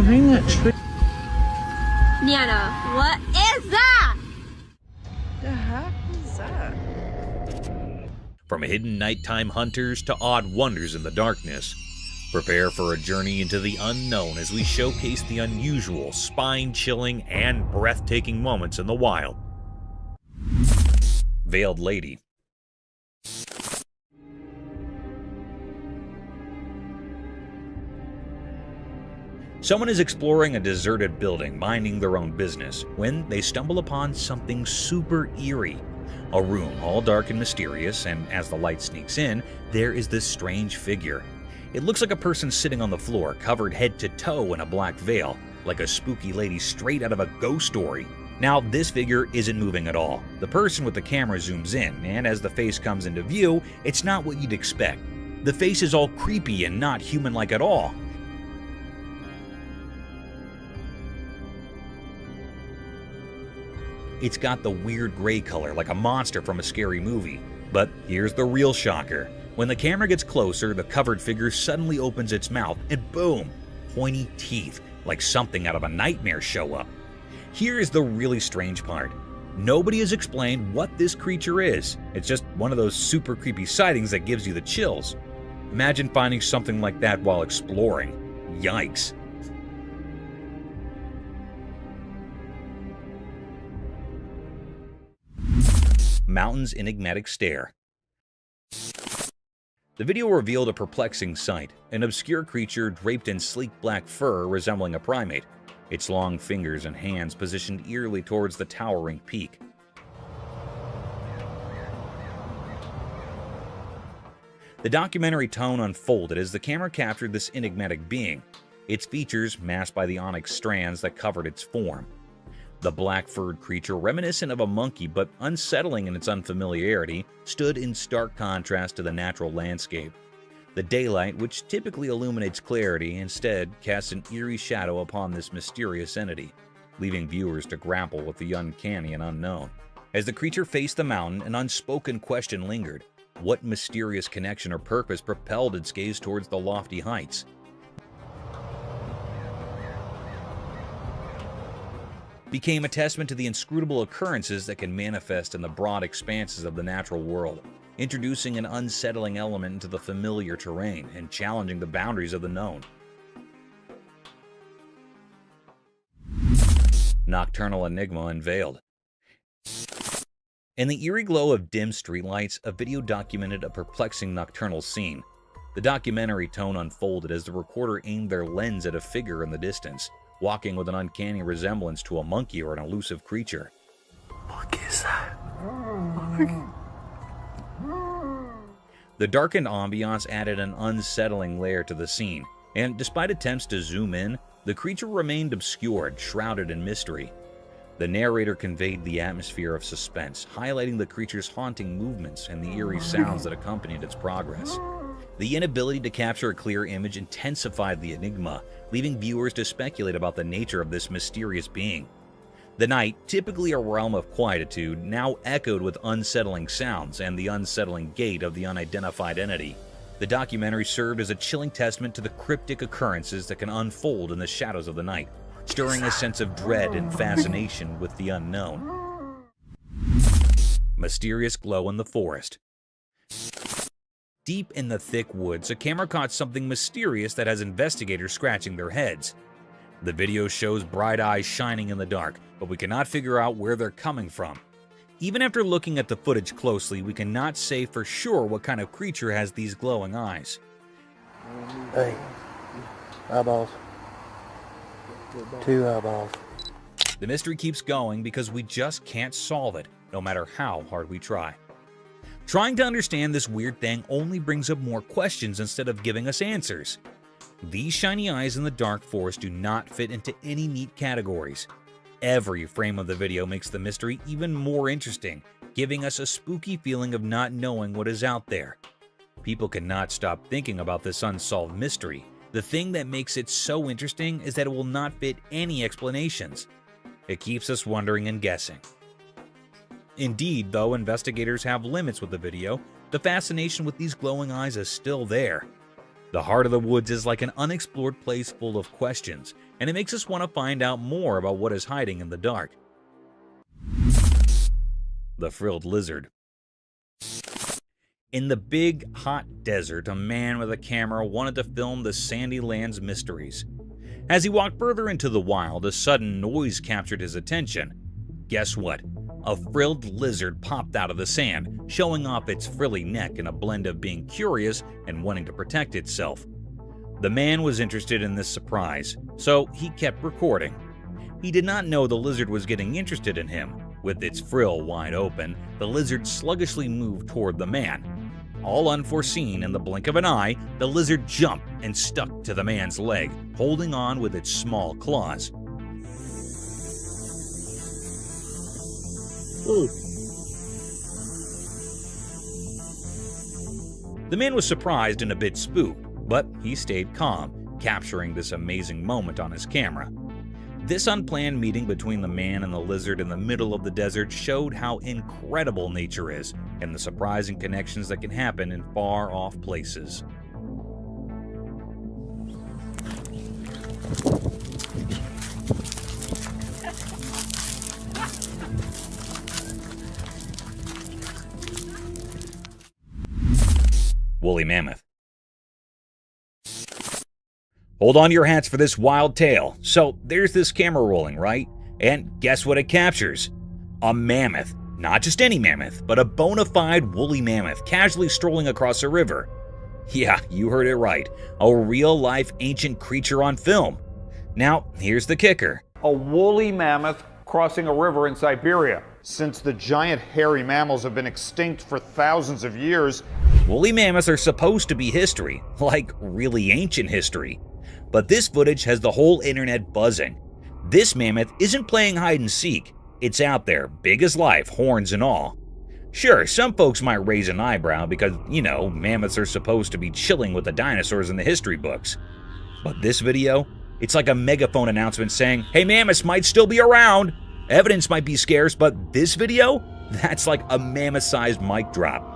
behind that tree. Nana, what is that? The heck is that? From hidden nighttime hunters to odd wonders in the darkness, prepare for a journey into the unknown as we showcase the unusual, spine-chilling, and breathtaking moments in the wild. Veiled Lady. Someone is exploring a deserted building, minding their own business, when they stumble upon something super eerie. A room all dark and mysterious, and as the light sneaks in, there is this strange figure. It looks like a person sitting on the floor, covered head to toe in a black veil, like a spooky lady straight out of a ghost story. Now, this figure isn't moving at all. The person with the camera zooms in, and as the face comes into view, it's not what you'd expect. The face is all creepy and not human-like at all. It's got the weird gray color like a monster from a scary movie. But here's the real shocker. When the camera gets closer, the covered figure suddenly opens its mouth and boom, pointy teeth like something out of a nightmare show up. Here is the really strange part. Nobody has explained what this creature is. It's just one of those super creepy sightings that gives you the chills. Imagine finding something like that while exploring. Yikes. Mountain's enigmatic stare. The video revealed a perplexing sight, an obscure creature draped in sleek black fur resembling a primate, its long fingers and hands positioned eerily towards the towering peak. The documentary tone unfolded as the camera captured this enigmatic being, its features masked by the onyx strands that covered its form. The black-furred creature, reminiscent of a monkey but unsettling in its unfamiliarity, stood in stark contrast to the natural landscape. The daylight, which typically illuminates clarity, instead casts an eerie shadow upon this mysterious entity, leaving viewers to grapple with the uncanny and unknown. As the creature faced the mountain, an unspoken question lingered. What mysterious connection or purpose propelled its gaze towards the lofty heights? Became a testament to the inscrutable occurrences that can manifest in the broad expanses of the natural world, introducing an unsettling element into the familiar terrain and challenging the boundaries of the known. Nocturnal enigma unveiled. In the eerie glow of dim streetlights, a video documented a perplexing nocturnal scene. The documentary tone unfolded as the recorder aimed their lens at a figure in the distance, walking with an uncanny resemblance to a monkey or an elusive creature. What is that? The darkened ambiance added an unsettling layer to the scene, and despite attempts to zoom in, the creature remained obscured, shrouded in mystery. The narrator conveyed the atmosphere of suspense, highlighting the creature's haunting movements and the eerie sounds that accompanied its progress. The inability to capture a clear image intensified the enigma, leaving viewers to speculate about the nature of this mysterious being. The night, typically a realm of quietude, now echoed with unsettling sounds and the unsettling gait of the unidentified entity. The documentary served as a chilling testament to the cryptic occurrences that can unfold in the shadows of the night, stirring a sense of dread and fascination with the unknown. Mysterious glow in the forest. Deep in the thick woods, a camera caught something mysterious that has investigators scratching their heads. The video shows bright eyes shining in the dark, but we cannot figure out where they're coming from. Even after looking at the footage closely, we cannot say for sure what kind of creature has these glowing eyes. Hey, eyeballs. 2 eyeballs. The mystery keeps going because we just can't solve it, no matter how hard we try. Trying to understand this weird thing only brings up more questions instead of giving us answers. These shiny eyes in the dark forest do not fit into any neat categories. Every frame of the video makes the mystery even more interesting, giving us a spooky feeling of not knowing what is out there. People cannot stop thinking about this unsolved mystery. The thing that makes it so interesting is that it will not fit any explanations. It keeps us wondering and guessing. Indeed, though investigators have limits with the video, the fascination with these glowing eyes is still there. The heart of the woods is like an unexplored place full of questions, and it makes us want to find out more about what is hiding in the dark. The frilled lizard. In the big, hot desert, a man with a camera wanted to film the sandy land's mysteries. As he walked further into the wild, a sudden noise captured his attention. Guess what? A frilled lizard popped out of the sand, showing off its frilly neck in a blend of being curious and wanting to protect itself. The man was interested in this surprise, so he kept recording. He did not know the lizard was getting interested in him. With its frill wide open, the lizard sluggishly moved toward the man. All unforeseen, in the blink of an eye, the lizard jumped and stuck to the man's leg, holding on with its small claws. The man was surprised and a bit spooked, but he stayed calm, capturing this amazing moment on his camera. This unplanned meeting between the man and the lizard in the middle of the desert showed how incredible nature is and the surprising connections that can happen in far-off places. Woolly mammoth. Hold on to your hats for this wild tale. So there's this camera rolling, right? And guess what it captures? A mammoth. Not just any mammoth, but a bona fide woolly mammoth casually strolling across a river. Yeah, you heard it right. A real-life ancient creature on film. Now, here's the kicker. A woolly mammoth crossing a river in Siberia. Since the giant hairy mammals have been extinct for thousands of years, Woolly mammoths are supposed to be history, like really ancient history. But this footage has the whole internet buzzing. This mammoth isn't playing hide and seek. It's out there, big as life, horns and all. Sure, some folks might raise an eyebrow because, mammoths are supposed to be chilling with the dinosaurs in the history books. But this video, it's like a megaphone announcement saying, hey, mammoths might still be around. Evidence might be scarce, but this video, that's like a mammoth-sized mic drop.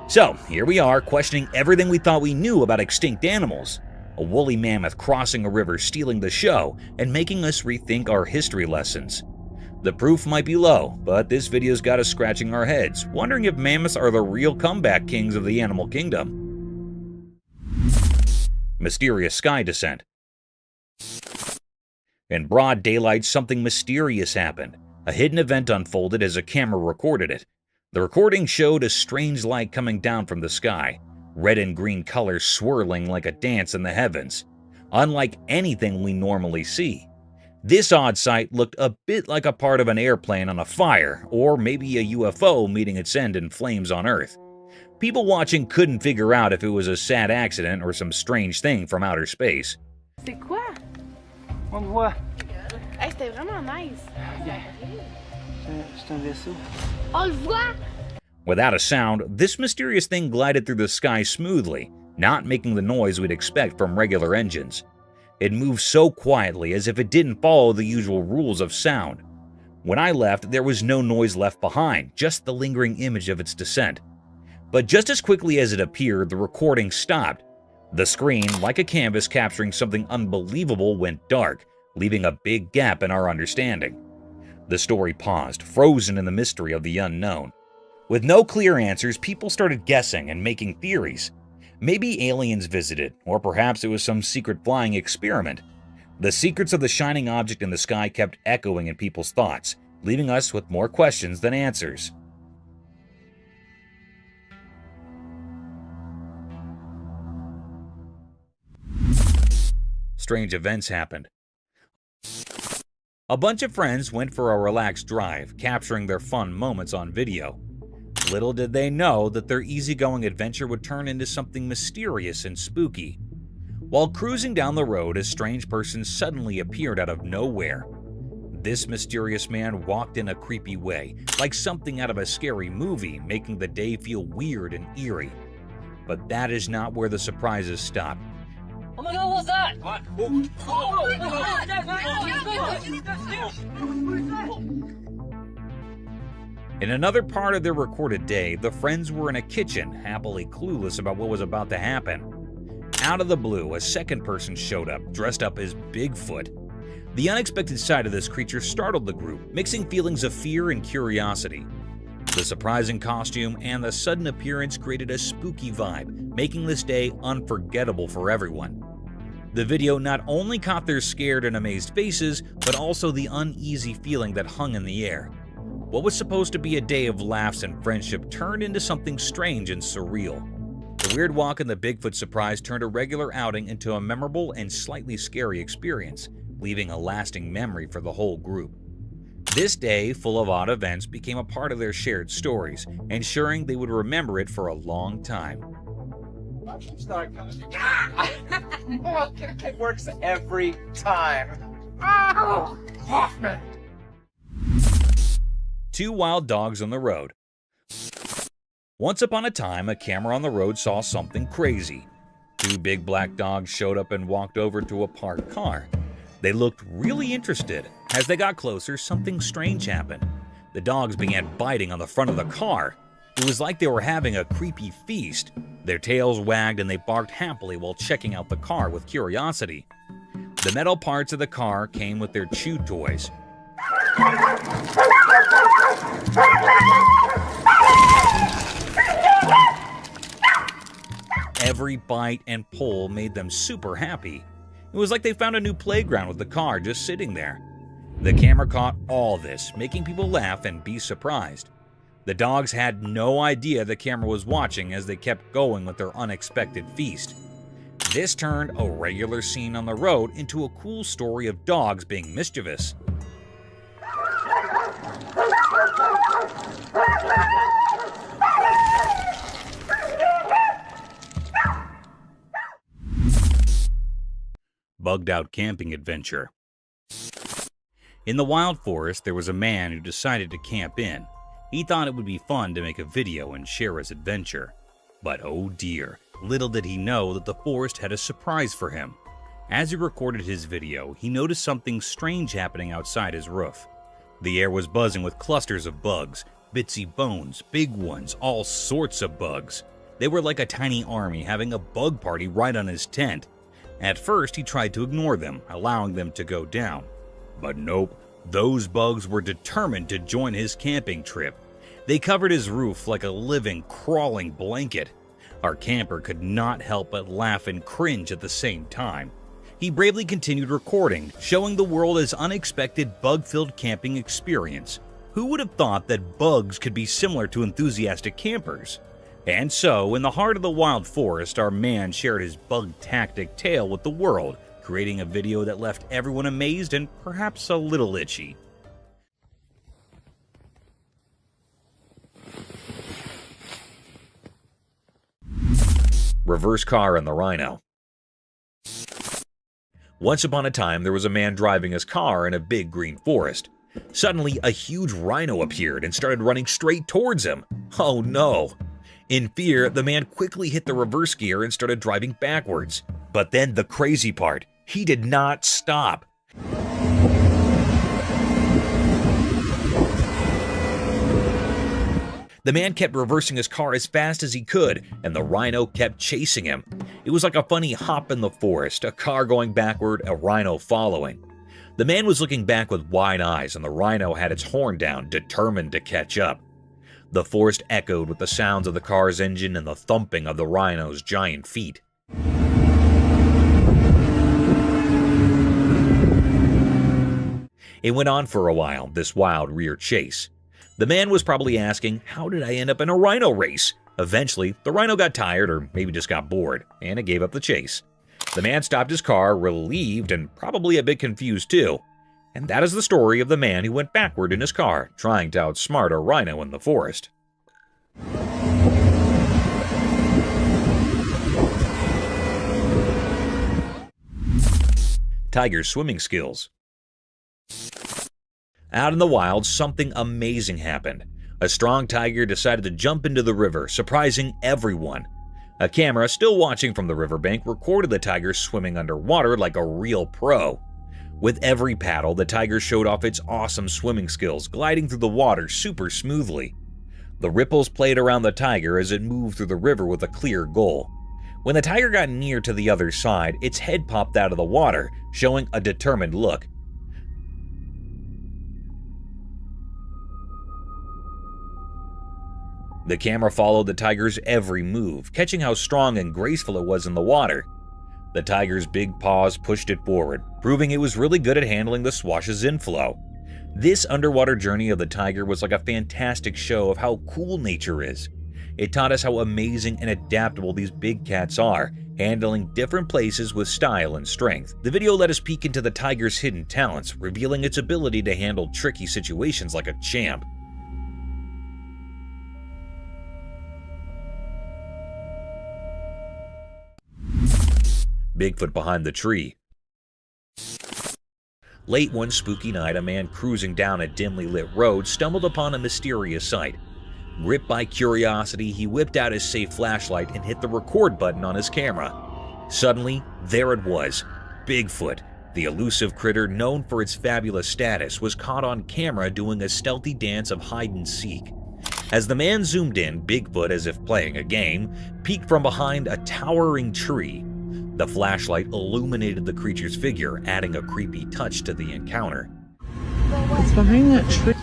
So, here we are, questioning everything we thought we knew about extinct animals. A woolly mammoth crossing a river, stealing the show, and making us rethink our history lessons. The proof might be low, but this video's got us scratching our heads, wondering if mammoths are the real comeback kings of the animal kingdom. Mysterious sky descent. In broad daylight, something mysterious happened. A hidden event unfolded as a camera recorded it. The recording showed a strange light coming down from the sky, red and green colors swirling like a dance in the heavens, unlike anything we normally see. This odd sight looked a bit like a part of an airplane on a fire, or maybe a UFO meeting its end in flames on Earth. People watching couldn't figure out if it was a sad accident or some strange thing from outer space. C'est quoi? On le voit. Hey, c'était vraiment nice. C'est un vaisseau. On le voit! Without a sound, this mysterious thing glided through the sky smoothly, not making the noise we'd expect from regular engines. It moved so quietly as if it didn't follow the usual rules of sound. When I left, there was no noise left behind, just the lingering image of its descent. But just as quickly as it appeared, the recording stopped. The screen, like a canvas capturing something unbelievable, went dark, leaving a big gap in our understanding. The story paused, frozen in the mystery of the unknown. With no clear answers, people started guessing and making theories. Maybe aliens visited, or perhaps it was some secret flying experiment. The secrets of the shining object in the sky kept echoing in people's thoughts, leaving us with more questions than answers. Strange events happened. A bunch of friends went for a relaxed drive, capturing their fun moments on video. Little did they know that their easygoing adventure would turn into something mysterious and spooky. While cruising down the road, a strange person suddenly appeared out of nowhere. This mysterious man walked in a creepy way, like something out of a scary movie, making the day feel weird and eerie. But that is not where the surprises stop. Oh my god, what's that? What? In another part of their recorded day, the friends were in a kitchen, happily clueless about what was about to happen. Out of the blue, a second person showed up, dressed up as Bigfoot. The unexpected sight of this creature startled the group, mixing feelings of fear and curiosity. The surprising costume and the sudden appearance created a spooky vibe, making this day unforgettable for everyone. The video not only caught their scared and amazed faces, but also the uneasy feeling that hung in the air. What was supposed to be a day of laughs and friendship turned into something strange and surreal. The weird walk and the Bigfoot surprise turned a regular outing into a memorable and slightly scary experience, leaving a lasting memory for the whole group. This day, full of odd events, became a part of their shared stories, ensuring they would remember it for a long time. It works every time. Hoffman! Two wild dogs on the road. Once upon a time, a camera on the road saw something crazy. Two big black dogs showed up and walked over to a parked car. They looked really interested. As they got closer, something strange happened. The dogs began biting on the front of the car. It was like they were having a creepy feast. Their tails wagged and they barked happily while checking out the car with curiosity. The metal parts of the car came with their chew toys. Every bite and pull made them super happy. It was like they found a new playground with the car just sitting there. The camera caught all this, making people laugh and be surprised. The dogs had no idea the camera was watching as they kept going with their unexpected feast. This turned a regular scene on the road into a cool story of dogs being mischievous. Bugged out camping adventure. In the wild forest, there was a man who decided to camp in. He thought it would be fun to make a video and share his adventure. But oh dear, little did he know that the forest had a surprise for him. As he recorded his video, he noticed something strange happening outside his roof. The air was buzzing with clusters of bugs, bitsy bones, big ones, all sorts of bugs. They were like a tiny army having a bug party right on his tent. At first, he tried to ignore them, allowing them to go down. But nope, those bugs were determined to join his camping trip. They covered his roof like a living, crawling blanket. Our camper could not help but laugh and cringe at the same time. He bravely continued recording, showing the world his unexpected bug-filled camping experience. Who would have thought that bugs could be similar to enthusiastic campers? And so, in the heart of the wild forest, our man shared his bug-tactic tale with the world, creating a video that left everyone amazed and perhaps a little itchy. Reverse car and the rhino. Once upon a time, there was a man driving his car in a big green forest. Suddenly, a huge rhino appeared and started running straight towards him. Oh no! In fear, the man quickly hit the reverse gear and started driving backwards. But then the crazy part, he did not stop. The man kept reversing his car as fast as he could, and the rhino kept chasing him. It was like a funny hop in the forest, a car going backward, a rhino following. The man was looking back with wide eyes, and the rhino had its horn down, determined to catch up. The forest echoed with the sounds of the car's engine and the thumping of the rhino's giant feet. It went on for a while, this wild rear chase. The man was probably asking, how did I end up in a rhino race? Eventually, the rhino got tired or maybe just got bored, and it gave up the chase. The man stopped his car, relieved and probably a bit confused too. And that is the story of the man who went backward in his car, trying to outsmart a rhino in the forest. Tiger's swimming skills. Out in the wild, something amazing happened. A strong tiger decided to jump into the river, surprising everyone. A camera, still watching from the riverbank, recorded the tiger swimming underwater like a real pro. With every paddle, the tiger showed off its awesome swimming skills, gliding through the water super smoothly. The ripples played around the tiger as it moved through the river with a clear goal. When the tiger got near to the other side, its head popped out of the water, showing a determined look. The camera followed the tiger's every move, catching how strong and graceful it was in the water. The tiger's big paws pushed it forward, proving it was really good at handling the swash's inflow. This underwater journey of the tiger was like a fantastic show of how cool nature is. It taught us how amazing and adaptable these big cats are, handling different places with style and strength. The video let us peek into the tiger's hidden talents, revealing its ability to handle tricky situations like a champ. Bigfoot behind the tree. Late one spooky night, a man cruising down a dimly lit road stumbled upon a mysterious sight. Gripped by curiosity, he whipped out his safe flashlight and hit the record button on his camera. Suddenly, there it was. Bigfoot, the elusive critter known for its fabulous status, was caught on camera doing a stealthy dance of hide and seek. As the man zoomed in, Bigfoot, as if playing a game, peeked from behind a towering tree. The flashlight illuminated the creature's figure, adding a creepy touch to the encounter. What's behind that tree?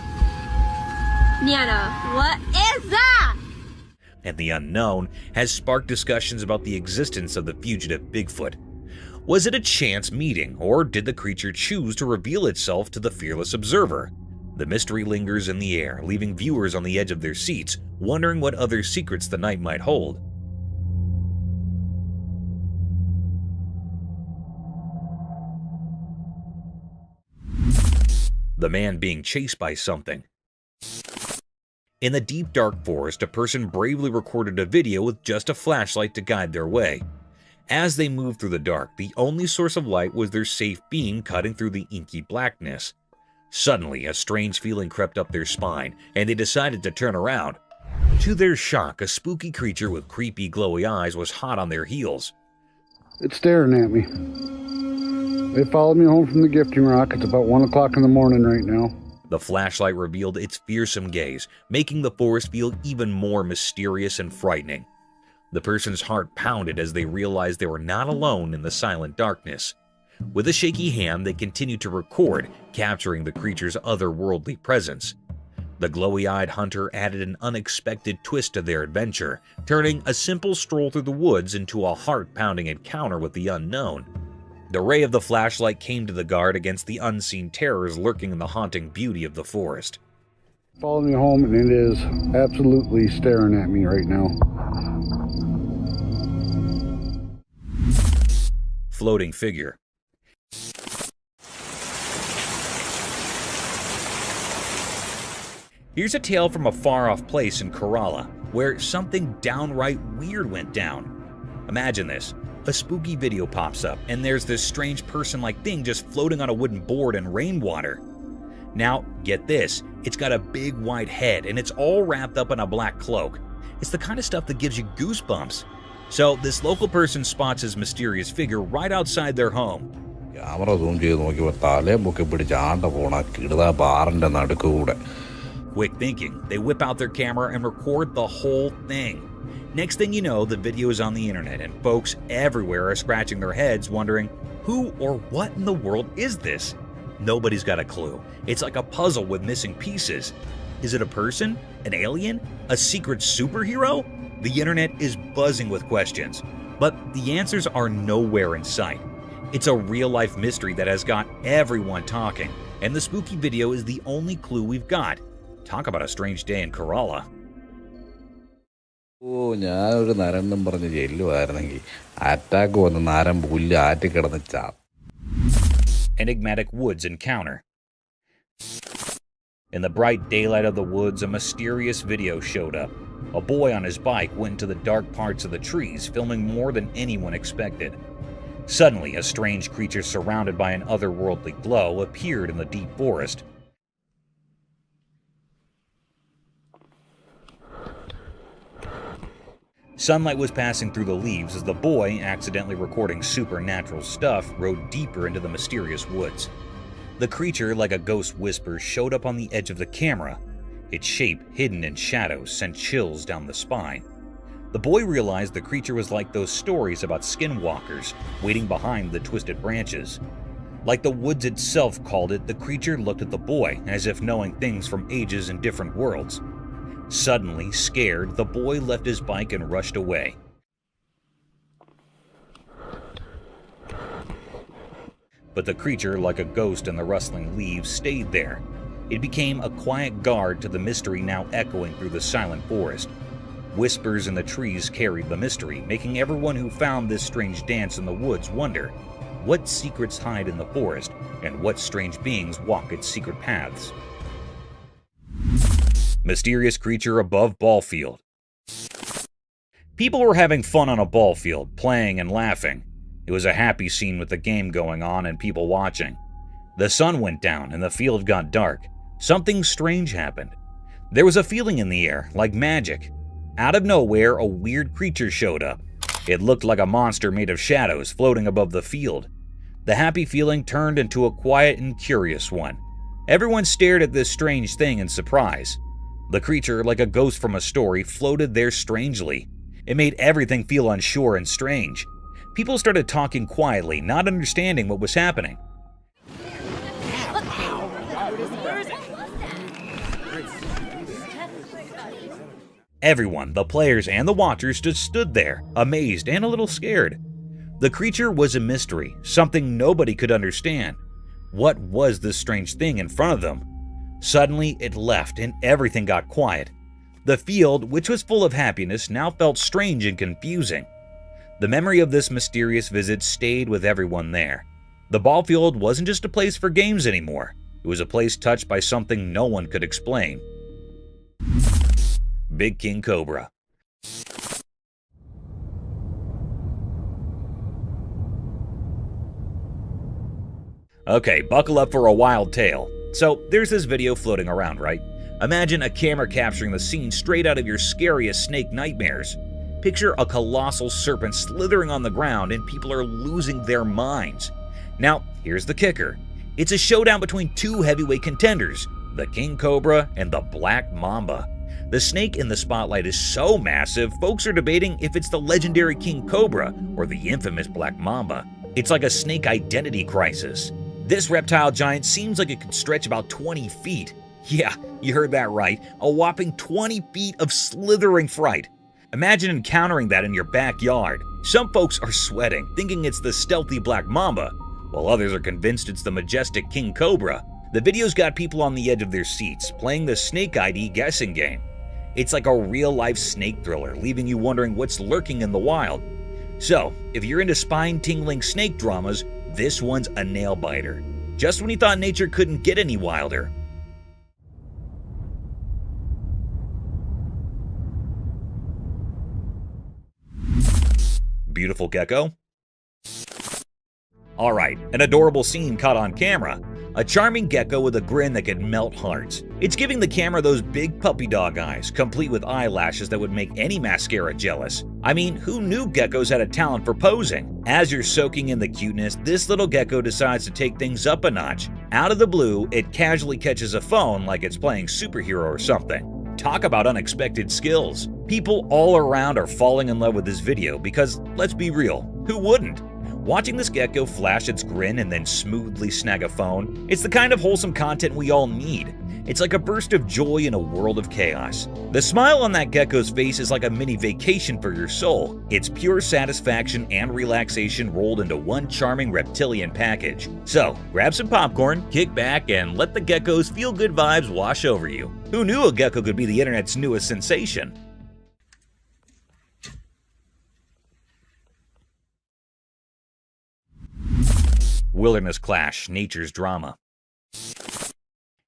Nana, what is that? And the unknown has sparked discussions about the existence of the fugitive Bigfoot. Was it a chance meeting, or did the creature choose to reveal itself to the fearless observer? The mystery lingers in the air, leaving viewers on the edge of their seats, wondering what other secrets the night might hold. The man being chased by something. In the deep dark forest, a person bravely recorded a video with just a flashlight to guide their way. As they moved through the dark, the only source of light was their safe beam cutting through the inky blackness. Suddenly, a strange feeling crept up their spine, and they decided to turn around. To their shock, a spooky creature with creepy glowy eyes was hot on their heels. It's staring at me. They followed me home from the gifting rock. It's about 1 o'clock in the morning right now. The flashlight revealed its fearsome gaze, making the forest feel even more mysterious and frightening. The person's heart pounded as they realized they were not alone in the silent darkness. With a shaky hand, they continued to record, capturing the creature's otherworldly presence. The glowy-eyed hunter added an unexpected twist to their adventure, turning a simple stroll through the woods into a heart-pounding encounter with the unknown. The ray of the flashlight came to the guard against the unseen terrors lurking in the haunting beauty of the forest. Followed me home, and it is absolutely staring at me right now. Floating figure. Here's a tale from a far-off place in Kerala, where something downright weird went down. Imagine this. A spooky video pops up, and there's this strange person-like thing just floating on a wooden board in rainwater. Now, get this. It's got a big white head, and it's all wrapped up in a black cloak. It's the kind of stuff that gives you goosebumps. So, this local person spots his mysterious figure right outside their home. Quick thinking, they whip out their camera and record the whole thing. Next thing you know, the video is on the internet, and folks everywhere are scratching their heads wondering, who or what in the world is this? Nobody's got a clue. It's like a puzzle with missing pieces. Is it a person? An alien? A secret superhero? The internet is buzzing with questions, but the answers are nowhere in sight. It's a real-life mystery that has got everyone talking, and the spooky video is the only clue we've got. Talk about a strange day in Kerala. Enigmatic woods encounter. In the bright daylight of the woods, a mysterious video showed up. A boy on his bike went into the dark parts of the trees, filming more than anyone expected. Suddenly, a strange creature surrounded by an otherworldly glow appeared in the deep forest. Sunlight was passing through the leaves as the boy, accidentally recording supernatural stuff, rode deeper into the mysterious woods. The creature, like a ghost whisper, showed up on the edge of the camera. Its shape, hidden in shadows, sent chills down the spine. The boy realized the creature was like those stories about skinwalkers waiting behind the twisted branches. Like the woods itself called it, the creature looked at the boy as if knowing things from ages and different worlds. Suddenly, scared, the boy left his bike and rushed away. But the creature, like a ghost in the rustling leaves, stayed there. It became a quiet guard to the mystery now echoing through the silent forest. Whispers in the trees carried the mystery, making everyone who found this strange dance in the woods wonder what secrets hide in the forest and what strange beings walk its secret paths. Mysterious creature above ball field. People were having fun on a ball field, playing and laughing. It was a happy scene with the game going on and people watching. The sun went down and the field got dark. Something strange happened. There was a feeling in the air, like magic. Out of nowhere, a weird creature showed up. It looked like a monster made of shadows floating above the field. The happy feeling turned into a quiet and curious one. Everyone stared at this strange thing in surprise. The creature, like a ghost from a story, floated there strangely. It made everything feel unsure and strange. People started talking quietly, not understanding what was happening. Everyone, the players and the watchers, just stood there, amazed and a little scared. The creature was a mystery, something nobody could understand. What was this strange thing in front of them? Suddenly, it left and everything got quiet. The field, which was full of happiness, now felt strange and confusing. The memory of this mysterious visit stayed with everyone there. The ball field wasn't just a place for games anymore. It was a place touched by something no one could explain. Big King Cobra. Okay, buckle up for a wild tale. So, there's this video floating around, right? Imagine a camera capturing the scene straight out of your scariest snake nightmares. Picture a colossal serpent slithering on the ground and people are losing their minds. Now, here's the kicker. It's a showdown between two heavyweight contenders, the King Cobra and the Black Mamba. The snake in the spotlight is so massive, folks are debating if it's the legendary King Cobra or the infamous Black Mamba. It's like a snake identity crisis. This reptile giant seems like it could stretch about 20 feet. Yeah, you heard that right, a whopping 20 feet of slithering fright. Imagine encountering that in your backyard. Some folks are sweating, thinking it's the stealthy Black Mamba, while others are convinced it's the majestic King Cobra. The video's got people on the edge of their seats, playing the Snake ID guessing game. It's like a real-life snake thriller, leaving you wondering what's lurking in the wild. So, if you're into spine-tingling snake dramas, this one's a nail-biter. Just when you thought nature couldn't get any wilder. Beautiful gecko? Alright, an adorable scene caught on camera. A charming gecko with a grin that can melt hearts. It's giving the camera those big puppy dog eyes, complete with eyelashes that would make any mascara jealous. I mean, who knew geckos had a talent for posing? As you're soaking in the cuteness, this little gecko decides to take things up a notch. Out of the blue, it casually catches a phone like it's playing superhero or something. Talk about unexpected skills. People all around are falling in love with this video because, let's be real, who wouldn't? Watching this gecko flash its grin and then smoothly snag a phone, it's the kind of wholesome content we all need. It's like a burst of joy in a world of chaos. The smile on that gecko's face is like a mini vacation for your soul. It's pure satisfaction and relaxation rolled into one charming reptilian package. So, grab some popcorn, kick back, and let the gecko's feel-good vibes wash over you. Who knew a gecko could be the internet's newest sensation? Wilderness clash, nature's drama.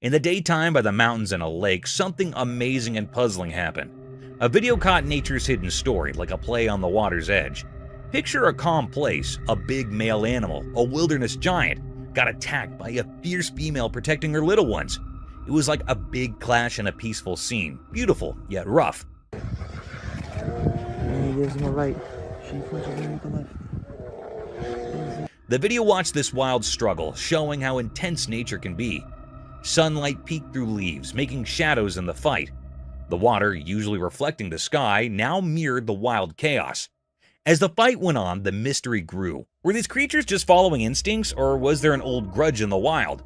In the daytime by the mountains and a lake, something amazing and puzzling happened. A video caught nature's hidden story, like a play on the water's edge. Picture a calm place, a big male animal, a wilderness giant, got attacked by a fierce female protecting her little ones. It was like a big clash in a peaceful scene, beautiful yet rough. And he gives him a right. She punches him with the left. The video watched this wild struggle, showing how intense nature can be. Sunlight peeked through leaves, making shadows in the fight. The water, usually reflecting the sky, now mirrored the wild chaos. As the fight went on, the mystery grew. Were these creatures just following instincts, or was there an old grudge in the wild?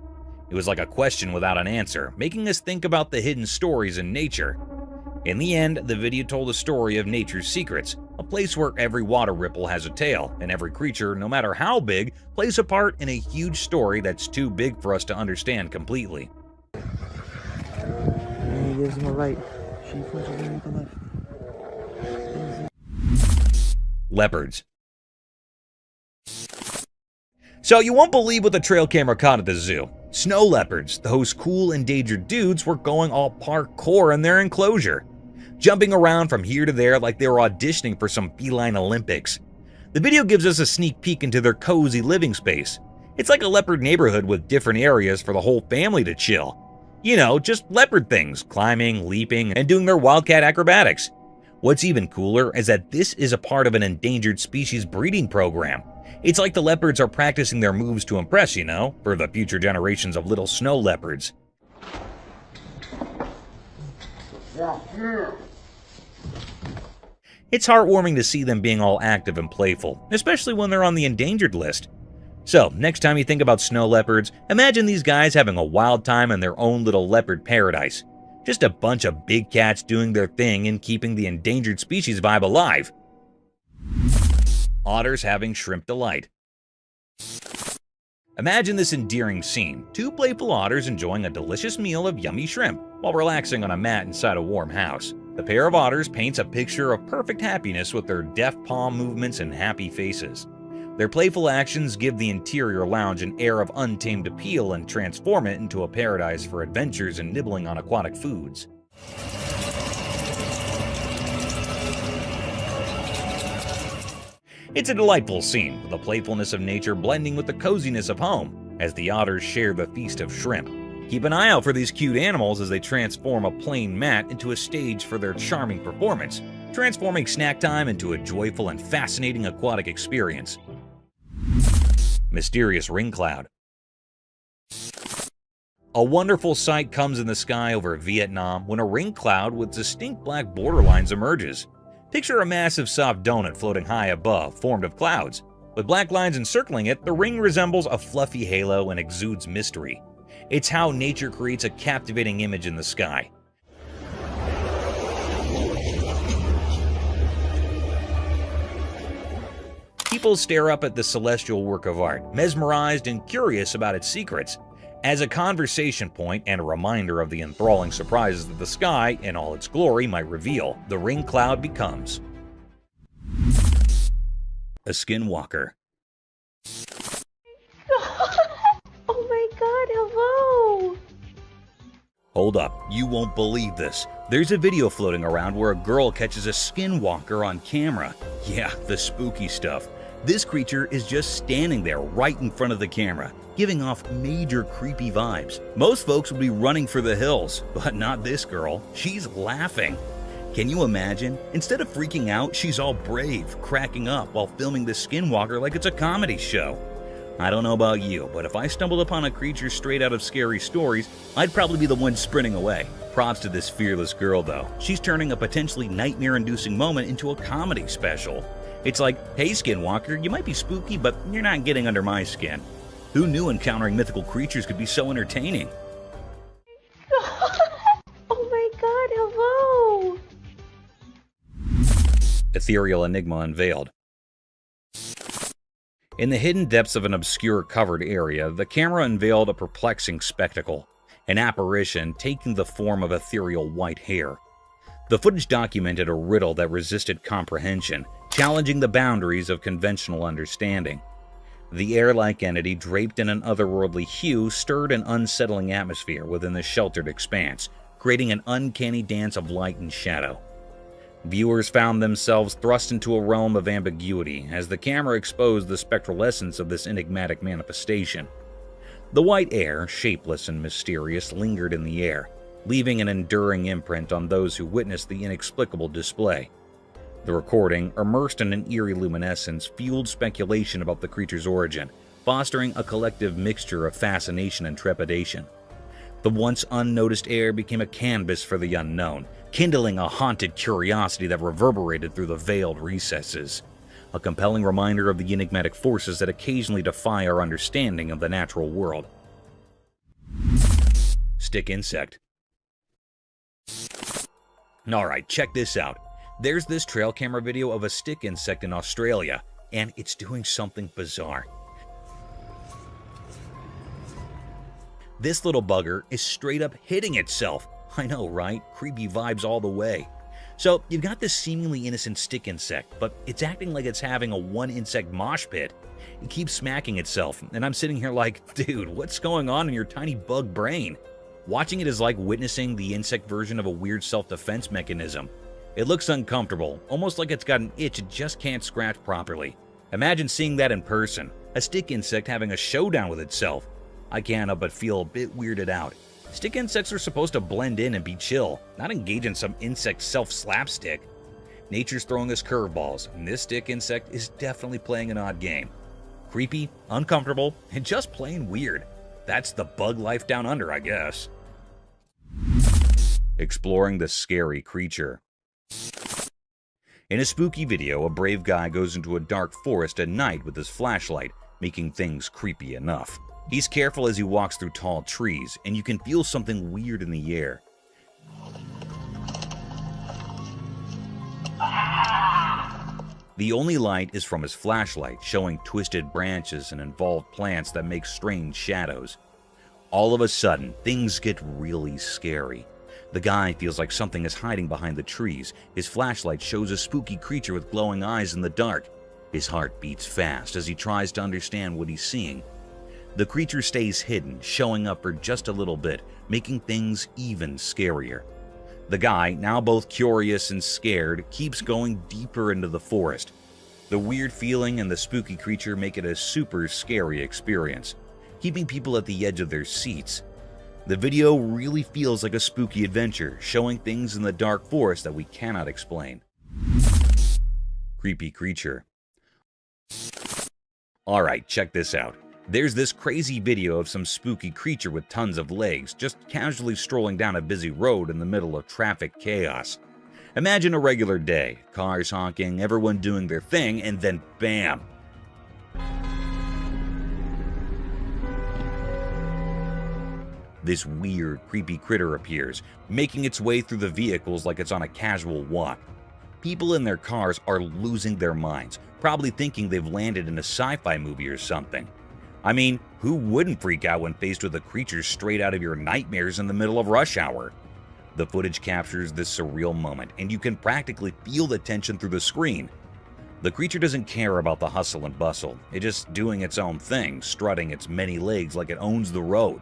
It was like a question without an answer, making us think about the hidden stories in nature. In the end, the video told a story of nature's secrets, a place where every water ripple has a tale, and every creature, no matter how big, plays a part in a huge story that's too big for us to understand completely. And he gives him a right. She punches him with the left. Leopards. So you won't believe what the trail camera caught at the zoo. Snow leopards, those cool endangered dudes, were going all parkour in their enclosure, jumping around from here to there like they were auditioning for some feline Olympics. The video gives us a sneak peek into their cozy living space. It's like a leopard neighborhood with different areas for the whole family to chill. You know, just leopard things, climbing, leaping, and doing their wildcat acrobatics. What's even cooler is that this is a part of an endangered species breeding program. It's like the leopards are practicing their moves to impress, you know, for the future generations of little snow leopards. It's heartwarming to see them being all active and playful, especially when they're on the endangered list. So, next time you think about snow leopards, imagine these guys having a wild time in their own little leopard paradise. Just a bunch of big cats doing their thing and keeping the endangered species vibe alive. Otters having shrimp delight. Imagine this endearing scene. Two playful otters enjoying a delicious meal of yummy shrimp while relaxing on a mat inside a warm house. The pair of otters paints a picture of perfect happiness with their deft palm movements and happy faces. Their playful actions give the interior lounge an air of untamed appeal and transform it into a paradise for adventures and nibbling on aquatic foods. It's a delightful scene, with the playfulness of nature blending with the coziness of home, as the otters share the feast of shrimp. Keep an eye out for these cute animals as they transform a plain mat into a stage for their charming performance, transforming snack time into a joyful and fascinating aquatic experience. Mysterious ring cloud. A wonderful sight comes in the sky over Vietnam when a ring cloud with distinct black borderlines emerges. Picture a massive soft donut floating high above, formed of clouds. With black lines encircling it, the ring resembles a fluffy halo and exudes mystery. It's how nature creates a captivating image in the sky. People stare up at the celestial work of art, mesmerized and curious about its secrets. As a conversation point and a reminder of the enthralling surprises that the sky, in all its glory, might reveal, the ring cloud becomes a skinwalker. Oh my god, hello! Hold up, you won't believe this. There's a video floating around where a girl catches a skinwalker on camera. Yeah, the spooky stuff. This creature is just standing there right in front of the camera, giving off major creepy vibes. Most folks would be running for the hills, but not this girl. She's laughing. Can you imagine? Instead of freaking out, she's all brave, cracking up while filming the skinwalker like it's a comedy show. I don't know about you, but if I stumbled upon a creature straight out of scary stories, I'd probably be the one sprinting away. Props to this fearless girl though. She's turning a potentially nightmare-inducing moment into a comedy special. It's like, hey skinwalker, you might be spooky, but you're not getting under my skin. Who knew encountering mythical creatures could be so entertaining? Oh my god, hello! Ethereal enigma unveiled. In the hidden depths of an obscure covered area, the camera unveiled a perplexing spectacle, an apparition taking the form of ethereal white hair. The footage documented a riddle that resisted comprehension, challenging the boundaries of conventional understanding. The air-like entity, draped in an otherworldly hue, stirred an unsettling atmosphere within the sheltered expanse, creating an uncanny dance of light and shadow. Viewers found themselves thrust into a realm of ambiguity as the camera exposed the spectral essence of this enigmatic manifestation. The white air, shapeless and mysterious, lingered in the air, leaving an enduring imprint on those who witnessed the inexplicable display. The recording, immersed in an eerie luminescence, fueled speculation about the creature's origin, fostering a collective mixture of fascination and trepidation. The once unnoticed air became a canvas for the unknown, kindling a haunted curiosity that reverberated through the veiled recesses. A compelling reminder of the enigmatic forces that occasionally defy our understanding of the natural world. Stick insect. Alright, check this out. There's this trail camera video of a stick insect in Australia, and it's doing something bizarre. This little bugger is straight up hitting itself. I know, right? Creepy vibes all the way. So, you've got this seemingly innocent stick insect, but it's acting like it's having a one-insect mosh pit. It keeps smacking itself, and I'm sitting here like, dude, what's going on in your tiny bug brain? Watching it is like witnessing the insect version of a weird self-defense mechanism. It looks uncomfortable, almost like it's got an itch it just can't scratch properly. Imagine seeing that in person, a stick insect having a showdown with itself. I can't help but feel a bit weirded out. Stick insects are supposed to blend in and be chill, not engage in some insect self-slapstick. Nature's throwing us curveballs, and this stick insect is definitely playing an odd game. Creepy, uncomfortable, and just plain weird. That's the bug life down under, I guess. Exploring the scary creature. In a spooky video, a brave guy goes into a dark forest at night with his flashlight, making things creepy enough. He's careful as he walks through tall trees, and you can feel something weird in the air. The only light is from his flashlight, showing twisted branches and involved plants that make strange shadows. All of a sudden, things get really scary. The guy feels like something is hiding behind the trees. His flashlight shows a spooky creature with glowing eyes in the dark. His heart beats fast as he tries to understand what he's seeing. The creature stays hidden, showing up for just a little bit, making things even scarier. The guy, now both curious and scared, keeps going deeper into the forest. The weird feeling and the spooky creature make it a super scary experience, keeping people at the edge of their seats. The video really feels like a spooky adventure, showing things in the dark forest that we cannot explain. Creepy creature. Alright, check this out. There's this crazy video of some spooky creature with tons of legs just casually strolling down a busy road in the middle of traffic chaos. Imagine a regular day, cars honking, everyone doing their thing, and then bam! This weird, creepy critter appears, making its way through the vehicles like it's on a casual walk. People in their cars are losing their minds, probably thinking they've landed in a sci-fi movie or something. I mean, who wouldn't freak out when faced with a creature straight out of your nightmares in the middle of rush hour? The footage captures this surreal moment, and you can practically feel the tension through the screen. The creature doesn't care about the hustle and bustle. It's just doing its own thing, strutting its many legs like it owns the road.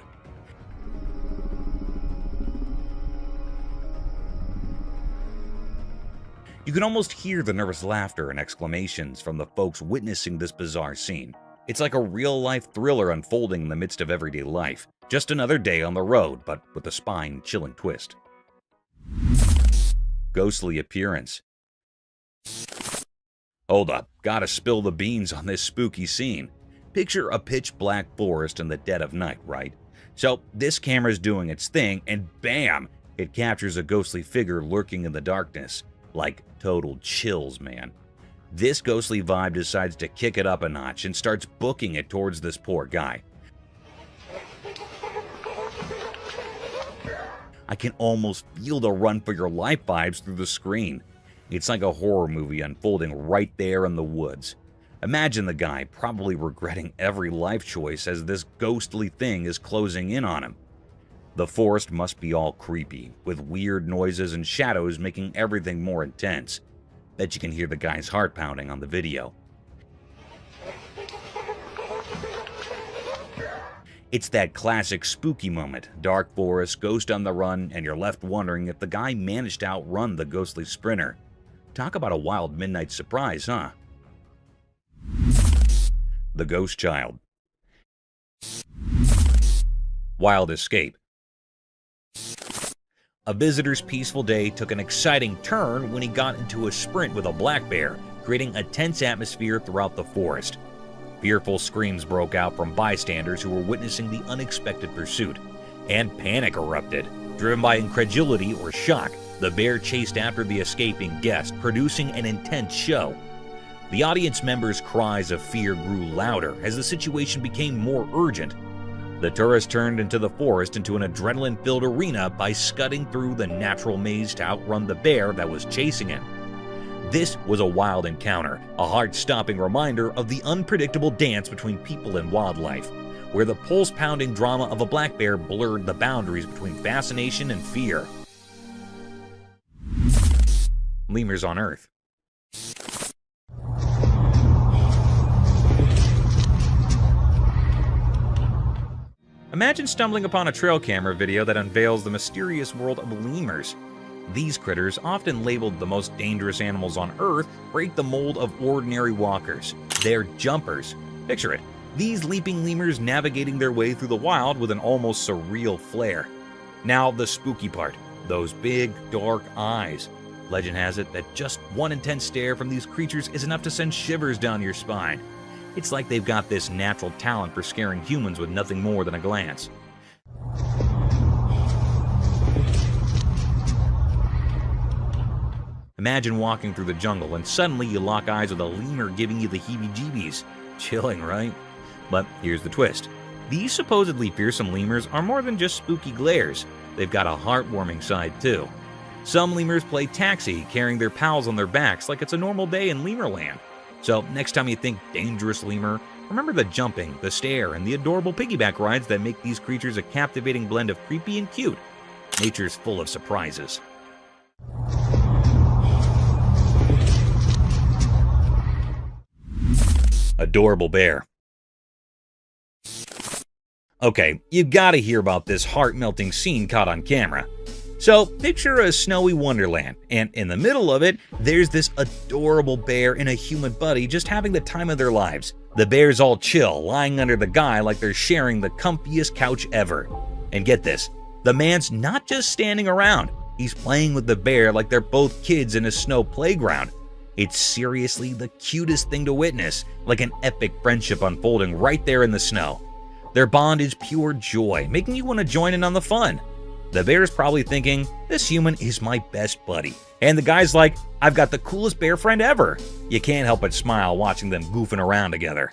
You can almost hear the nervous laughter and exclamations from the folks witnessing this bizarre scene. It's like a real-life thriller unfolding in the midst of everyday life. Just another day on the road, but with a spine-chilling twist. Ghostly appearance. Hold up, gotta spill the beans on this spooky scene. Picture a pitch-black forest in the dead of night, right? So this camera's doing its thing, and bam! It captures a ghostly figure lurking in the darkness. Like total chills, man. This ghostly vibe decides to kick it up a notch and starts booking it towards this poor guy. I can almost feel the run for your life vibes through the screen. It's like a horror movie unfolding right there in the woods. Imagine the guy probably regretting every life choice as this ghostly thing is closing in on him. The forest must be all creepy, with weird noises and shadows making everything more intense. Bet you can hear the guy's heart pounding on the video. It's that classic spooky moment, dark forest, ghost on the run, and you're left wondering if the guy managed to outrun the ghostly sprinter. Talk about a wild midnight surprise, huh? The Ghost Child. Wild escape. A visitor's peaceful day took an exciting turn when he got into a sprint with a black bear, creating a tense atmosphere throughout the forest. Fearful screams broke out from bystanders who were witnessing the unexpected pursuit, and panic erupted, driven by incredulity or shock. The bear chased after the escaping guest, producing an intense show. The audience members' cries of fear grew louder as the situation became more urgent. The tourist turned into the forest into an adrenaline-filled arena by scudding through the natural maze to outrun the bear that was chasing him. This was a wild encounter, a heart-stopping reminder of the unpredictable dance between people and wildlife, where the pulse-pounding drama of a black bear blurred the boundaries between fascination and fear. Lemurs on Earth. Imagine stumbling upon a trail camera video that unveils the mysterious world of lemurs. These critters, often labeled the most dangerous animals on Earth, break the mold of ordinary walkers. They're jumpers. Picture it. These leaping lemurs navigating their way through the wild with an almost surreal flair. Now the spooky part, those big, dark eyes. Legend has it that just one intense stare from these creatures is enough to send shivers down your spine. It's like they've got this natural talent for scaring humans with nothing more than a glance. Imagine walking through the jungle and suddenly you lock eyes with a lemur giving you the heebie-jeebies. Chilling, right? But here's the twist. These supposedly fearsome lemurs are more than just spooky glares. They've got a heartwarming side too. Some lemurs play taxi, carrying their pals on their backs like it's a normal day in Lemurland. So next time you think dangerous lemur, remember the jumping, the stare, and the adorable piggyback rides that make these creatures a captivating blend of creepy and cute. Nature's full of surprises. Adorable bear. Okay, you gotta hear about this heart-melting scene caught on camera. So, picture a snowy wonderland, and in the middle of it, there's this adorable bear and a human buddy just having the time of their lives. The bear's all chill, lying under the guy like they're sharing the comfiest couch ever. And get this, the man's not just standing around, he's playing with the bear like they're both kids in a snow playground. It's seriously the cutest thing to witness, like an epic friendship unfolding right there in the snow. Their bond is pure joy, making you want to join in on the fun. The bear's probably thinking, this human is my best buddy. And the guy's like, I've got the coolest bear friend ever. You can't help but smile watching them goofing around together.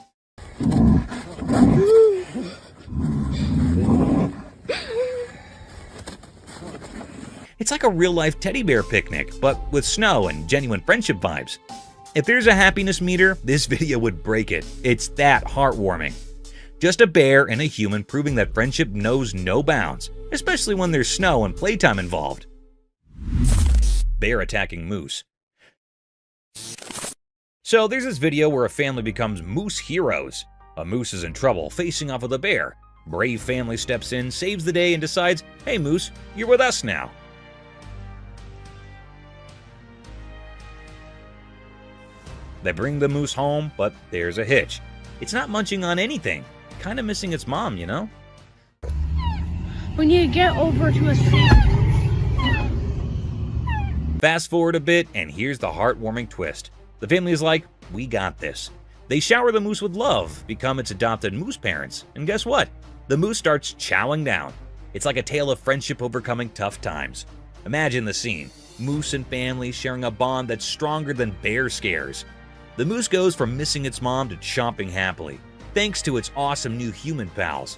It's like a real-life teddy bear picnic, but with snow and genuine friendship vibes. If there's a happiness meter, this video would break it. It's that heartwarming. Just a bear and a human proving that friendship knows no bounds, especially when there's snow and playtime involved. Bear attacking moose. So there's this video where a family becomes moose heroes. A moose is in trouble, facing off with a bear. Brave family steps in, saves the day, and decides, hey moose, you're with us now. They bring the moose home, but there's a hitch. It's not munching on anything. Kind of missing its mom, you know? We need to get over to a safe. Fast forward a bit, and here's the heartwarming twist. The family is like, we got this. They shower the moose with love, become its adopted moose parents, and guess what? The moose starts chowing down. It's like a tale of friendship overcoming tough times. Imagine the scene. Moose and family sharing a bond that's stronger than bear scares. The moose goes from missing its mom to chomping happily, thanks to its awesome new human pals.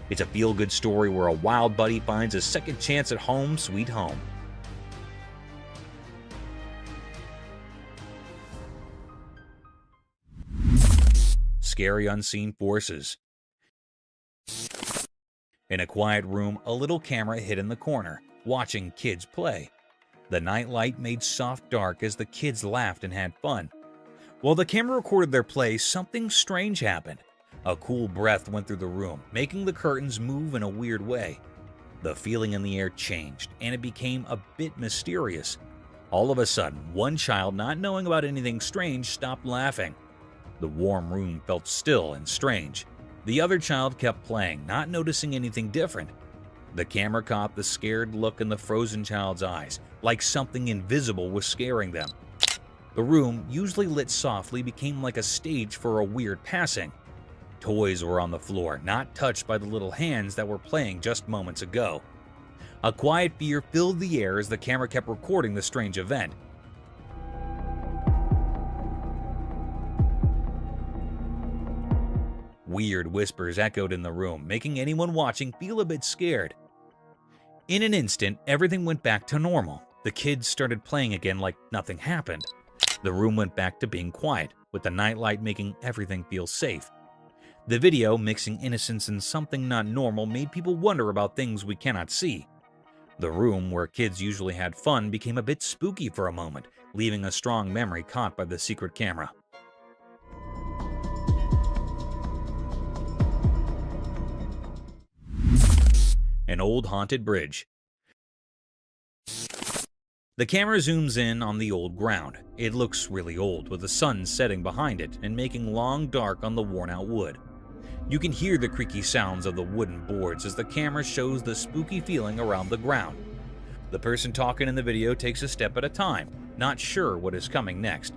It's a feel-good story where a wild buddy finds a second chance at home sweet home. Scary unseen forces. In a quiet room, a little camera hid in the corner, watching kids play. The nightlight made soft dark as the kids laughed and had fun. While the camera recorded their play, something strange happened. A cool breath went through the room, making the curtains move in a weird way. The feeling in the air changed, and it became a bit mysterious. All of a sudden, one child, not knowing about anything strange, stopped laughing. The warm room felt still and strange. The other child kept playing, not noticing anything different. The camera caught the scared look in the frozen child's eyes, like something invisible was scaring them. The room, usually lit softly, became like a stage for a weird passing. Toys were on the floor, not touched by the little hands that were playing just moments ago. A quiet fear filled the air as the camera kept recording the strange event. Weird whispers echoed in the room, making anyone watching feel a bit scared. In an instant, everything went back to normal. The kids started playing again like nothing happened. The room went back to being quiet, with the nightlight making everything feel safe. The video, mixing innocence and something not normal, made people wonder about things we cannot see. The room, where kids usually had fun, became a bit spooky for a moment, leaving a strong memory caught by the secret camera. An old haunted bridge. The camera zooms in on the old ground. It looks really old, with the sun setting behind it and making long dark on the worn-out wood. You can hear the creaky sounds of the wooden boards as the camera shows the spooky feeling around the ground. The person talking in the video takes a step at a time, not sure what is coming next.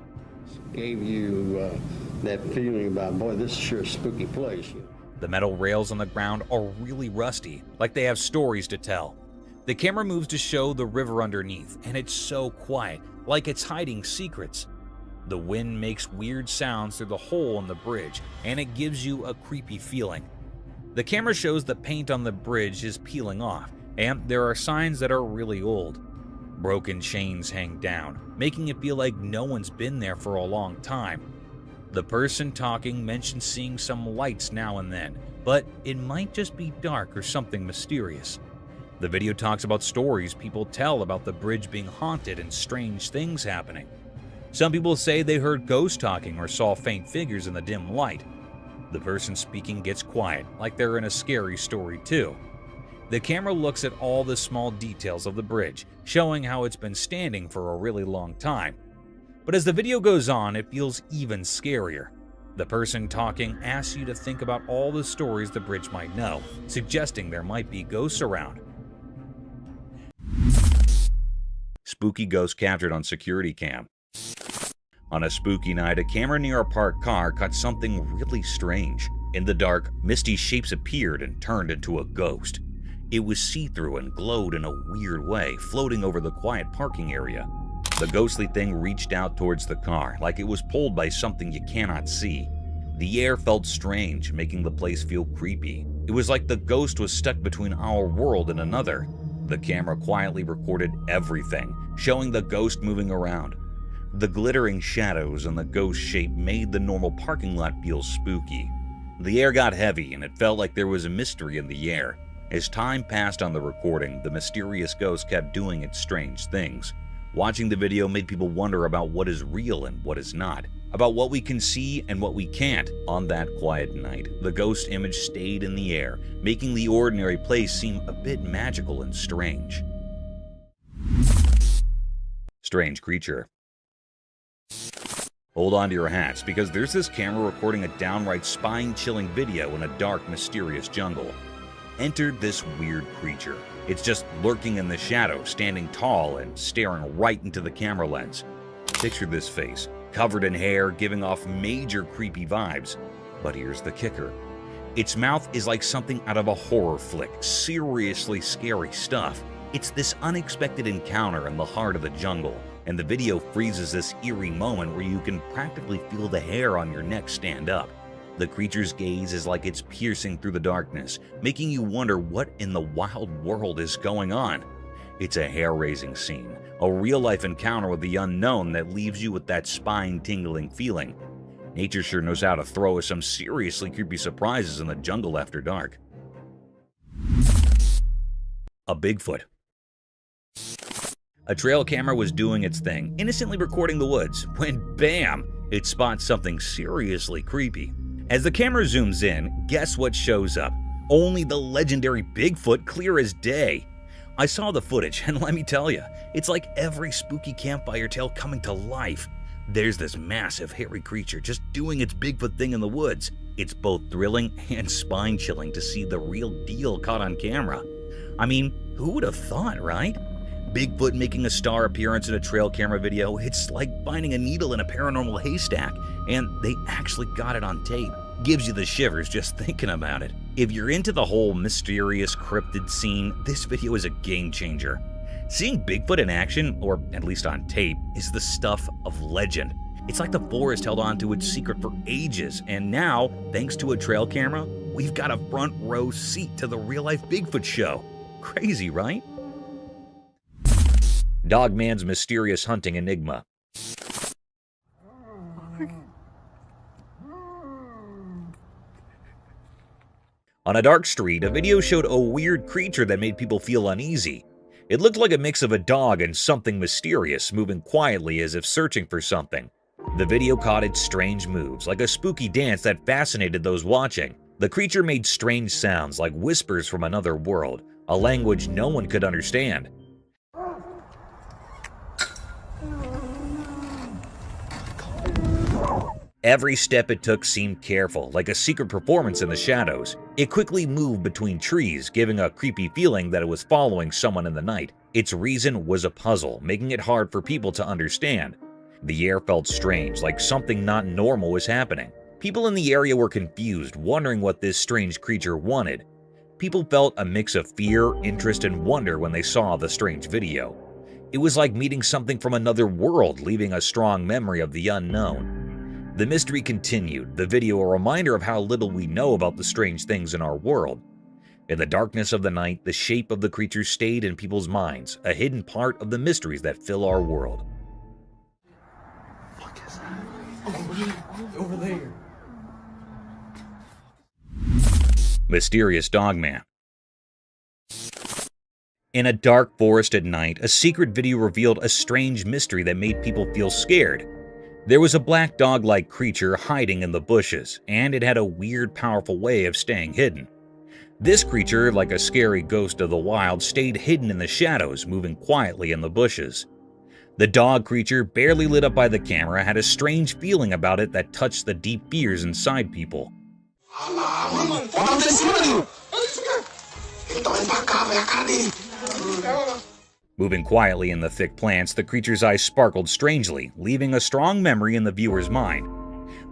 Gave you that feeling about, boy, this is sure a spooky place. The metal rails on the ground are really rusty, like they have stories to tell. The camera moves to show the river underneath, and it's so quiet, like it's hiding secrets. The wind makes weird sounds through the hole in the bridge, and it gives you a creepy feeling. The camera shows the paint on the bridge is peeling off, and there are signs that are really old. Broken chains hang down, making it feel like no one's been there for a long time. The person talking mentions seeing some lights now and then, but it might just be dark or something mysterious. The video talks about stories people tell about the bridge being haunted and strange things happening. Some people say they heard ghosts talking or saw faint figures in the dim light. The person speaking gets quiet, like they're in a scary story too. The camera looks at all the small details of the bridge, showing how it's been standing for a really long time. But as the video goes on, it feels even scarier. The person talking asks you to think about all the stories the bridge might know, suggesting there might be ghosts around. Spooky ghost captured on security cam. On a spooky night, a camera near a parked car caught something really strange. In the dark, misty shapes appeared and turned into a ghost. It was see-through and glowed in a weird way, floating over the quiet parking area. The ghostly thing reached out towards the car, like it was pulled by something you cannot see. The air felt strange, making the place feel creepy. It was like the ghost was stuck between our world and another. The camera quietly recorded everything, showing the ghost moving around. The glittering shadows and the ghost shape made the normal parking lot feel spooky. The air got heavy, and it felt like there was a mystery in the air. As time passed on the recording, the mysterious ghost kept doing its strange things. Watching the video made people wonder about what is real and what is not, about what we can see and what we can't. On that quiet night, the ghost image stayed in the air, making the ordinary place seem a bit magical and strange. Strange creature. Hold on to your hats, because there's this camera recording a downright spine-chilling video in a dark, mysterious jungle. Enter this weird creature. It's just lurking in the shadows, standing tall and staring right into the camera lens. Picture this face, covered in hair, giving off major creepy vibes. But here's the kicker. Its mouth is like something out of a horror flick, seriously scary stuff. It's this unexpected encounter in the heart of the jungle, and the video freezes this eerie moment where you can practically feel the hair on your neck stand up. The creature's gaze is like it's piercing through the darkness, making you wonder what in the wild world is going on. It's a hair-raising scene, a real-life encounter with the unknown that leaves you with that spine-tingling feeling. Nature sure knows how to throw us some seriously creepy surprises in the jungle after dark. A Bigfoot. A trail camera was doing its thing, innocently recording the woods, when bam! It spots something seriously creepy. As the camera zooms in, guess what shows up? Only the legendary Bigfoot, clear as day. I saw the footage, and let me tell you, it's like every spooky campfire tale coming to life. There's this massive, hairy creature just doing its Bigfoot thing in the woods. It's both thrilling and spine-chilling to see the real deal caught on camera. I mean, who would have thought, right? Bigfoot making a star appearance in a trail camera video, it's like finding a needle in a paranormal haystack, and they actually got it on tape. Gives you the shivers just thinking about it. If you're into the whole mysterious cryptid scene, this video is a game changer. Seeing Bigfoot in action, or at least on tape, is the stuff of legend. It's like the forest held on to its secret for ages, and now, thanks to a trail camera, we've got a front row seat to the real-life Bigfoot show. Crazy, right? Dogman's mysterious hunting enigma. On a dark street, a video showed a weird creature that made people feel uneasy. It looked like a mix of a dog and something mysterious, moving quietly as if searching for something. The video caught its strange moves, like a spooky dance that fascinated those watching. The creature made strange sounds like whispers from another world, a language no one could understand. Every step it took seemed careful, like a secret performance in the shadows. It quickly moved between trees, giving a creepy feeling that it was following someone in the night. Its reason was a puzzle, making it hard for people to understand. The air felt strange, like something not normal was happening. People in the area were confused, wondering what this strange creature wanted. People felt a mix of fear, interest, and wonder when they saw the strange video. It was like meeting something from another world, leaving a strong memory of the unknown. The mystery continued, the video a reminder of how little we know about the strange things in our world. In the darkness of the night, the shape of the creature stayed in people's minds, a hidden part of the mysteries that fill our world. What is that? Over there. Mysterious Dogman. In a dark forest at night, a secret video revealed a strange mystery that made people feel scared. There was a black dog-like creature hiding in the bushes, and it had a weird, powerful way of staying hidden. This creature, like a scary ghost of the wild, stayed hidden in the shadows, moving quietly in the bushes. The dog creature, barely lit up by the camera, had a strange feeling about it that touched the deep fears inside people. Moving quietly in the thick plants, the creature's eyes sparkled strangely, leaving a strong memory in the viewer's mind.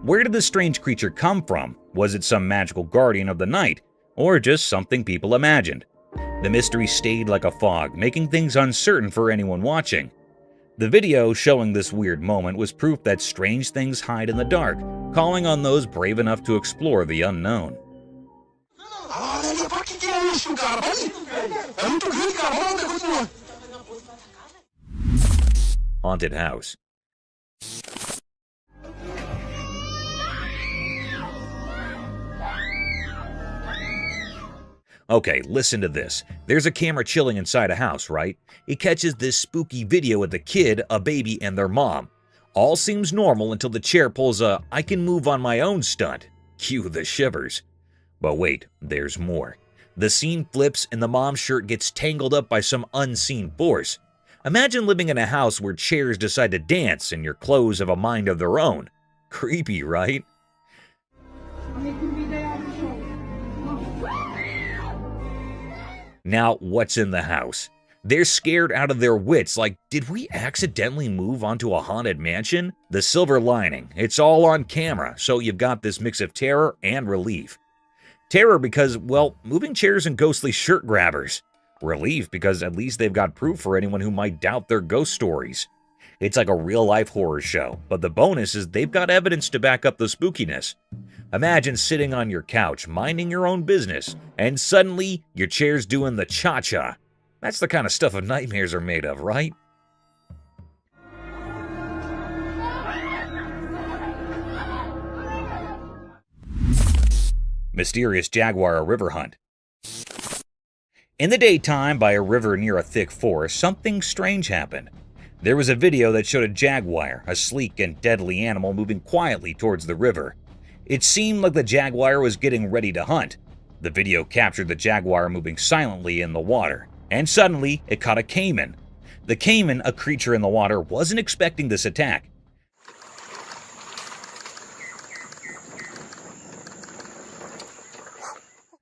Where did this strange creature come from? Was it some magical guardian of the night, or just something people imagined? The mystery stayed like a fog, making things uncertain for anyone watching. The video showing this weird moment was proof that strange things hide in the dark, calling on those brave enough to explore the unknown. Haunted house. Okay, listen to this. There's a camera chilling inside a house, right? It catches this spooky video of the kid, a baby, and their mom. All seems normal until the chair pulls a "I can move on my own" stunt. Cue the shivers. But wait, there's more. The scene flips and the mom's shirt gets tangled up by some unseen force. Imagine living in a house where chairs decide to dance and your clothes have a mind of their own. Creepy, right? Now, what's in the house? They're scared out of their wits, like, did we accidentally move onto a haunted mansion? The silver lining, it's all on camera, so you've got this mix of terror and relief. Terror because, well, moving chairs and ghostly shirt grabbers. Relief because at least they've got proof for anyone who might doubt their ghost stories. It's like a real-life horror show, but the bonus is they've got evidence to back up the spookiness. Imagine sitting on your couch, minding your own business, and suddenly your chair's doing the cha-cha. That's the kind of stuff nightmares are made of, right? Mysterious jaguar river hunt. In the daytime, by a river near a thick forest, something strange happened. There was a video that showed a jaguar, a sleek and deadly animal, moving quietly towards the river. It seemed like the jaguar was getting ready to hunt. The video captured the jaguar moving silently in the water, and suddenly it caught a caiman. The caiman, a creature in the water, wasn't expecting this attack.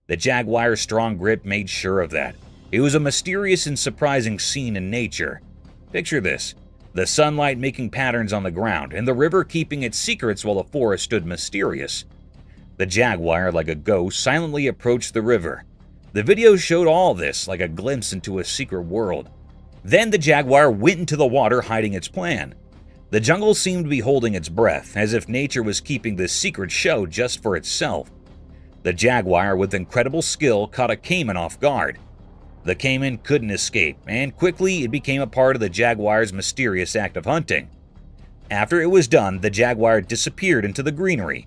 The jaguar's strong grip made sure of that. It was a mysterious and surprising scene in nature. Picture this: the sunlight making patterns on the ground, and the river keeping its secrets while the forest stood mysterious. The jaguar, like a ghost, silently approached the river. The video showed all this like a glimpse into a secret world. Then the jaguar went into the water, hiding its plan. The jungle seemed to be holding its breath, as if nature was keeping this secret show just for itself. The jaguar, with incredible skill, caught a caiman off guard. The caiman couldn't escape, and quickly it became a part of the jaguar's mysterious act of hunting. After it was done, the jaguar disappeared into the greenery.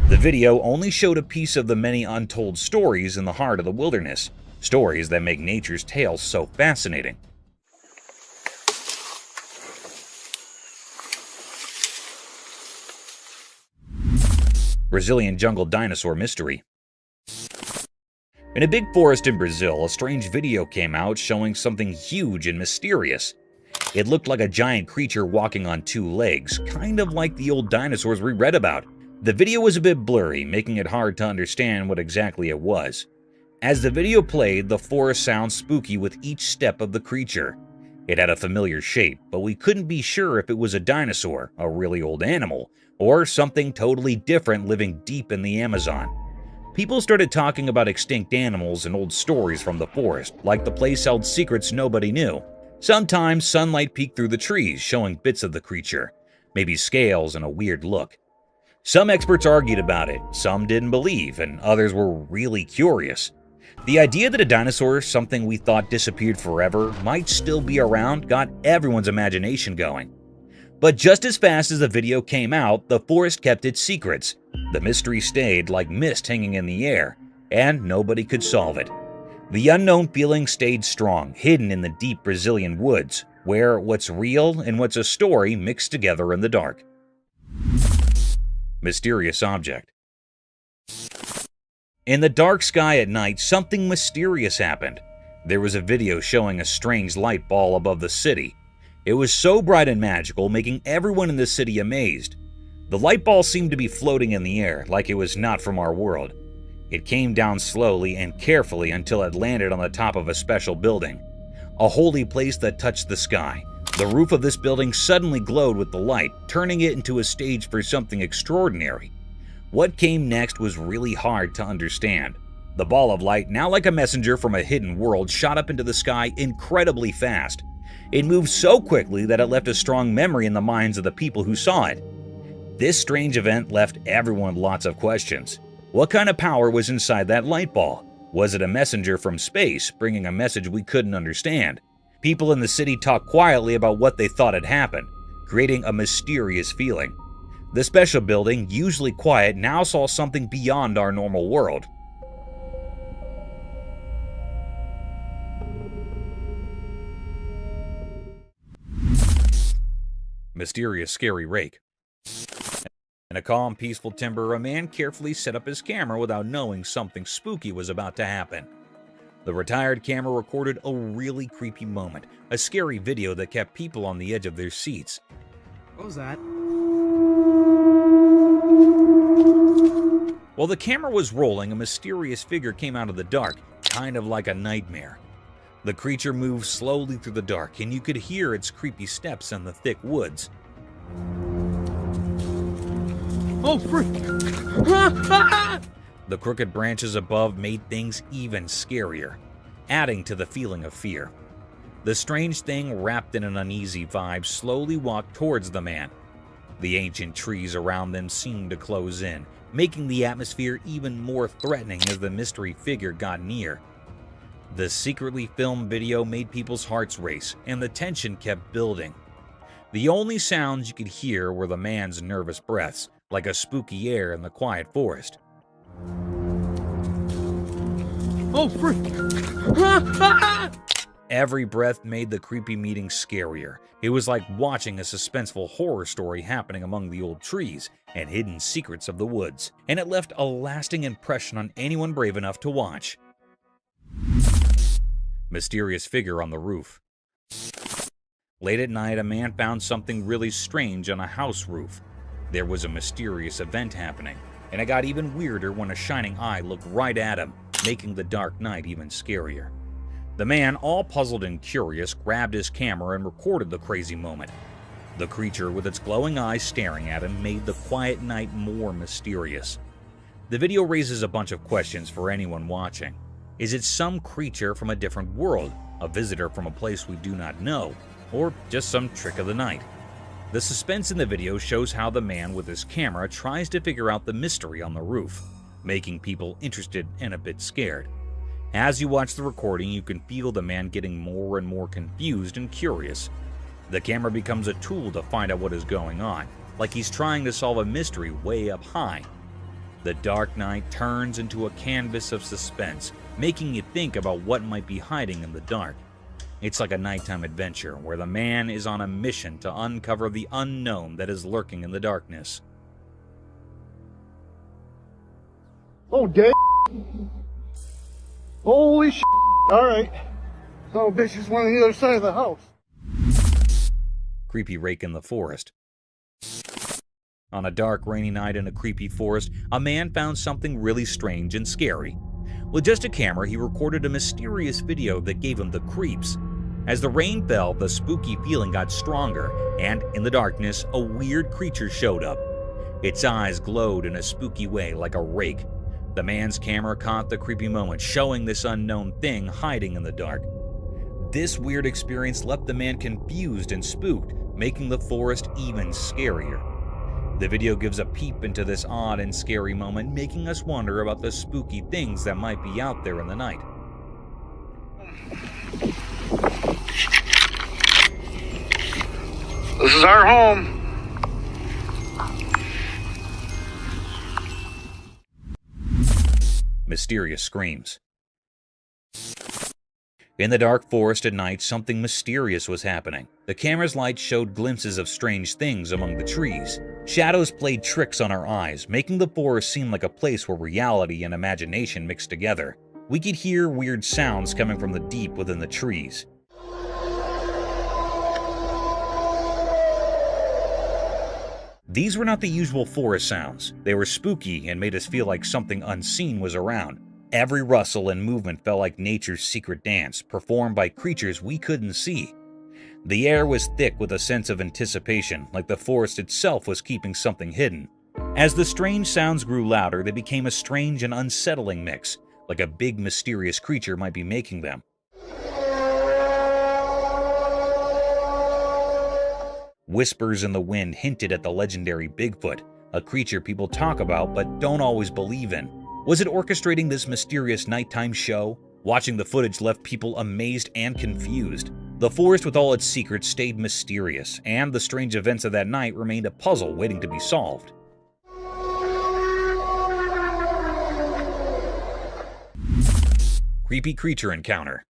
The video only showed a piece of the many untold stories in the heart of the wilderness, stories that make nature's tale so fascinating. Brazilian jungle dinosaur mystery. In a big forest in Brazil, a strange video came out showing something huge and mysterious. It looked like a giant creature walking on two legs, kind of like the old dinosaurs we read about. The video was a bit blurry, making it hard to understand what exactly it was. As the video played, the forest sounded spooky with each step of the creature. It had a familiar shape, but we couldn't be sure if it was a dinosaur, a really old animal, or something totally different living deep in the Amazon. People started talking about extinct animals and old stories from the forest, like the place held secrets nobody knew. Sometimes sunlight peeked through the trees, showing bits of the creature, maybe scales and a weird look. Some experts argued about it, some didn't believe, and others were really curious. The idea that a dinosaur, something we thought disappeared forever, might still be around got everyone's imagination going. But just as fast as the video came out, the forest kept its secrets. The mystery stayed like mist hanging in the air, and nobody could solve it. The unknown feeling stayed strong, hidden in the deep Brazilian woods, where what's real and what's a story mixed together in the dark. Mysterious object. In the dark sky at night, something mysterious happened. There was a video showing a strange light ball above the city. It was so bright and magical, making everyone in the city amazed. The light ball seemed to be floating in the air, like it was not from our world. It came down slowly and carefully until it landed on the top of a special building, a holy place that touched the sky. The roof of this building suddenly glowed with the light, turning it into a stage for something extraordinary. What came next was really hard to understand. The ball of light, now like a messenger from a hidden world, shot up into the sky incredibly fast. It moved so quickly that it left a strong memory in the minds of the people who saw it. This strange event left everyone with lots of questions. What kind of power was inside that light ball? Was it a messenger from space, bringing a message we couldn't understand? People in the city talked quietly about what they thought had happened, creating a mysterious feeling. The special building, usually quiet, now saw something beyond our normal world. Mysterious scary rake. In a calm, peaceful timber, a man carefully set up his camera without knowing something spooky was about to happen. The retired camera recorded a really creepy moment, a scary video that kept people on the edge of their seats. What was that? While the camera was rolling, a mysterious figure came out of the dark, kind of like a nightmare. The creature moved slowly through the dark, and you could hear its creepy steps in the thick woods. Oh, frick! The crooked branches above made things even scarier, adding to the feeling of fear. The strange thing, wrapped in an uneasy vibe, slowly walked towards the man. The ancient trees around them seemed to close in, making the atmosphere even more threatening as the mystery figure got near. The secretly filmed video made people's hearts race, and the tension kept building. The only sounds you could hear were the man's nervous breaths, like a spooky air in the quiet forest. Oh, frick! Every breath made the creepy meeting scarier. It was like watching a suspenseful horror story happening among the old trees and hidden secrets of the woods, and it left a lasting impression on anyone brave enough to watch. Mysterious figure on the roof. Late at night, a man found something really strange on a house roof. There was a mysterious event happening, and it got even weirder when a shining eye looked right at him, making the dark night even scarier. The man, all puzzled and curious, grabbed his camera and recorded the crazy moment. The creature, with its glowing eyes staring at him, made the quiet night more mysterious. The video raises a bunch of questions for anyone watching. Is it some creature from a different world, a visitor from a place we do not know, or just some trick of the night? The suspense in the video shows how the man with his camera tries to figure out the mystery on the roof, making people interested and a bit scared. As you watch the recording, you can feel the man getting more and more confused and curious. The camera becomes a tool to find out what is going on, like he's trying to solve a mystery way up high. The dark night turns into a canvas of suspense, making you think about what might be hiding in the dark. It's like a nighttime adventure where the man is on a mission to uncover the unknown that is lurking in the darkness. Oh, damn. Holy shit. All right. Oh, bitch is one on the other side of the house. Creepy rake in the forest. On a dark, rainy night in a creepy forest, a man found something really strange and scary. With just a camera, he recorded a mysterious video that gave him the creeps. As the rain fell, the spooky feeling got stronger, and in the darkness, a weird creature showed up. Its eyes glowed in a spooky way like a rake. The man's camera caught the creepy moment, showing this unknown thing hiding in the dark. This weird experience left the man confused and spooked, making the forest even scarier. The video gives a peep into this odd and scary moment, making us wonder about the spooky things that might be out there in the night. This is our home. Mysterious screams. In the dark forest at night, something mysterious was happening. The camera's light showed glimpses of strange things among the trees. Shadows played tricks on our eyes, making the forest seem like a place where reality and imagination mixed together. We could hear weird sounds coming from the deep within the trees. These were not the usual forest sounds. They were spooky and made us feel like something unseen was around. Every rustle and movement felt like nature's secret dance, performed by creatures we couldn't see. The air was thick with a sense of anticipation, like the forest itself was keeping something hidden. As the strange sounds grew louder, they became a strange and unsettling mix, like a big mysterious creature might be making them. Whispers in the wind hinted at the legendary Bigfoot, a creature people talk about but don't always believe in. Was it orchestrating this mysterious nighttime show? Watching the footage left people amazed and confused. The forest with all its secrets stayed mysterious, and the strange events of that night remained a puzzle waiting to be solved. Creepy creature encounter.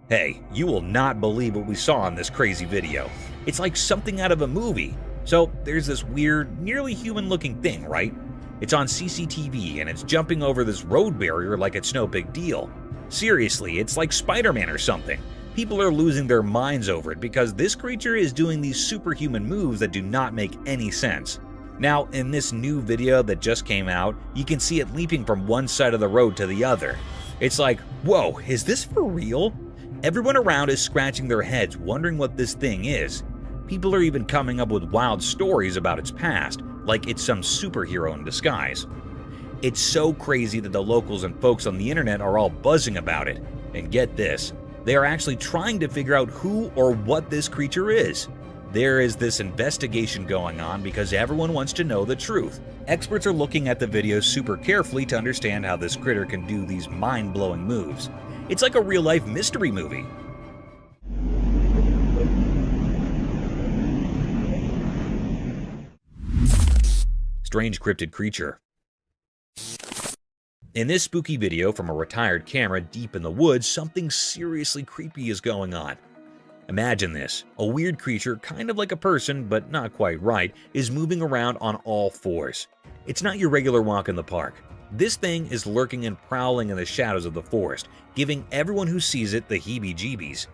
Hey, you will not believe what we saw in this crazy video. It's like something out of a movie. So there's this weird, nearly human-looking thing, right? It's on CCTV and it's jumping over this road barrier like it's no big deal. Seriously, it's like Spider-Man or something. People are losing their minds over it because this creature is doing these superhuman moves that do not make any sense. Now, in this new video that just came out, you can see it leaping from one side of the road to the other. It's like, whoa, is this for real? Everyone around is scratching their heads wondering what this thing is. People are even coming up with wild stories about its past, like it's some superhero in disguise. It's so crazy that the locals and folks on the internet are all buzzing about it. And get this, they are actually trying to figure out who or what this creature is. There is this investigation going on because everyone wants to know the truth. Experts are looking at the videos super carefully to understand how this critter can do these mind-blowing moves. It's like a real-life mystery movie. Strange cryptid creature. In this spooky video from a retired camera deep in the woods, something seriously creepy is going on. Imagine this. A weird creature, kind of like a person, but not quite right, is moving around on all fours. It's not your regular walk in the park. This thing is lurking and prowling in the shadows of the forest, giving everyone who sees it the heebie-jeebies.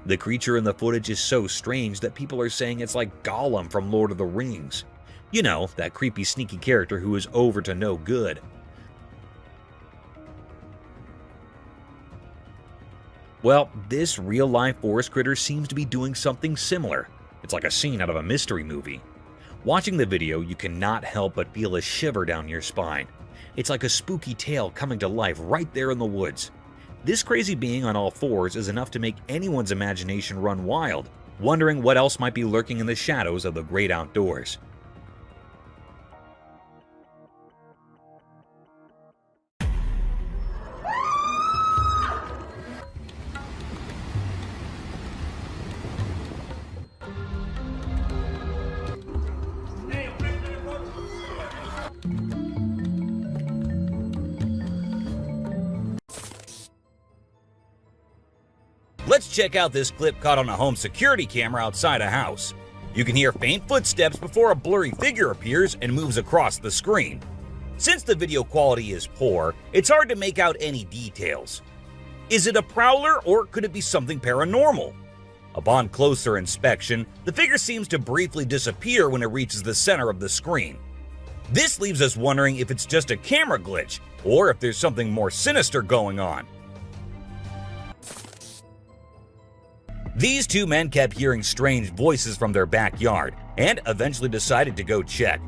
The creature in the footage is so strange that people are saying it's like Gollum from Lord of the Rings. You know, that creepy, sneaky character who is over to no good. Well, this real-life forest critter seems to be doing something similar. It's like a scene out of a mystery movie. Watching the video, you cannot help but feel a shiver down your spine. It's like a spooky tale coming to life right there in the woods. This crazy being on all fours is enough to make anyone's imagination run wild, wondering what else might be lurking in the shadows of the great outdoors. Let's check out this clip caught on a home security camera outside a house. You can hear faint footsteps before a blurry figure appears and moves across the screen. Since the video quality is poor, it's hard to make out any details. Is it a prowler or could it be something paranormal? Upon closer inspection, the figure seems to briefly disappear when it reaches the center of the screen. This leaves us wondering if it's just a camera glitch or if there's something more sinister going on. These two men kept hearing strange voices from their backyard and eventually decided to go check.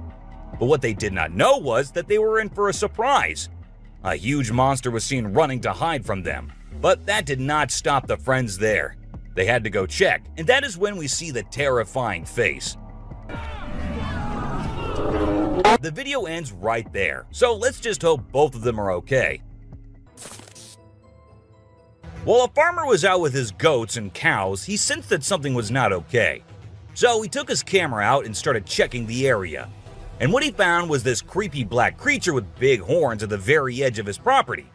But what they did not know was that they were in for a surprise. A huge monster was seen running to hide from them, but that did not stop the friends there. They had to go check, and that is when we see the terrifying face. The video ends right there, so let's just hope both of them are okay. While a farmer was out with his goats and cows, he sensed that something was not okay. So he took his camera out and started checking the area. And what he found was this creepy black creature with big horns at the very edge of his property.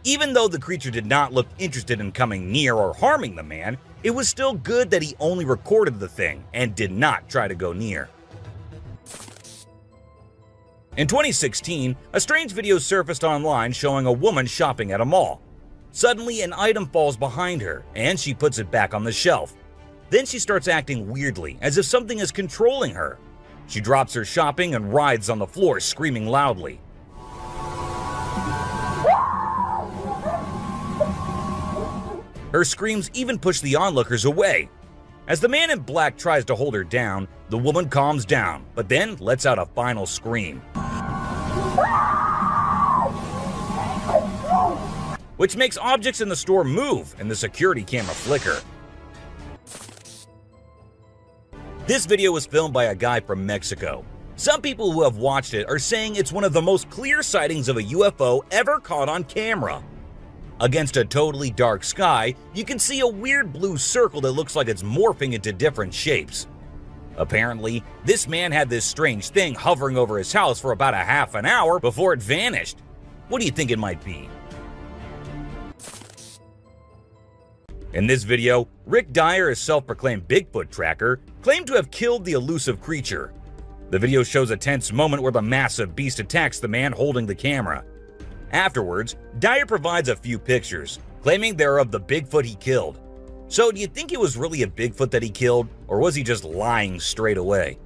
Even though the creature did not look interested in coming near or harming the man, it was still good that he only recorded the thing and did not try to go near. In 2016, a strange video surfaced online showing a woman shopping at a mall. Suddenly, an item falls behind her, and she puts it back on the shelf. Then she starts acting weirdly, as if something is controlling her. She drops her shopping and writhes on the floor, screaming loudly. Her screams even push the onlookers away. As the man in black tries to hold her down, the woman calms down, but then lets out a final scream, which makes objects in the store move and the security camera flicker. This video was filmed by a guy from Mexico. Some people who have watched it are saying it's one of the most clear sightings of a UFO ever caught on camera. Against a totally dark sky, you can see a weird blue circle that looks like it's morphing into different shapes. Apparently, this man had this strange thing hovering over his house for about a half an hour before it vanished. What do you think it might be? In this video, Rick Dyer, a self-proclaimed Bigfoot tracker, claimed to have killed the elusive creature. The video shows a tense moment where the massive beast attacks the man holding the camera. Afterwards, Dyer provides a few pictures, claiming they're of the Bigfoot he killed. So do you think it was really a Bigfoot that he killed, or was he just lying straight away?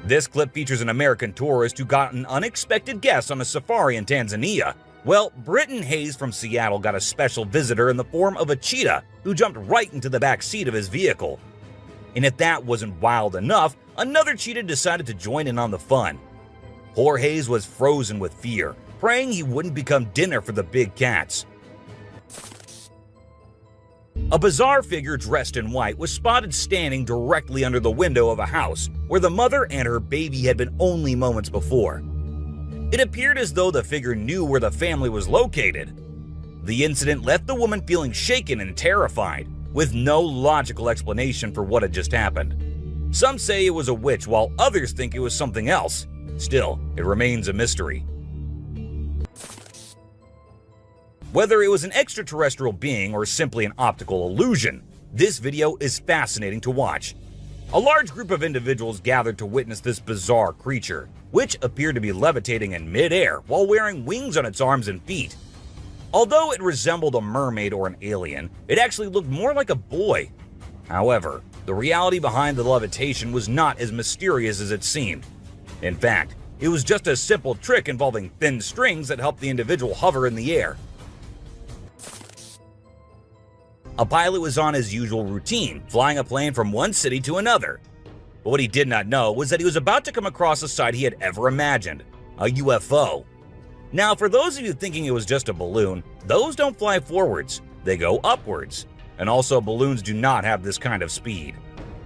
This clip features an American tourist who got an unexpected guest on a safari in Tanzania. Well, Britton Hayes from Seattle got a special visitor in the form of a cheetah who jumped right into the back seat of his vehicle. And if that wasn't wild enough, another cheetah decided to join in on the fun. Poor Hayes was frozen with fear, praying he wouldn't become dinner for the big cats. A bizarre figure dressed in white was spotted standing directly under the window of a house where the mother and her baby had been only moments before. It appeared as though the figure knew where the family was located. The incident left the woman feeling shaken and terrified, with no logical explanation for what had just happened. Some say it was a witch, while others think it was something else. Still, it remains a mystery. Whether it was an extraterrestrial being or simply an optical illusion, this video is fascinating to watch. A large group of individuals gathered to witness this bizarre creature, which appeared to be levitating in mid-air while wearing wings on its arms and feet. Although it resembled a mermaid or an alien, it actually looked more like a boy. However, the reality behind the levitation was not as mysterious as it seemed. In fact, it was just a simple trick involving thin strings that helped the individual hover in the air. A pilot was on his usual routine, flying a plane from one city to another. But what he did not know was that he was about to come across a sight he had ever imagined, a UFO. Now, for those of you thinking it was just a balloon, those don't fly forwards, they go upwards. And also, balloons do not have this kind of speed.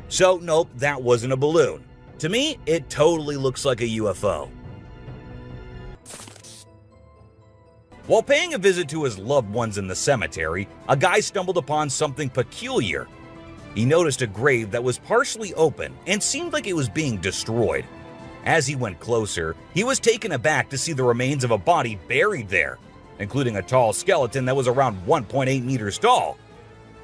So nope, that wasn't a balloon. To me, it totally looks like a UFO. While paying a visit to his loved ones in the cemetery, a guy stumbled upon something peculiar. He noticed a grave that was partially open and seemed like it was being destroyed. As he went closer, he was taken aback to see the remains of a body buried there, including a tall skeleton that was around 1.8 meters tall.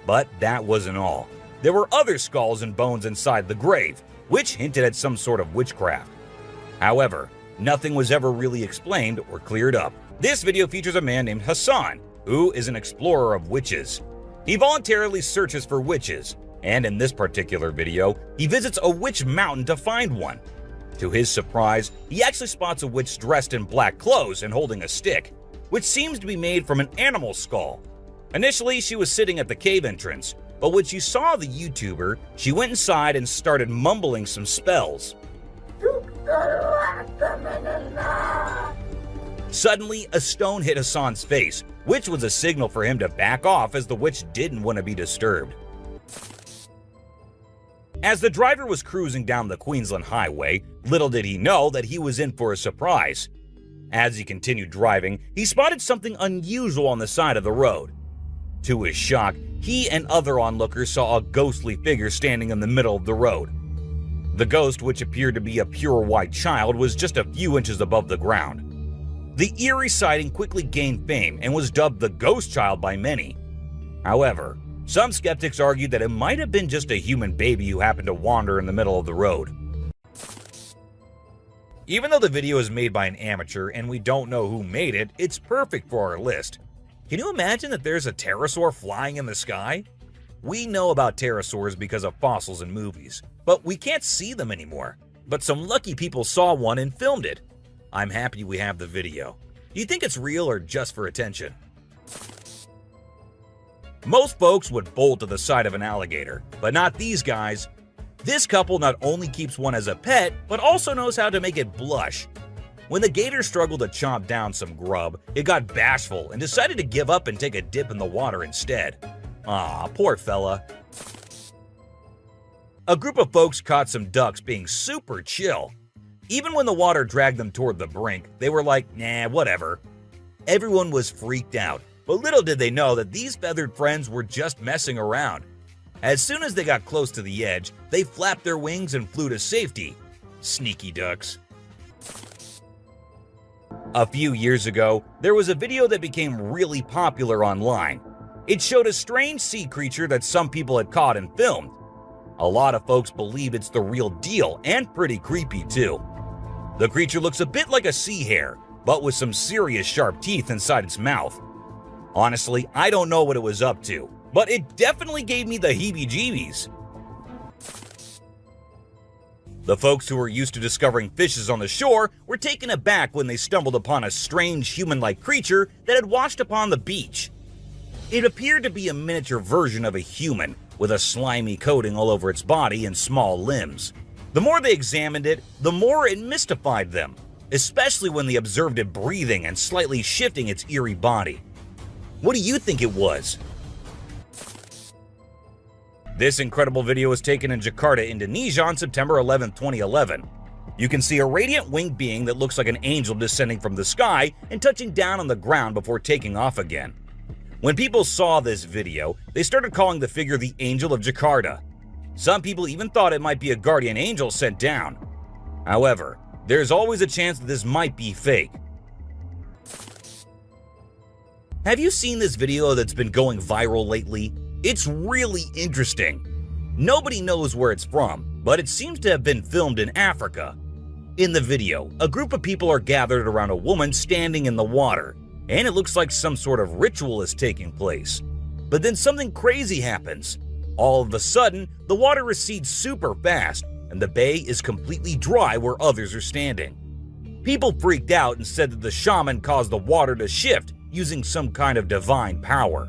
But that wasn't all. There were other skulls and bones inside the grave, which hinted at some sort of witchcraft. However, nothing was ever really explained or cleared up. This video features a man named Hassan, who is an explorer of witches. He voluntarily searches for witches, and in this particular video, he visits a witch mountain to find one. To his surprise, he actually spots a witch dressed in black clothes and holding a stick, which seems to be made from an animal skull. Initially, she was sitting at the cave entrance, but when she saw the YouTuber, she went inside and started mumbling some spells. Suddenly, a stone hit Hassan's face, which was a signal for him to back off as the witch didn't want to be disturbed. As the driver was cruising down the Queensland Highway, little did he know that he was in for a surprise. As he continued driving, he spotted something unusual on the side of the road. To his shock, he and other onlookers saw a ghostly figure standing in the middle of the road. The ghost, which appeared to be a pure white child, was just a few inches above the ground. The eerie sighting quickly gained fame and was dubbed the Ghost Child by many. However, some skeptics argued that it might have been just a human baby who happened to wander in the middle of the road. Even though the video is made by an amateur and we don't know who made it, it's perfect for our list. Can you imagine that there's a pterosaur flying in the sky? We know about pterosaurs because of fossils in movies, but we can't see them anymore. But some lucky people saw one and filmed it. I'm happy we have the video. Do you think it's real or just for attention? Most folks would bolt to the side of an alligator, but not these guys. This couple not only keeps one as a pet, but also knows how to make it blush. When the gator struggled to chomp down some grub, it got bashful and decided to give up and take a dip in the water instead. Aw, poor fella. A group of folks caught some ducks being super chill. Even when the water dragged them toward the brink, they were like, nah, whatever. Everyone was freaked out, but little did they know that these feathered friends were just messing around. As soon as they got close to the edge, they flapped their wings and flew to safety. Sneaky ducks. A few years ago, there was a video that became really popular online. It showed a strange sea creature that some people had caught and filmed. A lot of folks believe it's the real deal and pretty creepy too. The creature looks a bit like a sea hare, but with some serious sharp teeth inside its mouth. Honestly, I don't know what it was up to, but it definitely gave me the heebie-jeebies. The folks who were used to discovering fishes on the shore were taken aback when they stumbled upon a strange human-like creature that had washed upon the beach. It appeared to be a miniature version of a human, with a slimy coating all over its body and small limbs. The more they examined it, the more it mystified them, especially when they observed it breathing and slightly shifting its eerie body. What do you think it was? This incredible video was taken in Jakarta, Indonesia on September 11, 2011. You can see a radiant winged being that looks like an angel descending from the sky and touching down on the ground before taking off again. When people saw this video, they started calling the figure the Angel of Jakarta. Some people even thought it might be a guardian angel sent down. However, there's always a chance that this might be fake. Have you seen this video that's been going viral lately? It's really interesting. Nobody knows where it's from, but it seems to have been filmed in Africa. In the video, a group of people are gathered around a woman standing in the water, and it looks like some sort of ritual is taking place. But then something crazy happens. All of a sudden, the water recedes super fast, and the bay is completely dry where others are standing. People freaked out and said that the shaman caused the water to shift using some kind of divine power.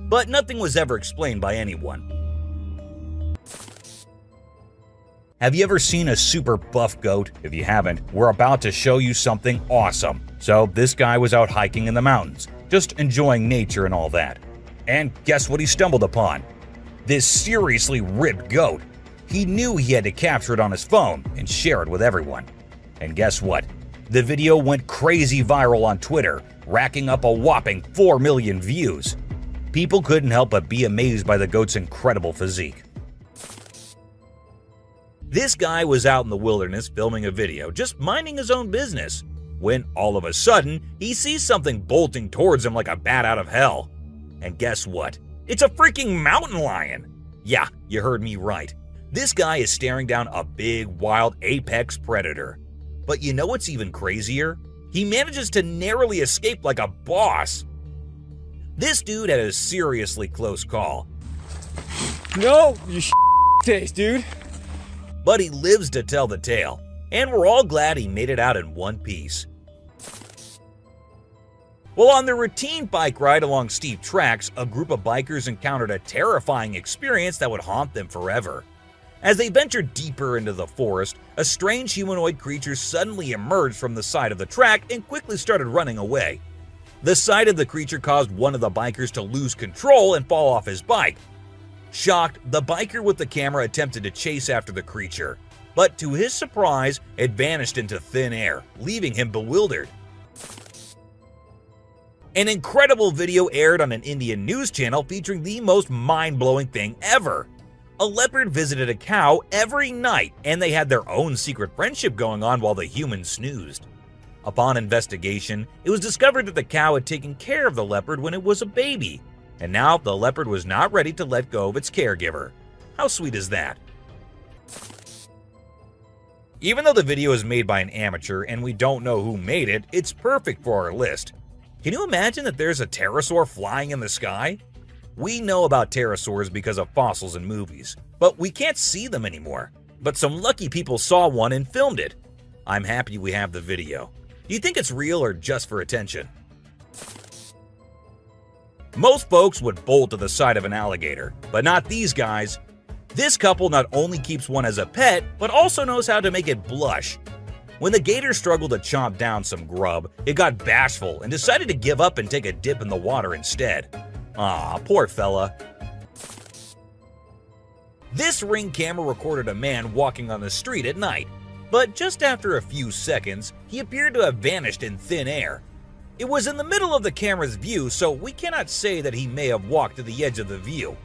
but nothing was ever explained by anyone. Have you ever seen a super buff goat? If you haven't, we're about to show you something awesome. So this guy was out hiking in the mountains, just enjoying nature and all that. And guess what he stumbled upon? This seriously ripped goat. He knew he had to capture it on his phone and share it with everyone. And guess what? The video went crazy viral on Twitter, racking up a whopping 4 million views. People couldn't help but be amazed by the goat's incredible physique. This guy was out in the wilderness filming a video, just minding his own business, when all of a sudden, he sees something bolting towards him like a bat out of hell. And guess what? It's a freaking mountain lion! Yeah, you heard me right. This guy is staring down a big, wild apex predator. But you know what's even crazier? He manages to narrowly escape like a boss. This dude had a seriously close call. No, you taste, dude. But he lives to tell the tale, and we're all glad he made it out in one piece. Well, on their routine bike ride along steep tracks, a group of bikers encountered a terrifying experience that would haunt them forever. As they ventured deeper into the forest, a strange humanoid creature suddenly emerged from the side of the track and quickly started running away. The sight of the creature caused one of the bikers to lose control and fall off his bike. Shocked, the biker with the camera attempted to chase after the creature, but to his surprise, it vanished into thin air, leaving him bewildered. An incredible video aired on an Indian news channel featuring the most mind-blowing thing ever. A leopard visited a cow every night, and they had their own secret friendship going on while the humans snoozed. Upon investigation, it was discovered that the cow had taken care of the leopard when it was a baby, and now the leopard was not ready to let go of its caregiver. How sweet is that? Even though the video is made by an amateur and we don't know who made it, it's perfect for our list. Can you imagine that there's a pterosaur flying in the sky? We know about pterosaurs because of fossils in movies, but we can't see them anymore. But some lucky people saw one and filmed it. I'm happy we have the video. Do you think it's real or just for attention? Most folks would bolt to the side of an alligator, but not these guys. This couple not only keeps one as a pet, but also knows how to make it blush. When the gator struggled to chomp down some grub, it got bashful and decided to give up and take a dip in the water instead. Aw, poor fella. This Ring camera recorded a man walking on the street at night, but just after a few seconds, he appeared to have vanished in thin air. It was in the middle of the camera's view, so we cannot say that he may have walked to the edge of the view.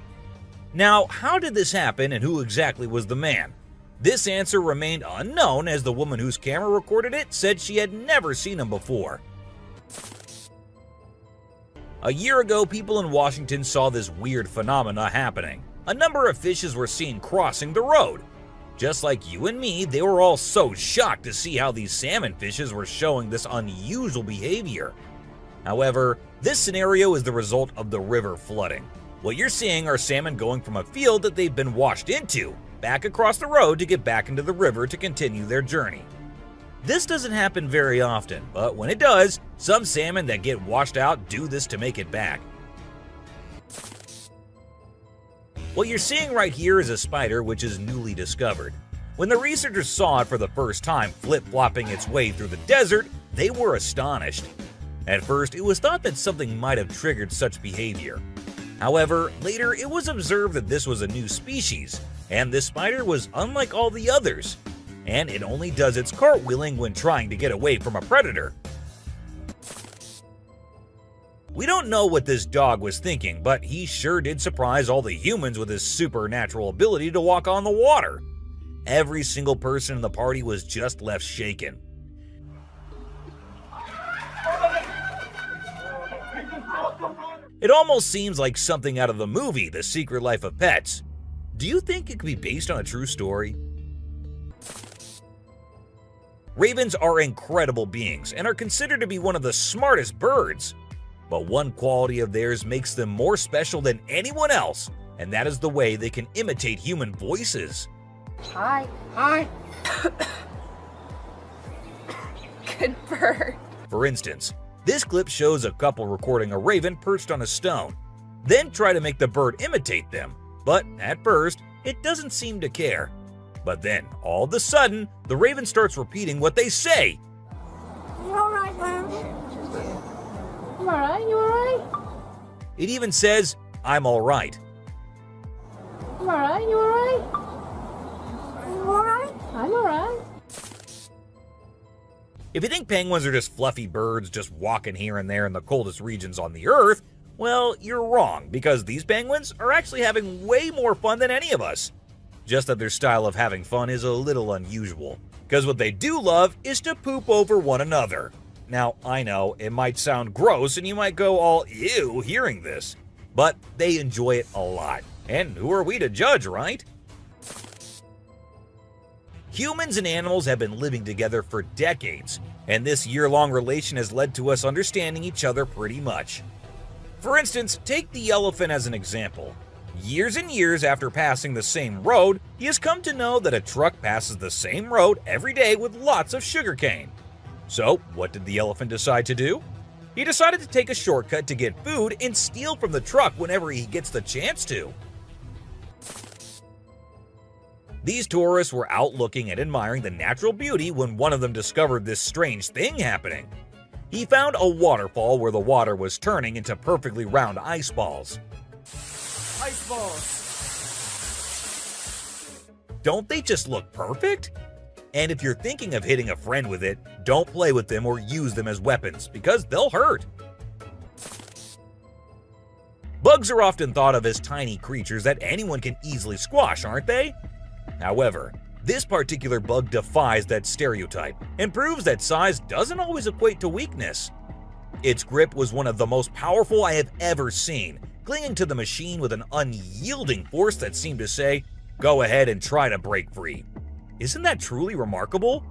Now, how did this happen and who exactly was the man? This answer remained unknown, as the woman whose camera recorded it said she had never seen him before. A year ago, people in Washington saw this weird phenomena happening. A number of fishes were seen crossing the road. Just like you and me, they were all so shocked to see how these salmon fishes were showing this unusual behavior. However, this scenario is the result of the river flooding. What you're seeing are salmon going from a field that they've been washed into, back across the road to get back into the river to continue their journey. This doesn't happen very often, but when it does, some salmon that get washed out do this to make it back. What you're seeing right here is a spider which is newly discovered. When the researchers saw it for the first time flip-flopping its way through the desert, they were astonished. At first, it was thought that something might have triggered such behavior. However, later it was observed that this was a new species, and this spider was unlike all the others, and it only does its cartwheeling when trying to get away from a predator. We don't know what this dog was thinking, but he sure did surprise all the humans with his supernatural ability to walk on the water. Every single person in the party was just left shaken. It almost seems like something out of the movie The Secret Life of Pets. Do you think it could be based on a true story? Ravens are incredible beings and are considered to be one of the smartest birds. But one quality of theirs makes them more special than anyone else, and that is the way they can imitate human voices. Hi. Hi. Good bird. For instance, this clip shows a couple recording a raven perched on a stone. then try to make the bird imitate them. But at first, it doesn't seem to care. But then, all of a sudden, the raven starts repeating what they say. You alright, Lamb? You alright? You alright? It even says, "I'm alright." You alright? You alright? You alright? I'm alright. If you think penguins are just fluffy birds just walking here and there in the coldest regions on the Earth, well, you're wrong, because these penguins are actually having way more fun than any of us. Just that their style of having fun is a little unusual, because what they do love is to poop over one another. Now, I know, it might sound gross and you might go all ew hearing this, but they enjoy it a lot. And who are we to judge, right? Humans and animals have been living together for decades, and this year-long relation has led to us understanding each other pretty much. For instance, take the elephant as an example. Years and years after passing the same road, he has come to know that a truck passes the same road every day with lots of sugarcane. So, what did the elephant decide to do? He decided to take a shortcut to get food and steal from the truck whenever he gets the chance to. These tourists were out looking and admiring the natural beauty when one of them discovered this strange thing happening. He found a waterfall where the water was turning into perfectly round ice balls. Ice balls. Don't they just look perfect? And if you're thinking of hitting a friend with it, don't play with them or use them as weapons, because they'll hurt. Bugs are often thought of as tiny creatures that anyone can easily squash, aren't they? However, this particular bug defies that stereotype and proves that size doesn't always equate to weakness. Its grip was one of the most powerful I have ever seen, clinging to the machine with an unyielding force that seemed to say, "Go ahead and try to break free." Isn't that truly remarkable?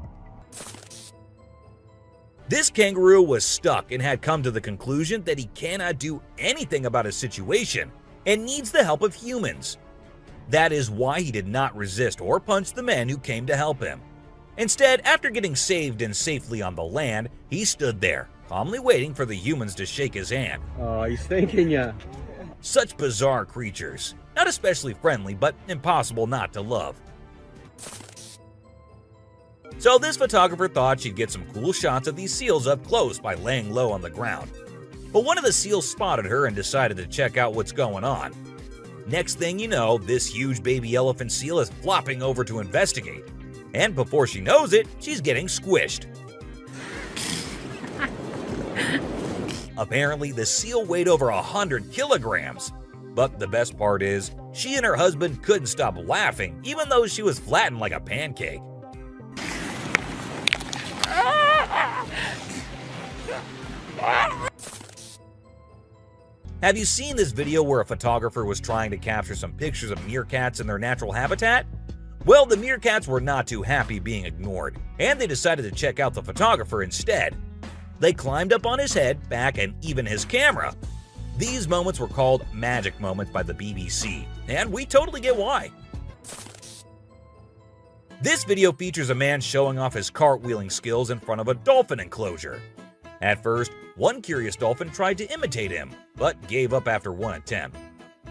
This kangaroo was stuck and had come to the conclusion that he cannot do anything about his situation and needs the help of humans. That is why he did not resist or punch the men who came to help him. Instead, after getting saved and safely on the land, he stood there, calmly waiting for the humans to shake his hand. Oh, he's thanking ya. Such bizarre creatures, not especially friendly, but impossible not to love. So this photographer thought she'd get some cool shots of these seals up close by laying low on the ground. But one of the seals spotted her and decided to check out what's going on. Next thing you know, this huge baby elephant seal is flopping over to investigate. And before she knows it, she's getting squished. Apparently, the seal weighed over 100 kilograms. But the best part is, she and her husband couldn't stop laughing, even though she was flattened like a pancake. Have you seen this video where a photographer was trying to capture some pictures of meerkats in their natural habitat? Well, the meerkats were not too happy being ignored, and they decided to check out the photographer instead. They climbed up on his head, back, and even his camera. These moments were called magic moments by the BBC, and we totally get why. This video features a man showing off his cartwheeling skills in front of a dolphin enclosure. At first, one curious dolphin tried to imitate him, but gave up after one attempt.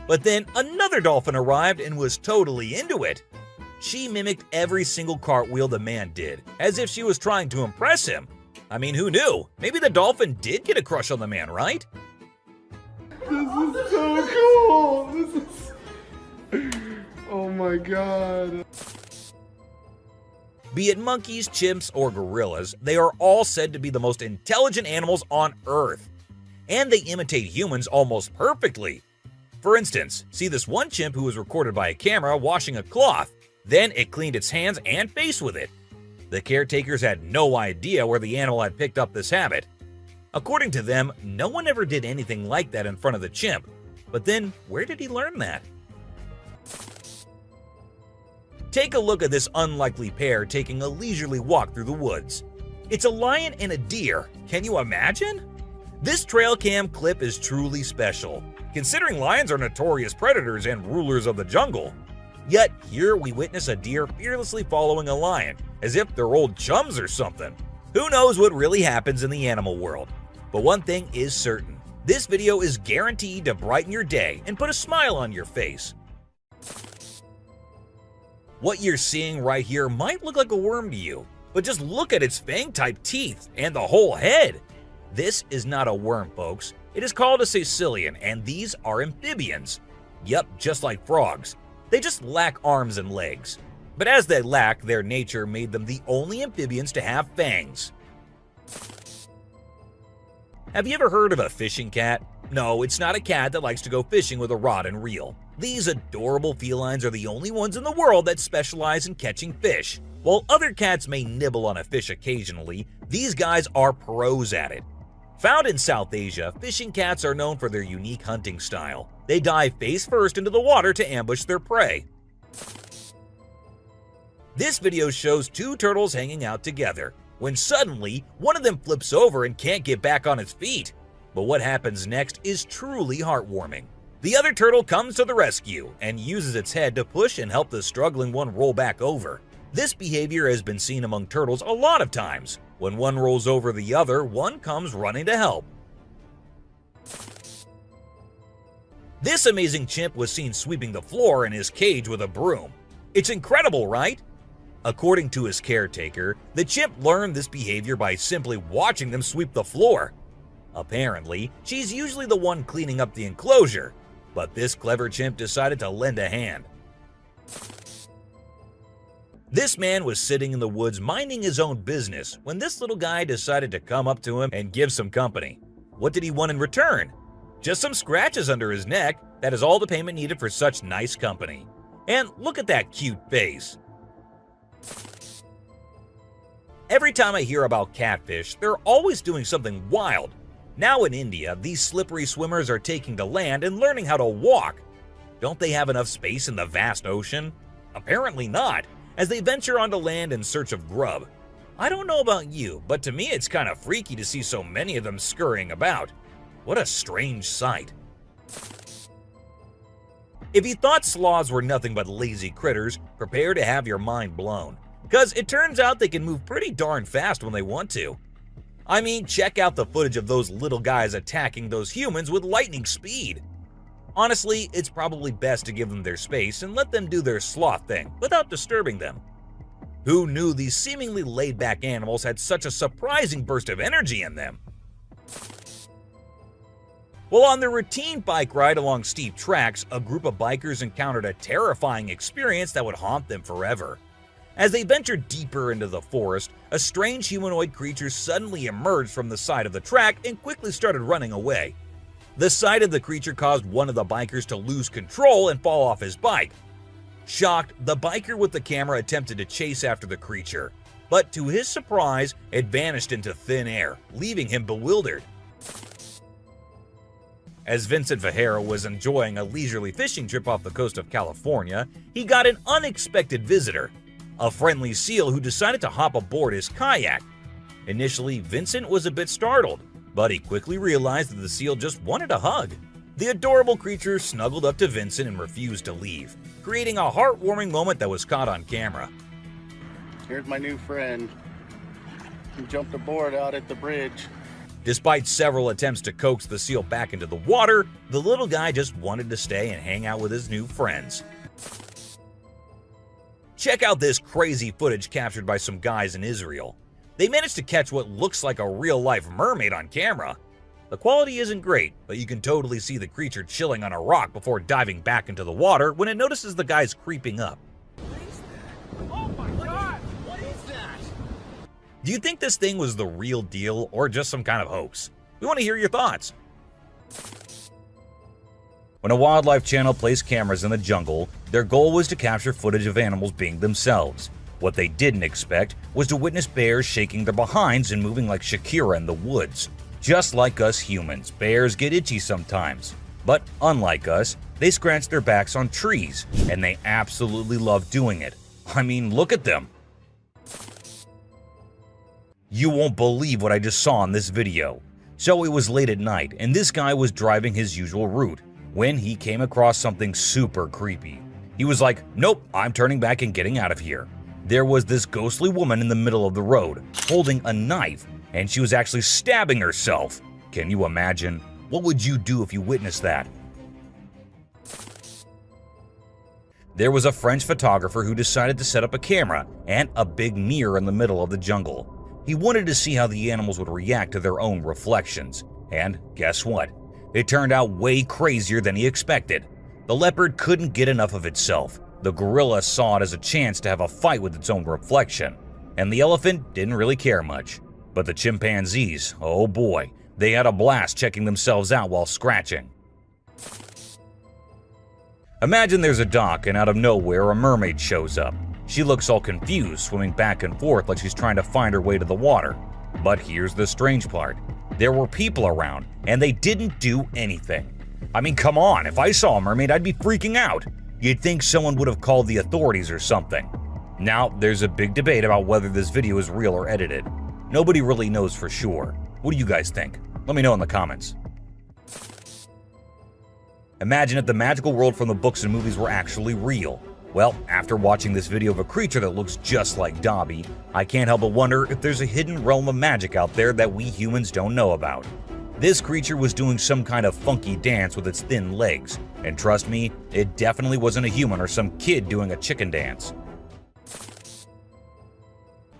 But then another dolphin arrived and was totally into it. She mimicked every single cartwheel the man did, as if she was trying to impress him. I mean, who knew? Maybe the dolphin did get a crush on the man, right? This is so cool! This is... Oh my god. Be it monkeys, chimps, or gorillas, they are all said to be the most intelligent animals on Earth. And they imitate humans almost perfectly. For instance, see this one chimp who was recorded by a camera washing a cloth. Then it cleaned its hands and face with it. The caretakers had no idea where the animal had picked up this habit. According to them, no one ever did anything like that in front of the chimp. But then, where did he learn that? Take a look at this unlikely pair taking a leisurely walk through the woods. It's a lion and a deer. Can you imagine? This trail cam clip is truly special, considering lions are notorious predators and rulers of the jungle. Yet here we witness a deer fearlessly following a lion, as if they're old chums or something. Who knows what really happens in the animal world? But one thing is certain, This video is guaranteed to brighten your day and put a smile on your face. What you're seeing right here might look like a worm to you, but just look at its fang-type teeth and the whole head. This is not a worm, folks. It is called a caecilian, and these are amphibians. Yup, just like frogs. They just lack arms and legs. But as they lack, their nature made them the only amphibians to have fangs. Have you ever heard of a fishing cat? No, it's not a cat that likes to go fishing with a rod and reel. These adorable felines are the only ones in the world that specialize in catching fish. While other cats may nibble on a fish occasionally, these guys are pros at it. Found in South Asia, fishing cats are known for their unique hunting style. They dive face first into the water to ambush their prey. This video shows two turtles hanging out together, when suddenly one of them flips over and can't get back on its feet. But what happens next is truly heartwarming. The other turtle comes to the rescue and uses its head to push and help the struggling one roll back over. This behavior has been seen among turtles a lot of times. When one rolls over the other, one comes running to help. This amazing chimp was seen sweeping the floor in his cage with a broom. It's incredible, right? According to his caretaker, the chimp learned this behavior by simply watching them sweep the floor. Apparently, she's usually the one cleaning up the enclosure, but this clever chimp decided to lend a hand. This man was sitting in the woods minding his own business when this little guy decided to come up to him and give some company. What did he want in return? Just some scratches under his neck. That is all the payment needed for such nice company. And look at that cute face. Every time I hear about catfish, they're always doing something wild. Now in India, these slippery swimmers are taking to land and learning how to walk. Don't they have enough space in the vast ocean? Apparently not, as they venture onto land in search of grub. I don't know about you, but to me it's kind of freaky to see so many of them scurrying about. What a strange sight. If you thought sloths were nothing but lazy critters, prepare to have your mind blown. Because it turns out they can move pretty darn fast when they want to. I mean, check out the footage of those little guys attacking those humans with lightning speed. Honestly, it's probably best to give them their space and let them do their sloth thing without disturbing them. Who knew these seemingly laid-back animals had such a surprising burst of energy in them? Well, on their routine bike ride along steep tracks, a group of bikers encountered a terrifying experience that would haunt them forever. As they ventured deeper into the forest, a strange humanoid creature suddenly emerged from the side of the track and quickly started running away. The sight of the creature caused one of the bikers to lose control and fall off his bike. Shocked, the biker with the camera attempted to chase after the creature, but to his surprise, it vanished into thin air, leaving him bewildered. As Vincent Vajera was enjoying a leisurely fishing trip off the coast of California, he got an unexpected visitor, a friendly seal who decided to hop aboard his kayak. Initially, Vincent was a bit startled, but he quickly realized that the seal just wanted a hug. The adorable creature snuggled up to Vincent and refused to leave, creating a heartwarming moment that was caught on camera. Here's my new friend. He jumped aboard out at the bridge. Despite several attempts to coax the seal back into the water, the little guy just wanted to stay and hang out with his new friends. Check out this crazy footage captured by some guys in Israel. They managed to catch what looks like a real-life mermaid on camera. The quality isn't great, but you can totally see the creature chilling on a rock before diving back into the water when it notices the guys creeping up. Oh my god! What is that? Do you think this thing was the real deal or just some kind of hoax? We want to hear your thoughts. When a wildlife channel placed cameras in the jungle, their goal was to capture footage of animals being themselves. What they didn't expect was to witness bears shaking their behinds and moving like Shakira in the woods. Just like us humans, bears get itchy sometimes. But unlike us, they scratch their backs on trees, and they absolutely love doing it. I mean, look at them. You won't believe what I just saw in this video. So it was late at night, and this guy was driving his usual route when he came across something super creepy. He was like, nope, I'm turning back and getting out of here. There was this ghostly woman in the middle of the road, holding a knife, and she was actually stabbing herself. Can you imagine? What would you do if you witnessed that? There was a French photographer who decided to set up a camera and a big mirror in the middle of the jungle. He wanted to see how the animals would react to their own reflections. And guess what? It turned out way crazier than he expected. The leopard couldn't get enough of itself. The gorilla saw it as a chance to have a fight with its own reflection. And the elephant didn't really care much. But the chimpanzees, oh boy, they had a blast checking themselves out while scratching. Imagine there's a dock and out of nowhere a mermaid shows up. She looks all confused, swimming back and forth like she's trying to find her way to the water. But here's the strange part. There were people around, and they didn't do anything. I mean, come on, if I saw a mermaid, I'd be freaking out. You'd think someone would have called the authorities or something. Now, there's a big debate about whether this video is real or edited. Nobody really knows for sure. What do you guys think? Let me know in the comments. Imagine if the magical world from the books and movies were actually real. Well, after watching this video of a creature that looks just like Dobby, I can't help but wonder if there's a hidden realm of magic out there that we humans don't know about. This creature was doing some kind of funky dance with its thin legs, and trust me, it definitely wasn't a human or some kid doing a chicken dance.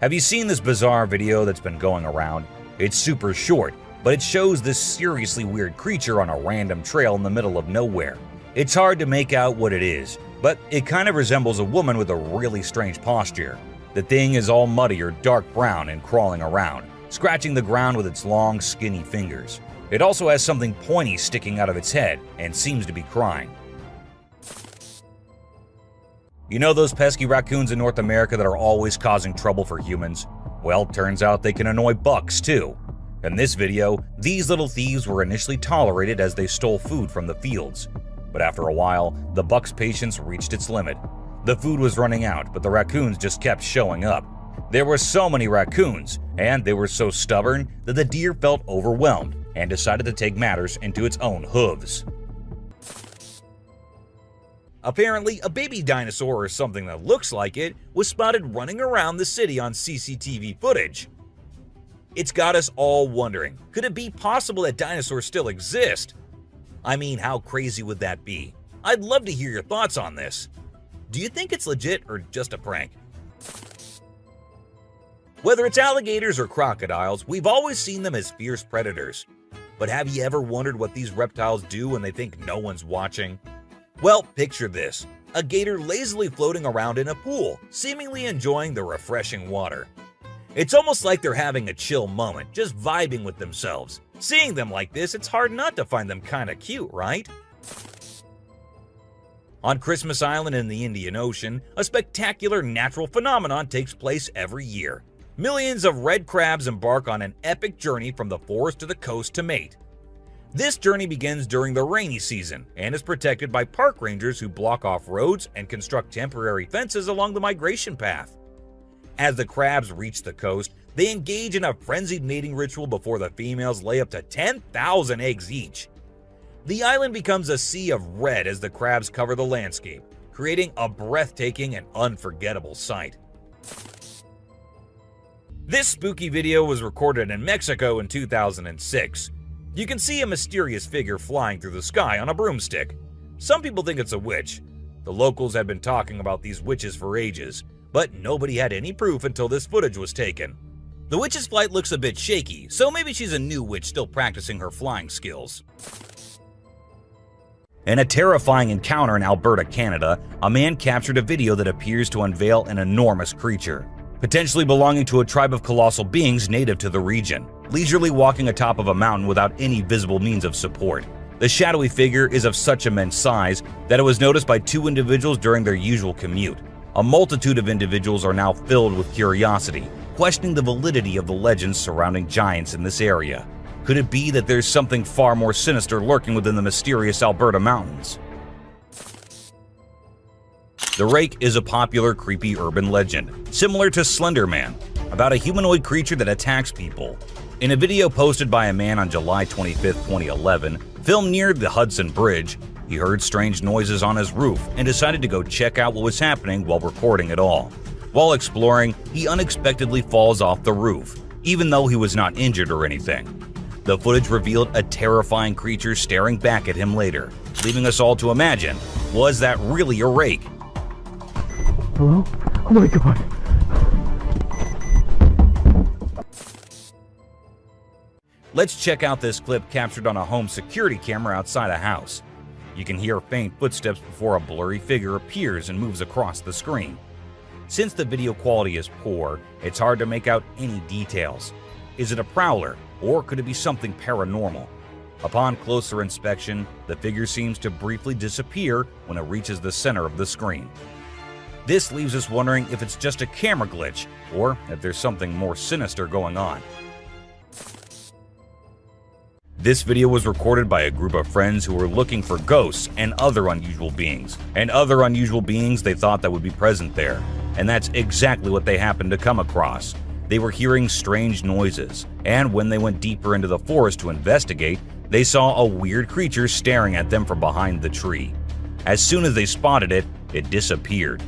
Have you seen this bizarre video that's been going around? It's super short, but it shows this seriously weird creature on a random trail in the middle of nowhere. It's hard to make out what it is, but it kind of resembles a woman with a really strange posture. The thing is all muddy or dark brown and crawling around, scratching the ground with its long, skinny fingers. It also has something pointy sticking out of its head and seems to be crying. You know those pesky raccoons in North America that are always causing trouble for humans? Well, turns out they can annoy bucks too. In this video, these little thieves were initially tolerated as they stole food from the fields. But after a while, the buck's patience reached its limit. The food was running out, but the raccoons just kept showing up. There were so many raccoons, and they were so stubborn that the deer felt overwhelmed and decided to take matters into its own hooves. Apparently, a baby dinosaur or something that looks like it was spotted running around the city on CCTV footage. It's got us all wondering, could it be possible that dinosaurs still exist? I mean, how crazy would that be? I'd love to hear your thoughts on this. Do you think it's legit or just a prank? Whether it's alligators or crocodiles, we've always seen them as fierce predators. But have you ever wondered what these reptiles do when they think no one's watching? Well, picture this. A gator lazily floating around in a pool, seemingly enjoying the refreshing water. It's almost like they're having a chill moment, just vibing with themselves. Seeing them like this, it's hard not to find them kinda cute, right? On Christmas Island in the Indian Ocean, a spectacular natural phenomenon takes place every year. Millions of red crabs embark on an epic journey from the forest to the coast to mate. This journey begins during the rainy season and is protected by park rangers who block off roads and construct temporary fences along the migration path. As the crabs reach the coast, they engage in a frenzied mating ritual before the females lay up to 10,000 eggs each. The island becomes a sea of red as the crabs cover the landscape, creating a breathtaking and unforgettable sight. This spooky video was recorded in Mexico in 2006. You can see a mysterious figure flying through the sky on a broomstick. Some people think it's a witch. The locals had been talking about these witches for ages, but nobody had any proof until this footage was taken. The witch's flight looks a bit shaky, so maybe she's a new witch still practicing her flying skills. In a terrifying encounter in Alberta, Canada, a man captured a video that appears to unveil an enormous creature, potentially belonging to a tribe of colossal beings native to the region, leisurely walking atop of a mountain without any visible means of support. The shadowy figure is of such immense size that it was noticed by two individuals during their usual commute. A multitude of individuals are now filled with curiosity, questioning the validity of the legends surrounding giants in this area. Could it be that there's something far more sinister lurking within the mysterious Alberta mountains? The Rake is a popular creepy urban legend, similar to Slender Man, about a humanoid creature that attacks people. In a video posted by a man on July 25, 2011, filmed near the Hudson Bridge, he heard strange noises on his roof and decided to go check out what was happening while recording it all. While exploring, he unexpectedly falls off the roof, even though he was not injured or anything. The The footage revealed a terrifying creature staring back at him later, leaving us all to imagine, was that really a rake? Hello? Oh my god. Let's check out this clip captured on a home security camera outside a house. You can hear faint footsteps before a blurry figure appears and moves across the screen. Since the video quality is poor, it's hard to make out any details. Is it a prowler, or could it be something paranormal? Upon closer inspection, the figure seems to briefly disappear when it reaches the center of the screen. This leaves us wondering if it's just a camera glitch, or if there's something more sinister going on. This video was recorded by a group of friends who were looking for ghosts and other unusual beings, they thought that would be present there. And that's exactly what they happened to come across. They were hearing strange noises, and when they went deeper into the forest to investigate, they saw a weird creature staring at them from behind the tree. As soon as they spotted it, it disappeared.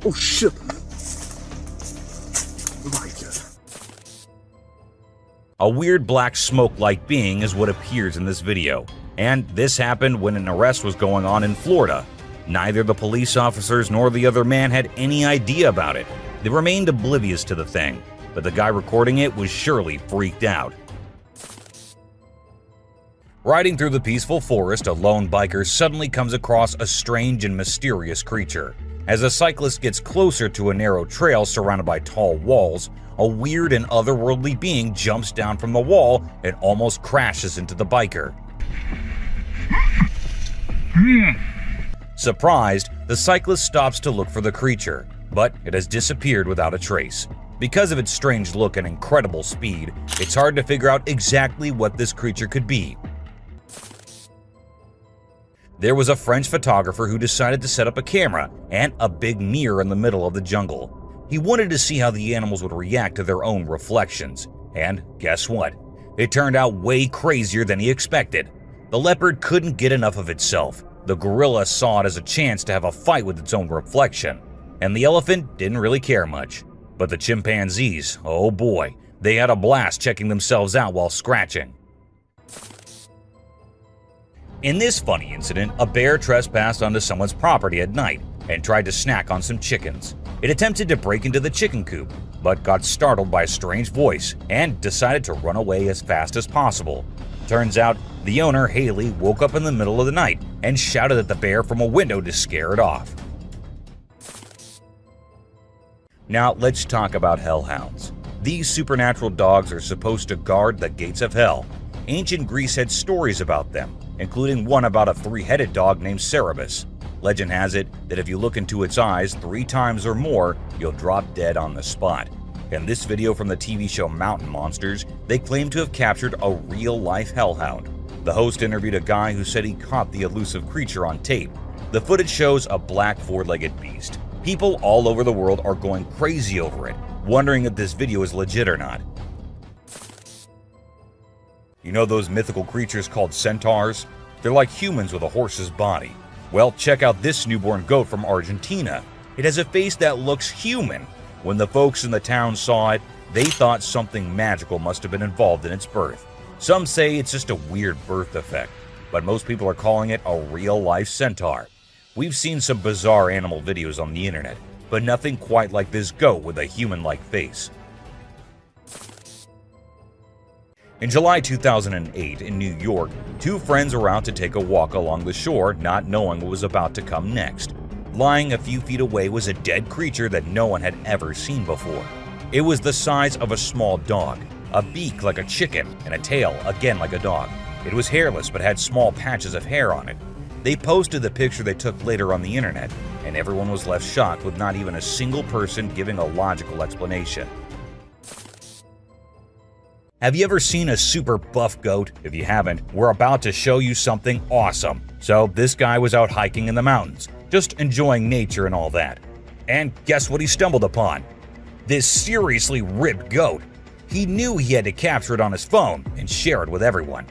Oh shit. Oh my god. A weird black smoke-like being is what appears in this video, and this happened when an arrest was going on in Florida. Neither the police officers nor the other man had any idea about it. They remained oblivious to the thing, but the guy recording it was surely freaked out. Riding through the peaceful forest, a lone biker suddenly comes across a strange and mysterious creature. As a cyclist gets closer to a narrow trail surrounded by tall walls, a weird and otherworldly being jumps down from the wall and almost crashes into the biker. Surprised, the cyclist stops to look for the creature, but it has disappeared without a trace. Because of its strange look and incredible speed, it's hard to figure out exactly what this creature could be. There was a French photographer who decided to set up a camera and a big mirror in the middle of the jungle. He wanted to see how the animals would react to their own reflections. And guess what? It turned out way crazier than he expected. The leopard couldn't get enough of itself. The gorilla saw it as a chance to have a fight with its own reflection. And the elephant didn't really care much. But the chimpanzees, oh boy, they had a blast checking themselves out while scratching. In this funny incident, a bear trespassed onto someone's property at night and tried to snack on some chickens. It attempted to break into the chicken coop, but got startled by a strange voice and decided to run away as fast as possible. Turns out, the owner, Haley, woke up in the middle of the night and shouted at the bear from a window to scare it off. Now let's talk about hellhounds. These supernatural dogs are supposed to guard the gates of hell. Ancient Greece had stories about them, including one about a three-headed dog named Cerberus. Legend has it that if you look into its eyes 3 times or more, you'll drop dead on the spot. In this video from the TV show Mountain Monsters, they claim to have captured a real-life hellhound. The host interviewed a guy who said he caught the elusive creature on tape. The footage shows a black 4-legged beast. People all over the world are going crazy over it, wondering if this video is legit or not. You know those mythical creatures called centaurs? They're like humans with a horse's body. Well, check out this newborn goat from Argentina. It has a face that looks human. When the folks in the town saw it, they thought something magical must have been involved in its birth. Some say it's just a weird birth defect, but most people are calling it a real-life centaur. We've seen some bizarre animal videos on the internet, but nothing quite like this goat with a human-like face. In July 2008 in New York, 2 friends were out to take a walk along the shore, not knowing what was about to come next. Lying a few feet away was a dead creature that no one had ever seen before. It was the size of a small dog, a beak like a chicken, and a tail again like a dog. It was hairless but had small patches of hair on it. They posted the picture they took later on the internet, and everyone was left shocked with not even a single person giving a logical explanation. Have you ever seen a super buff goat? If you haven't, we're about to show you something awesome. So this guy was out hiking in the mountains, just enjoying nature and all that. And guess what he stumbled upon? This seriously ripped goat. He knew he had to capture it on his phone and share it with everyone.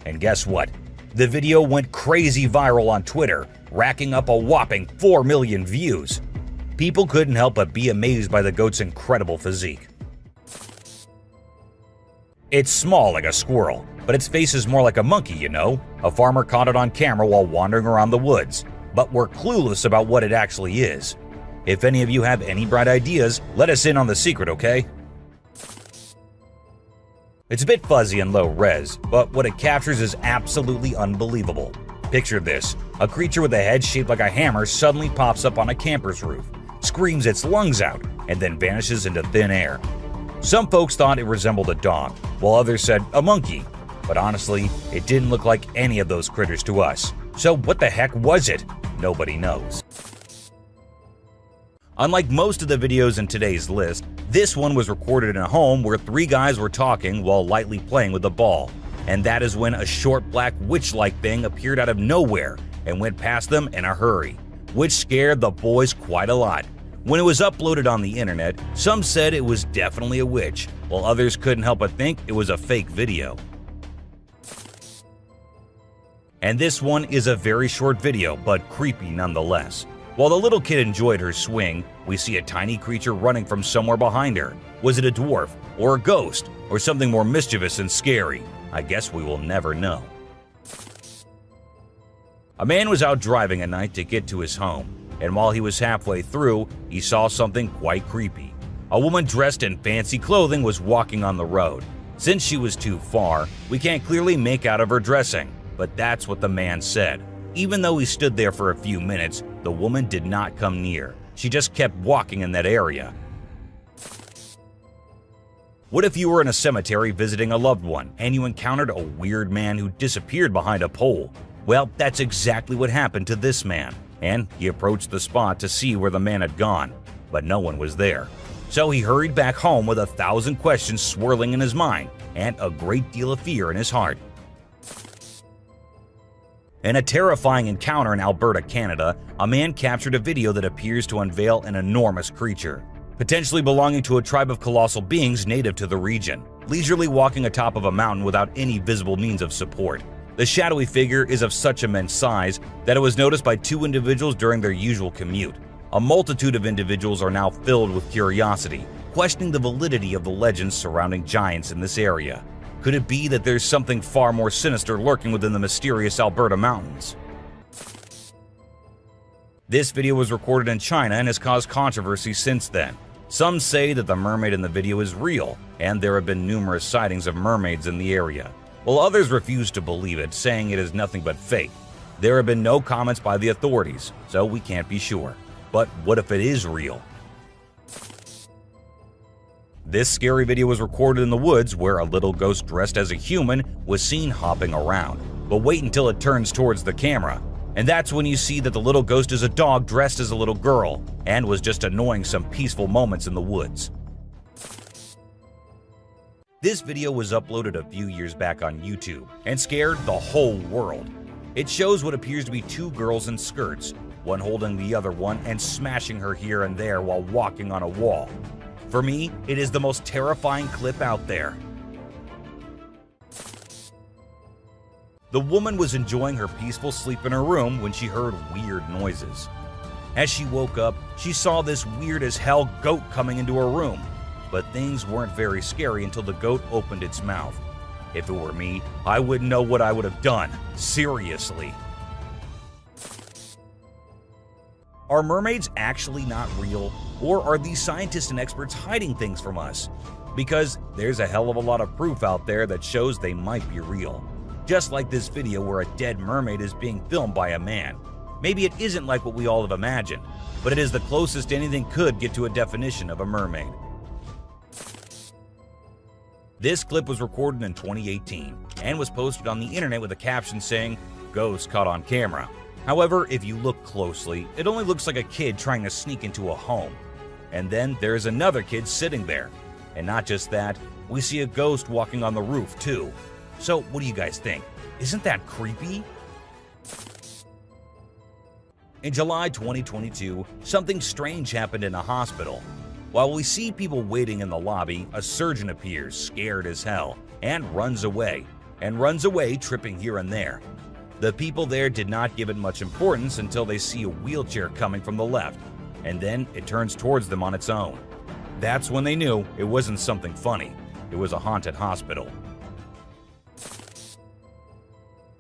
And guess what? The video went crazy viral on Twitter, racking up a whopping 4 million views. People couldn't help but be amazed by the goat's incredible physique. It's small like a squirrel, but its face is more like a monkey, you know? A farmer caught it on camera while wandering around the woods, but we're clueless about what it actually is. If any of you have any bright ideas, let us in on the secret, okay? It's a bit fuzzy and low res, but what it captures is absolutely unbelievable. Picture this: a creature with a head shaped like a hammer suddenly pops up on a camper's roof, screams its lungs out, and then vanishes into thin air. Some folks thought it resembled a dog, while others said a monkey. But honestly, it didn't look like any of those critters to us. So what the heck was it? Nobody knows. Unlike most of the videos in today's list, this one was recorded in a home where 3 guys were talking while lightly playing with a ball. And that is when a short black witch-like thing appeared out of nowhere and went past them in a hurry, which scared the boys quite a lot. When it was uploaded on the internet, some said it was definitely a witch, while others couldn't help but think it was a fake video. And this one is a very short video, but creepy nonetheless. While the little kid enjoyed her swing, we see a tiny creature running from somewhere behind her. Was it a dwarf, or a ghost, or something more mischievous and scary? I guess we will never know. A man was out driving at night to get to his home, and while he was halfway through, he saw something quite creepy. A woman dressed in fancy clothing was walking on the road. Since she was too far, we can't clearly make out of her dressing, but that's what the man said. Even though he stood there for a few minutes, the woman did not come near. She just kept walking in that area. What if you were in a cemetery visiting a loved one and you encountered a weird man who disappeared behind a pole? Well, that's exactly what happened to this man, and he approached the spot to see where the man had gone, but no one was there. So he hurried back home with 1,000 questions swirling in his mind and a great deal of fear in his heart. In a terrifying encounter in Alberta, Canada, a man captured a video that appears to unveil an enormous creature, potentially belonging to a tribe of colossal beings native to the region, leisurely walking atop of a mountain without any visible means of support. The shadowy figure is of such immense size that it was noticed by 2 individuals during their usual commute. A multitude of individuals are now filled with curiosity, questioning the validity of the legends surrounding giants in this area. Could it be that there's something far more sinister lurking within the mysterious Alberta mountains? This video was recorded in China and has caused controversy since then. Some say that the mermaid in the video is real, and there have been numerous sightings of mermaids in the area, while others refuse to believe it, saying it is nothing but fake. There have been no comments by the authorities, so we can't be sure. But what if it is real? This scary video was recorded in the woods where a little ghost dressed as a human was seen hopping around. But wait until it turns towards the camera, and that's when you see that the little ghost is a dog dressed as a little girl and was just annoying some peaceful moments in the woods. This video was uploaded a few years back on YouTube and scared the whole world. It shows what appears to be 2 girls in skirts, one holding the other one and smashing her here and there while walking on a wall. For me, it is the most terrifying clip out there. The woman was enjoying her peaceful sleep in her room when she heard weird noises. As she woke up, she saw this weird as hell goat coming into her room. But things weren't very scary until the goat opened its mouth. If it were me, I wouldn't know what I would have done. Seriously. Are mermaids actually not real? Or are these scientists and experts hiding things from us? Because there's a hell of a lot of proof out there that shows they might be real. Just like this video where a dead mermaid is being filmed by a man. Maybe it isn't like what we all have imagined, but it is the closest anything could get to a definition of a mermaid. This clip was recorded in 2018 and was posted on the internet with a caption saying, "Ghost caught on camera." However, if you look closely, it only looks like a kid trying to sneak into a home. And then there is another kid sitting there. And not just that, we see a ghost walking on the roof too. So what do you guys think? Isn't that creepy? In July 2022, something strange happened in a hospital. While we see people waiting in the lobby, a surgeon appears, scared as hell, and runs away, tripping here and there. The people there did not give it much importance until they see a wheelchair coming from the left, and then it turns towards them on its own. That's when they knew it wasn't something funny. it was a haunted hospital.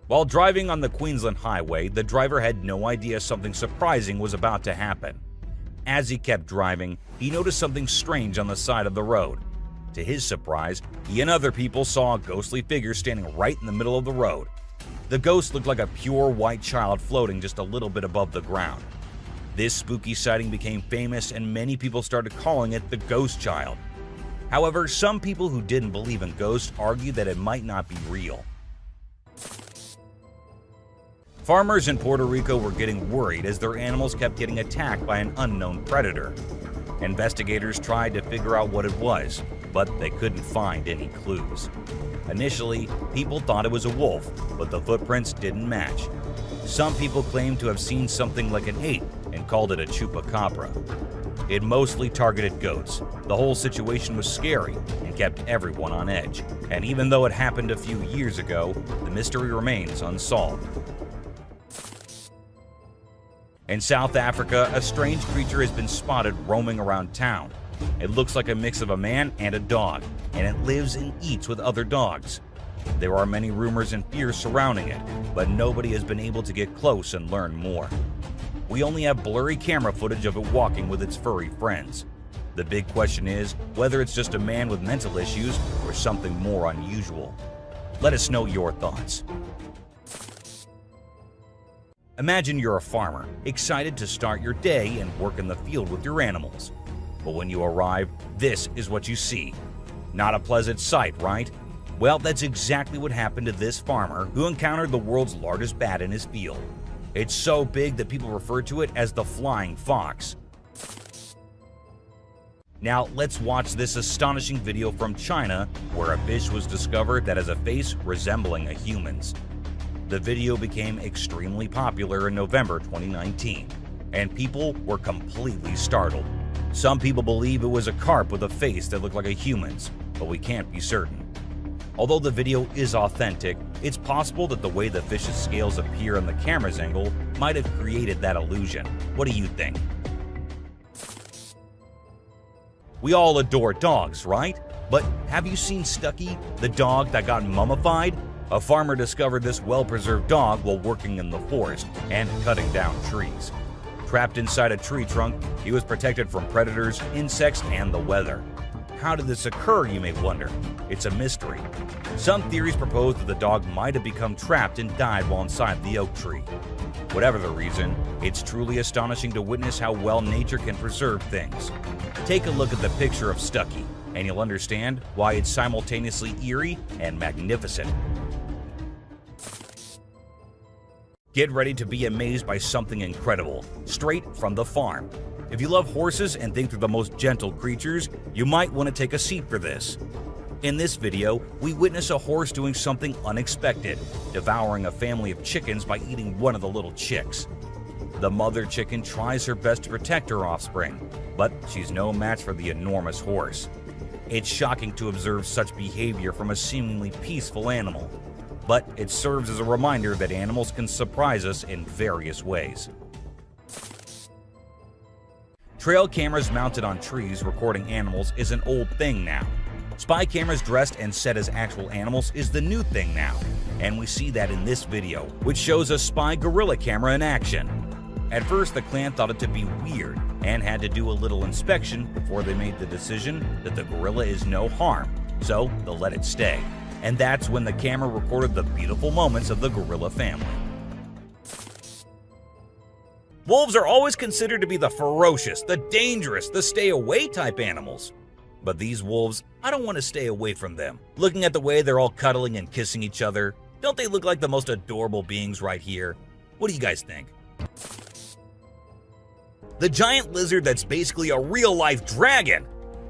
While driving on the Queensland Highway, the driver had no idea something surprising was about to happen. As he kept driving, he noticed something strange on the side of the road. To his surprise, he and other people saw a ghostly figure standing right in the middle of the road. The ghost looked like a pure white child floating just a little bit above the ground. This spooky sighting became famous and many people started calling it the Ghost Child. However, some people who didn't believe in ghosts argued that it might not be real. Farmers in Puerto Rico were getting worried as their animals kept getting attacked by an unknown predator. Investigators tried to figure out what it was, but they couldn't find any clues. Initially, people thought it was a wolf, but the footprints didn't match. Some people claimed to have seen something like an ape and called it a chupacabra. It mostly targeted goats. The whole situation was scary and kept everyone on edge. And even though it happened a few years ago, the mystery remains unsolved. In South Africa, a strange creature has been spotted roaming around town. It looks like a mix of a man and a dog, and it lives and eats with other dogs. There are many rumors and fears surrounding it, but nobody has been able to get close and learn more. We only have blurry camera footage of it walking with its furry friends. The big question is whether it's just a man with mental issues or something more unusual. Let us know your thoughts. Imagine you're a farmer, excited to start your day and work in the field with your animals. But when you arrive, this is what you see. Not a pleasant sight, right? Well, that's exactly what happened to this farmer who encountered the world's largest bat in his field. It's so big that people refer to it as the flying fox. Now, let's watch this astonishing video from China where a fish was discovered that has a face resembling a human's. The video became extremely popular in November 2019, and people were completely startled. Some people believe it was a carp with a face that looked like a human's, but we can't be certain. Although the video is authentic, it's possible that the way the fish's scales appear on the camera's angle might have created that illusion. What do you think? We all adore dogs, right? But have you seen Stucky, the dog that got mummified? A farmer discovered this well-preserved dog while working in the forest and cutting down trees. Trapped inside a tree trunk, he was protected from predators, insects, and the weather. How did this occur, you may wonder? It's a mystery. Some theories propose that the dog might have become trapped and died while inside the oak tree. Whatever the reason, it's truly astonishing to witness how well nature can preserve things. Take a look at the picture of Stucky, and you'll understand why it's simultaneously eerie and magnificent. Get ready to be amazed by something incredible, straight from the farm. If you love horses and think they're the most gentle creatures, you might want to take a seat for this. In this video, we witness a horse doing something unexpected, devouring a family of chickens by eating one of the little chicks. The mother chicken tries her best to protect her offspring, but she's no match for the enormous horse. It's shocking to observe such behavior from a seemingly peaceful animal, but it serves as a reminder that animals can surprise us in various ways. Trail cameras mounted on trees recording animals is an old thing now. Spy cameras dressed and set as actual animals is the new thing now, and we see that in this video, which shows a spy gorilla camera in action. At first, the clan thought it to be weird and had to do a little inspection before they made the decision that the gorilla is no harm, so they'll let it stay. And that's when the camera recorded the beautiful moments of the gorilla family. Wolves are always considered to be the ferocious, the dangerous, the stay-away type animals. But these wolves, I don't want to stay away from them. Looking at the way they're all cuddling and kissing each other, don't they look like the most adorable beings right here? What do you guys think? The giant lizard that's basically a real-life dragon.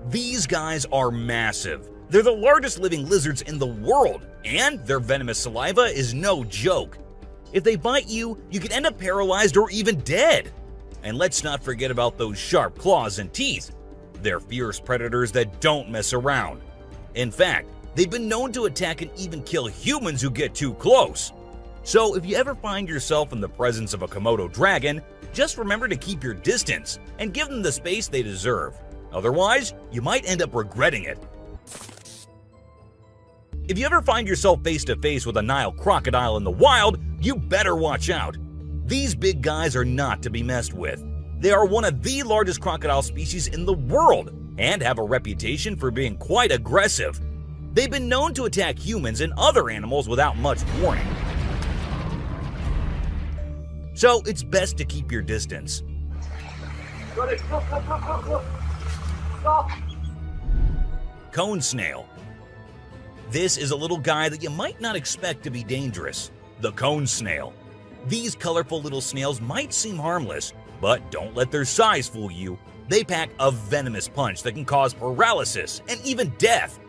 These guys are massive. They're the largest living lizards in the world, and their venomous saliva is no joke. If they bite you, you can end up paralyzed or even dead. And let's not forget about those sharp claws and teeth. They're fierce predators that don't mess around. In fact, they've been known to attack and even kill humans who get too close. So if you ever find yourself in the presence of a Komodo dragon, just remember to keep your distance and give them the space they deserve. Otherwise, you might end up regretting it. If you ever find yourself face to face with a Nile crocodile in the wild, you better watch out. These big guys are not to be messed with. They are one of the largest crocodile species in the world and have a reputation for being quite aggressive. They've been known to attack humans and other animals without much warning. So it's best to keep your distance. Cone snail. This is a little guy that you might not expect to be dangerous. The cone snail. These colorful little snails might seem harmless, but don't let their size fool you. They pack a venomous punch that can cause paralysis and even death.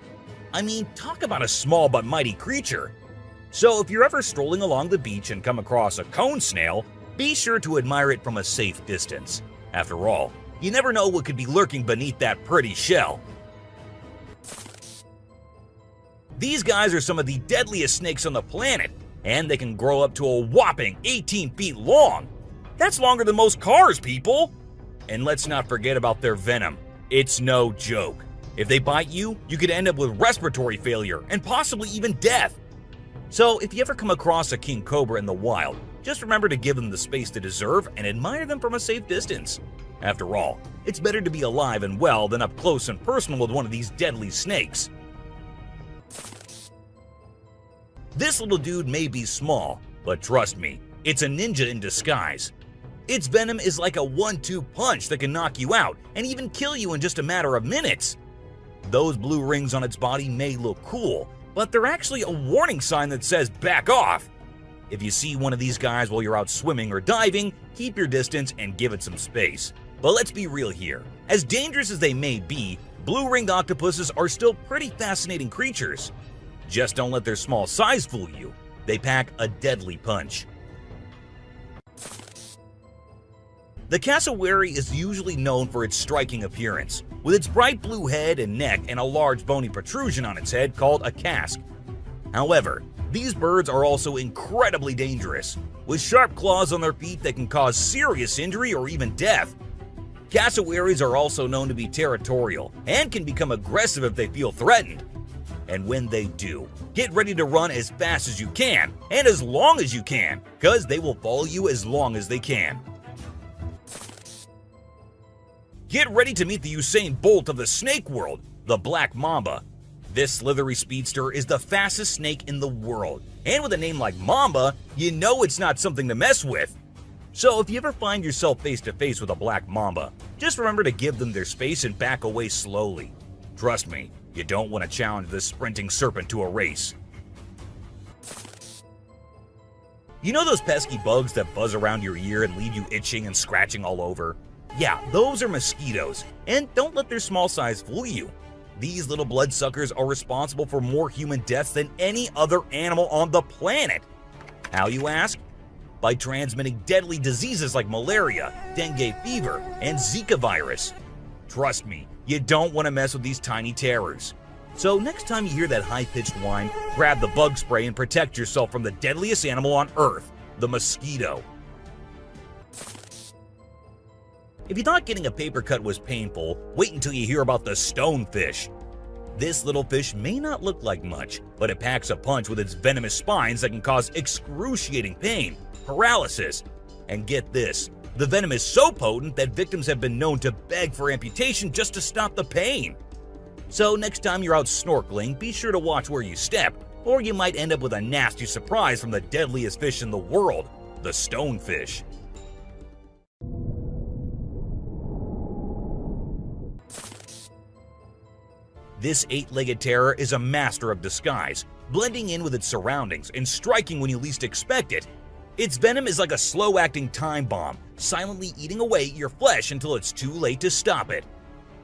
I mean, talk about a small but mighty creature. So if you're ever strolling along the beach and come across a cone snail, be sure to admire it from a safe distance. After all, you never know what could be lurking beneath that pretty shell. These guys are some of the deadliest snakes on the planet, and they can grow up to a whopping 18 feet long. That's longer than most cars, people! And let's not forget about their venom. It's no joke. If they bite you, you could end up with respiratory failure and possibly even death. So if you ever come across a king cobra in the wild, just remember to give them the space they deserve and admire them from a safe distance. After all, it's better to be alive and well than up close and personal with one of these deadly snakes. This little dude may be small, but trust me, it's a ninja in disguise. Its venom is like a 1-2 punch that can knock you out and even kill you in just a matter of minutes. Those blue rings on its body may look cool, but they're actually a warning sign that says back off. If you see one of these guys while you're out swimming or diving, keep your distance and give it some space. But let's be real here. As dangerous as they may be, blue-ringed octopuses are still pretty fascinating creatures. Just don't let their small size fool you. They pack a deadly punch. The cassowary is usually known for its striking appearance, with its bright blue head and neck and a large bony protrusion on its head called a casque. However, these birds are also incredibly dangerous, with sharp claws on their feet that can cause serious injury or even death. Cassowaries are also known to be territorial and can become aggressive if they feel threatened. And when they do, get ready to run as fast as you can and as long as you can, because they will follow you as long as they can. Get ready to meet the Usain Bolt of the snake world, the black mamba. This slithery speedster is the fastest snake in the world, and with a name like Mamba, you know it's not something to mess with. So if you ever find yourself face to face with a black mamba, just remember to give them their space and back away slowly. Trust me, you don't want to challenge this sprinting serpent to a race. You know those pesky bugs that buzz around your ear and leave you itching and scratching all over? Yeah, those are mosquitoes, and don't let their small size fool you. These little bloodsuckers are responsible for more human deaths than any other animal on the planet. How, you ask? By transmitting deadly diseases like malaria, dengue fever, and Zika virus. Trust me, you don't want to mess with these tiny terrors. So next time you hear that high-pitched whine, grab the bug spray and protect yourself from the deadliest animal on Earth, the mosquito. If you thought getting a paper cut was painful, wait until you hear about the stonefish. This little fish may not look like much, but it packs a punch with its venomous spines that can cause excruciating pain, paralysis, and get this, the venom is so potent that victims have been known to beg for amputation just to stop the pain. So next time you're out snorkeling, be sure to watch where you step, or you might end up with a nasty surprise from the deadliest fish in the world, the stonefish. This 8-legged terror is a master of disguise, blending in with its surroundings and striking when you least expect it. Its venom is like a slow-acting time bomb, silently eating away at your flesh until it's too late to stop it.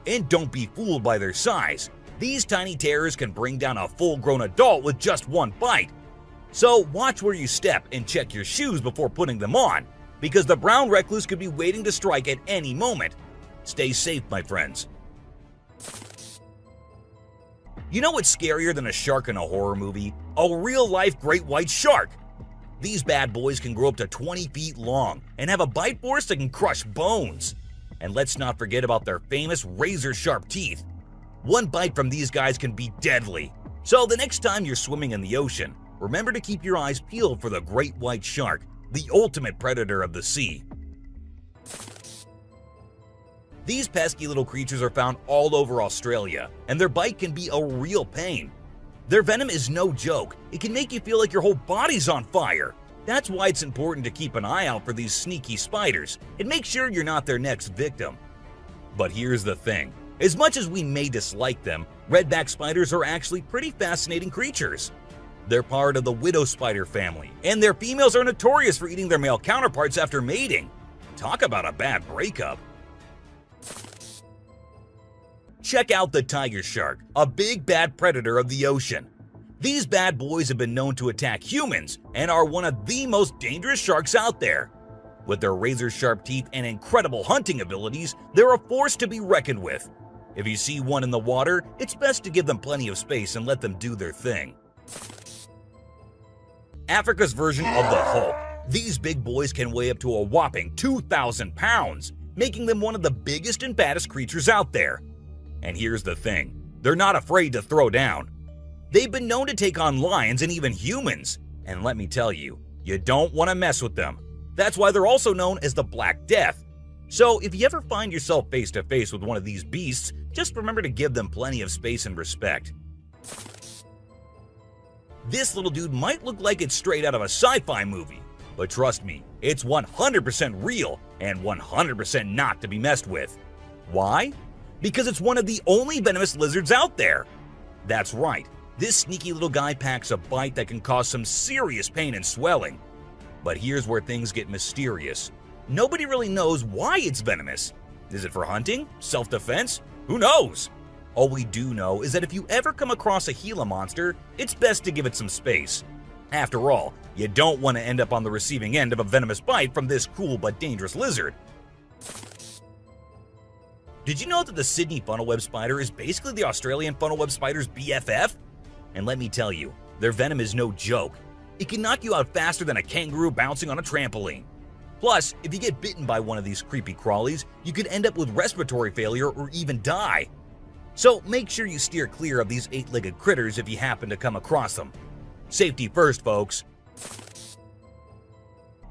And don't be fooled by their size. These tiny terrors can bring down a full-grown adult with just one bite. So watch where you step and check your shoes before putting them on, because the brown recluse could be waiting to strike at any moment. Stay safe, my friends. You know what's scarier than a shark in a horror movie? A real-life great white shark! These bad boys can grow up to 20 feet long and have a bite force that can crush bones. And let's not forget about their famous razor-sharp teeth. One bite from these guys can be deadly. So the next time you're swimming in the ocean, remember to keep your eyes peeled for the great white shark, the ultimate predator of the sea. These pesky little creatures are found all over Australia, and their bite can be a real pain. Their venom is no joke. It can make you feel like your whole body's on fire. That's why it's important to keep an eye out for these sneaky spiders and make sure you're not their next victim. But here's the thing. As much as we may dislike them, redback spiders are actually pretty fascinating creatures. They're part of the widow spider family, and their females are notorious for eating their male counterparts after mating. Talk about a bad breakup. Check out the tiger shark, a big bad predator of the ocean. These bad boys have been known to attack humans and are one of the most dangerous sharks out there. With their razor-sharp teeth and incredible hunting abilities, they're a force to be reckoned with. If you see one in the water, it's best to give them plenty of space and let them do their thing. Africa's version of the Hulk. These big boys can weigh up to a whopping 2,000 pounds, making them one of the biggest and baddest creatures out there. And here's the thing, they're not afraid to throw down. They've been known to take on lions and even humans, and let me tell you, you don't want to mess with them. That's why they're also known as the Black Death. So if you ever find yourself face to face with one of these beasts, just remember to give them plenty of space and respect. This little dude might look like it's straight out of a sci-fi movie, but trust me, it's 100% real and 100% not to be messed with. Why? Because it's one of the only venomous lizards out there. That's right, this sneaky little guy packs a bite that can cause some serious pain and swelling. But here's where things get mysterious. Nobody really knows why it's venomous. Is it for hunting? Self-defense? Who knows? All we do know is that if you ever come across a Gila monster, it's best to give it some space. After all, you don't want to end up on the receiving end of a venomous bite from this cool but dangerous lizard. Did you know that the Sydney funnel-web spider is basically the Australian funnel-web spider's BFF? And let me tell you, their venom is no joke. It can knock you out faster than a kangaroo bouncing on a trampoline. Plus, if you get bitten by one of these creepy crawlies, you could end up with respiratory failure or even die. So make sure you steer clear of these 8-legged critters if you happen to come across them. Safety first, folks.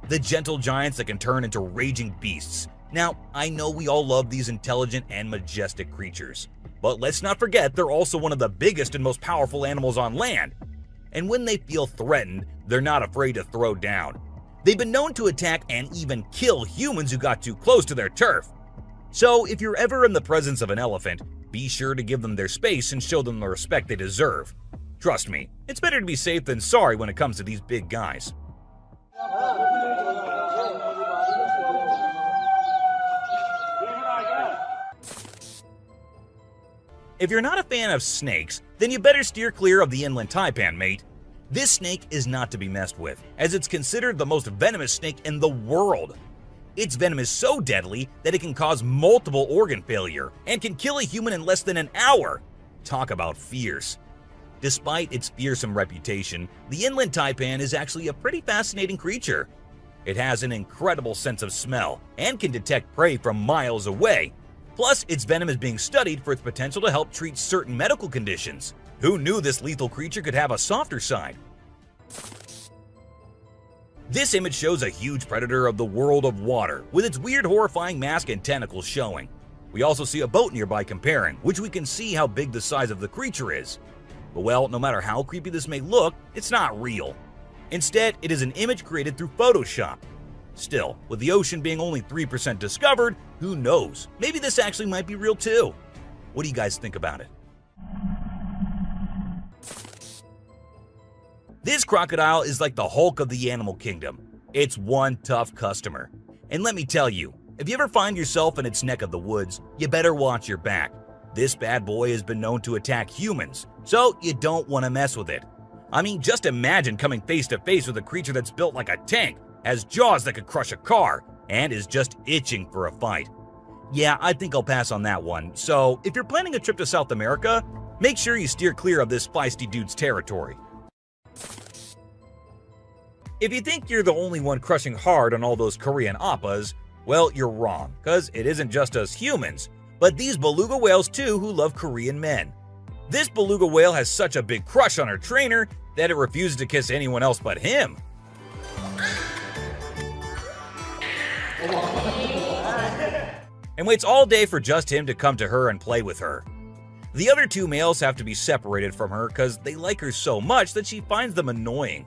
The gentle giants that can turn into raging beasts. Now, I know we all love these intelligent and majestic creatures, but let's not forget they're also one of the biggest and most powerful animals on land. And when they feel threatened, they're not afraid to throw down. They've been known to attack and even kill humans who got too close to their turf. So if you're ever in the presence of an elephant, be sure to give them their space and show them the respect they deserve. Trust me, it's better to be safe than sorry when it comes to these big guys. If you're not a fan of snakes, then you better steer clear of the inland taipan, mate. This snake is not to be messed with, as it's considered the most venomous snake in the world. Its venom is so deadly that it can cause multiple organ failure and can kill a human in less than an hour. Talk about fierce. Despite its fearsome reputation, the inland taipan is actually a pretty fascinating creature. It has an incredible sense of smell and can detect prey from miles away. Plus, its venom is being studied for its potential to help treat certain medical conditions. Who knew this lethal creature could have a softer side? This image shows a huge predator of the world of water, with its weird horrifying mask and tentacles showing. We also see a boat nearby comparing, which we can see how big the size of the creature is. But well, no matter how creepy this may look, it's not real. Instead, it is an image created through Photoshop. Still, with the ocean being only 3% discovered, who knows? Maybe this actually might be real too. What do you guys think about it? This crocodile is like the Hulk of the animal kingdom. It's one tough customer. And let me tell you, if you ever find yourself in its neck of the woods, you better watch your back. This bad boy has been known to attack humans, so you don't want to mess with it. I mean, just imagine coming face to face with a creature that's built like a tank, has jaws that could crush a car, and is just itching for a fight. Yeah, I think I'll pass on that one. So if you're planning a trip to South America, make sure you steer clear of this feisty dude's territory. If you think you're the only one crushing hard on all those Korean oppas, well, you're wrong, because it isn't just us humans, but these beluga whales too who love Korean men. This beluga whale has such a big crush on her trainer that it refuses to kiss anyone else but him. And waits all day for just him to come to her and play with her. The other two males have to be separated from her because they like her so much that she finds them annoying.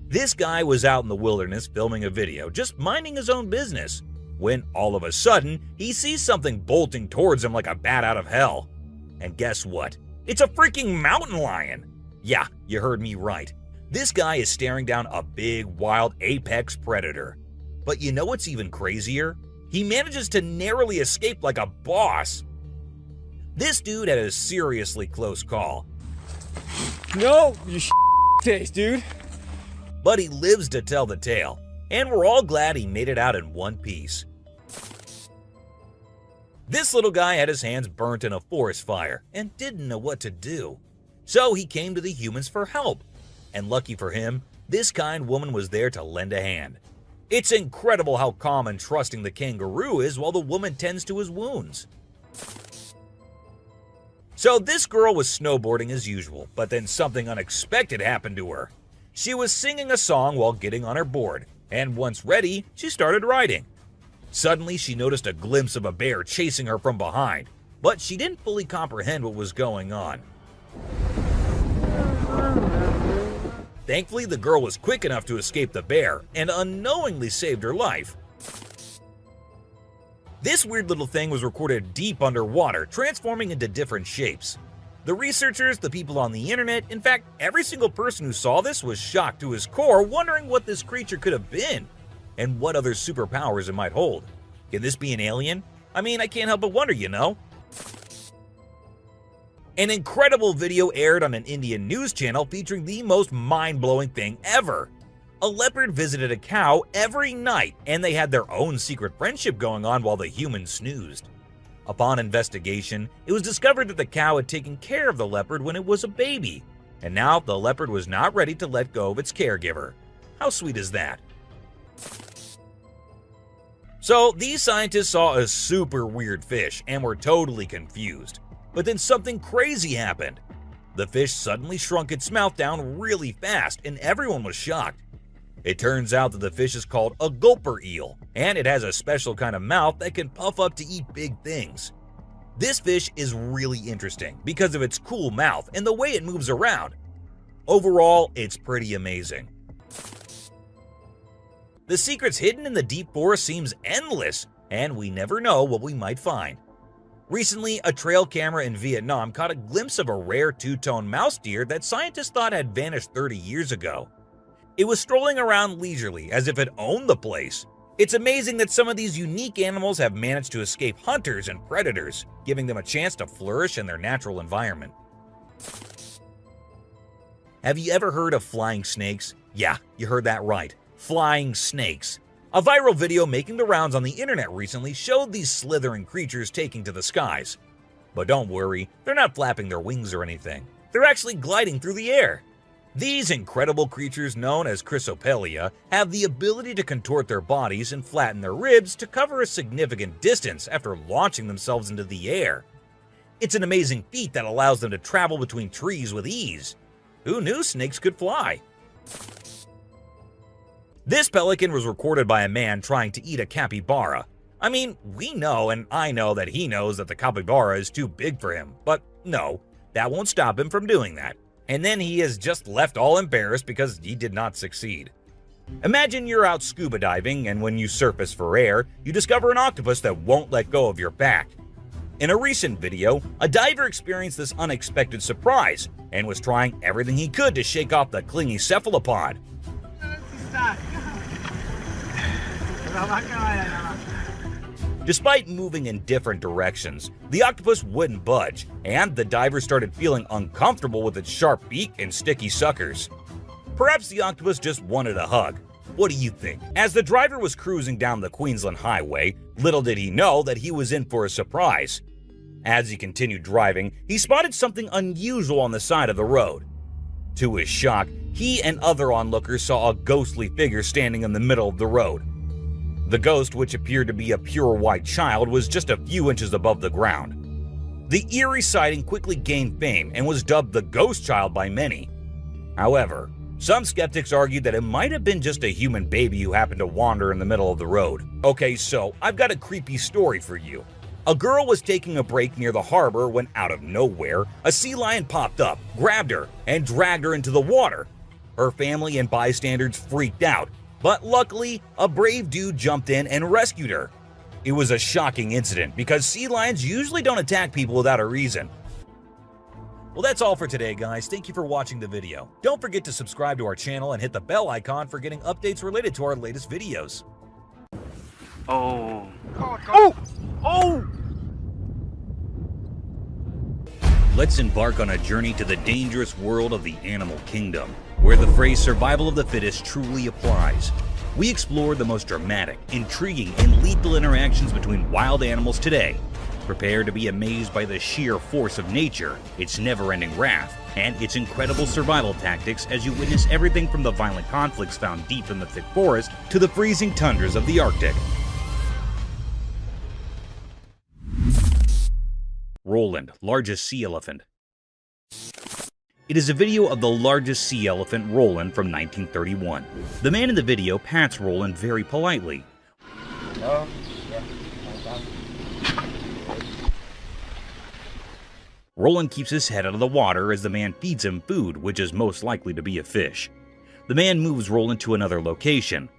This guy was out in the wilderness filming a video, just minding his own business, when all of a sudden, he sees something bolting towards him like a bat out of hell. And guess what? It's a freaking mountain lion! Yeah, you heard me right. This guy is staring down a big, wild apex predator. But you know what's even crazier? He manages to narrowly escape like a boss. This dude had a seriously close call. No, you taste, dude. But he lives to tell the tale, and we're all glad he made it out in one piece. This little guy had his hands burnt in a forest fire and didn't know what to do. So he came to the humans for help. And lucky for him, this kind woman was there to lend a hand. It's incredible how calm and trusting the kangaroo is while the woman tends to his wounds. So this girl was snowboarding as usual, but then something unexpected happened to her. She was singing a song while getting on her board, and once ready, she started riding. Suddenly, she noticed a glimpse of a bear chasing her from behind, but she didn't fully comprehend what was going on. Thankfully, the girl was quick enough to escape the bear and unknowingly saved her life. This weird little thing was recorded deep underwater, transforming into different shapes. The researchers, the people on the internet, in fact, every single person who saw this was shocked to his core, wondering what this creature could have been and what other superpowers it might hold. Can this be an alien? I mean, I can't help but wonder, you know? An incredible video aired on an Indian news channel featuring the most mind-blowing thing ever. A leopard visited a cow every night, and they had their own secret friendship going on while the humans snoozed. Upon investigation, it was discovered that the cow had taken care of the leopard when it was a baby, and now the leopard was not ready to let go of its caregiver. How sweet is that? So these scientists saw a super weird fish and were totally confused. But then something crazy happened. The fish suddenly shrunk its mouth down really fast, and everyone was shocked. It turns out that the fish is called a gulper eel, and it has a special kind of mouth that can puff up to eat big things. This fish is really interesting because of its cool mouth and the way it moves around. Overall, it's pretty amazing. The secrets hidden in the deep forest seems endless, and we never know what we might find. Recently, a trail camera in Vietnam caught a glimpse of a rare two-tone mouse deer that scientists thought had vanished 30 years ago. It was strolling around leisurely as if it owned the place. It's amazing that some of these unique animals have managed to escape hunters and predators, giving them a chance to flourish in their natural environment. Have you ever heard of flying snakes? Yeah, you heard that right. Flying snakes. A viral video making the rounds on the internet recently showed these slithering creatures taking to the skies. But don't worry, they're not flapping their wings or anything. They're actually gliding through the air. These incredible creatures known as Chrysopelia have the ability to contort their bodies and flatten their ribs to cover a significant distance after launching themselves into the air. It's an amazing feat that allows them to travel between trees with ease. Who knew snakes could fly? This pelican was recorded by a man trying to eat a capybara. I mean, we know and I know that he knows that the capybara is too big for him, but no, that won't stop him from doing that. And then he is just left all embarrassed because he did not succeed. Imagine you're out scuba diving and when you surface for air, you discover an octopus that won't let go of your back. In a recent video, a diver experienced this unexpected surprise and was trying everything he could to shake off the clingy cephalopod. Despite moving in different directions, the octopus wouldn't budge, and the diver started feeling uncomfortable with its sharp beak and sticky suckers. Perhaps the octopus just wanted a hug. What do you think? As the driver was cruising down the Queensland highway, little did he know that he was in for a surprise. As he continued driving, he spotted something unusual on the side of the road. To his shock, he and other onlookers saw a ghostly figure standing in the middle of the road. The ghost, which appeared to be a pure white child, was just a few inches above the ground. The eerie sighting quickly gained fame and was dubbed the ghost child by many. However, some skeptics argued that it might have been just a human baby who happened to wander in the middle of the road. Okay, so I've got a creepy story for you. A girl was taking a break near the harbor when, out of nowhere, a sea lion popped up, grabbed her, and dragged her into the water. Her family and bystanders freaked out, but luckily, a brave dude jumped in and rescued her. It was a shocking incident because sea lions usually don't attack people without a reason. Well, that's all for today, guys. Thank you for watching the video. Don't forget to subscribe to our channel and hit the bell icon for getting updates related to our latest videos. Oh. Let's embark on a journey to the dangerous world of the animal kingdom, where the phrase survival of the fittest truly applies. We explore the most dramatic, intriguing, and lethal interactions between wild animals today. Prepare to be amazed by the sheer force of nature, its never-ending wrath, and its incredible survival tactics as you witness everything from the violent conflicts found deep in the thick forest to the freezing tundras of the Arctic. Roland, largest sea elephant. It is a video of the largest sea elephant, Roland, from 1931. The man in the video pats Roland very politely. Roland keeps his head out of the water as the man feeds him food, which is most likely to be a fish. The man moves Roland to another location.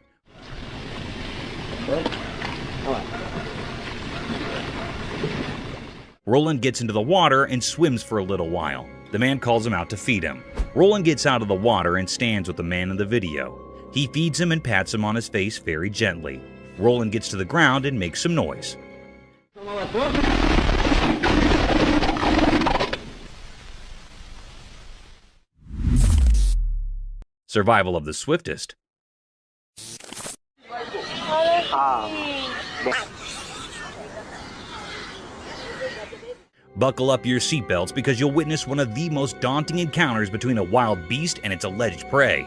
Roland gets into the water and swims for a little while. The man calls him out to feed him. Roland gets out of the water and stands with the man in the video. He feeds him and pats him on his face very gently. Roland gets to the ground and makes some noise. Survival of the swiftest. Buckle up your seatbelts because you'll witness one of the most daunting encounters between a wild beast and its alleged prey.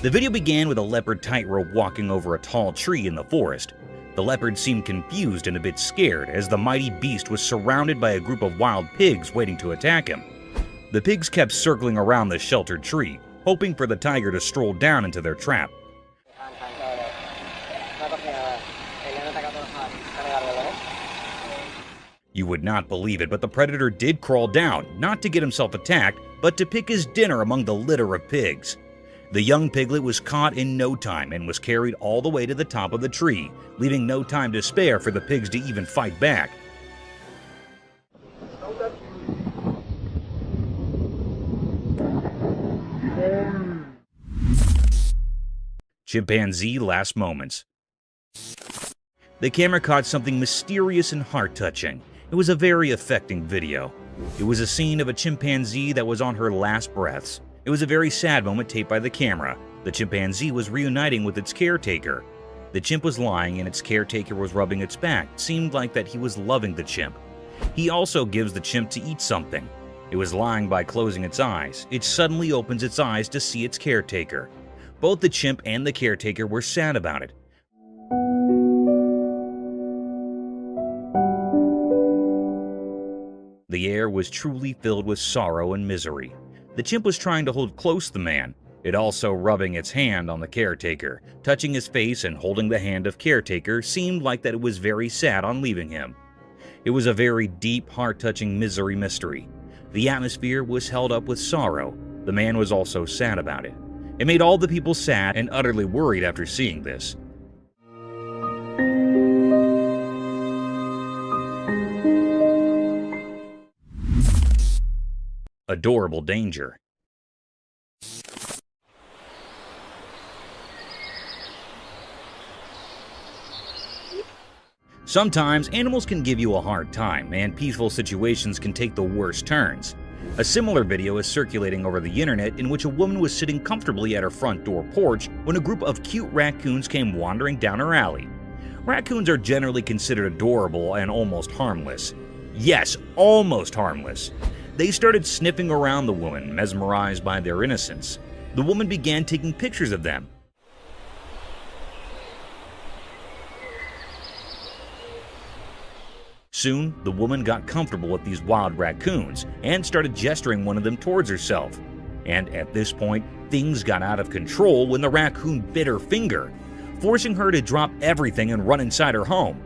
The video began with a leopard tightrope walking over a tall tree in the forest. The leopard seemed confused and a bit scared as the mighty beast was surrounded by a group of wild pigs waiting to attack him. The pigs kept circling around the sheltered tree, hoping for the tiger to stroll down into their trap. You would not believe it, but the predator did crawl down, not to get himself attacked, but to pick his dinner among the litter of pigs. The young piglet was caught in no time and was carried all the way to the top of the tree, leaving no time to spare for the pigs to even fight back. Chimpanzee last moments. The camera caught something mysterious and heart-touching. It was a very affecting video. It was a scene of a chimpanzee that was on her last breaths. It was a very sad moment taped by the camera. The chimpanzee was reuniting with its caretaker. The chimp was lying and its caretaker was rubbing its back. It seemed like that he was loving the chimp. He also gives the chimp to eat something. It was lying by closing its eyes. It suddenly opens its eyes to see its caretaker. Both the chimp and the caretaker were sad about it. The air was truly filled with sorrow and misery. The chimp was trying to hold close the man, it also rubbing its hand on the caretaker. Touching his face and holding the hand of caretaker seemed like that it was very sad on leaving him. It was a very deep, heart-touching misery mystery. The atmosphere was held up with sorrow. The man was also sad about it. It made all the people sad and utterly worried after seeing this. Adorable danger. Sometimes animals can give you a hard time, and peaceful situations can take the worst turns. A similar video is circulating over the internet in which a woman was sitting comfortably at her front door porch when a group of cute raccoons came wandering down her alley. Raccoons are generally considered adorable and almost harmless. Yes, almost harmless. They started sniffing around the woman, mesmerized by their innocence. The woman began taking pictures of them. Soon, the woman got comfortable with these wild raccoons and started gesturing one of them towards herself. And at this point, things got out of control when the raccoon bit her finger, forcing her to drop everything and run inside her home.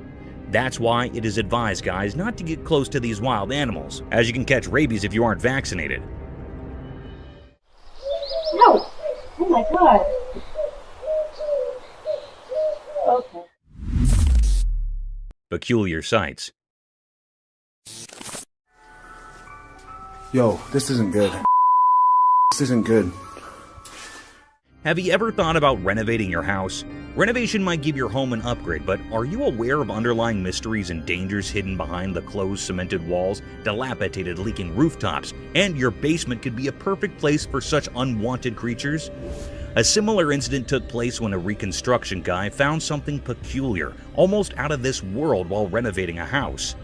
That's why it is advised, guys, not to get close to these wild animals, as you can catch rabies if you aren't vaccinated. No! Oh my god. Okay. Peculiar sights. Yo, this isn't good. This isn't good. Have you ever thought about renovating your house? Renovation might give your home an upgrade, but are you aware of underlying mysteries and dangers hidden behind the closed cemented walls, dilapidated leaking rooftops, and your basement could be a perfect place for such unwanted creatures? A similar incident took place when a reconstruction guy found something peculiar, almost out of this world while renovating a house.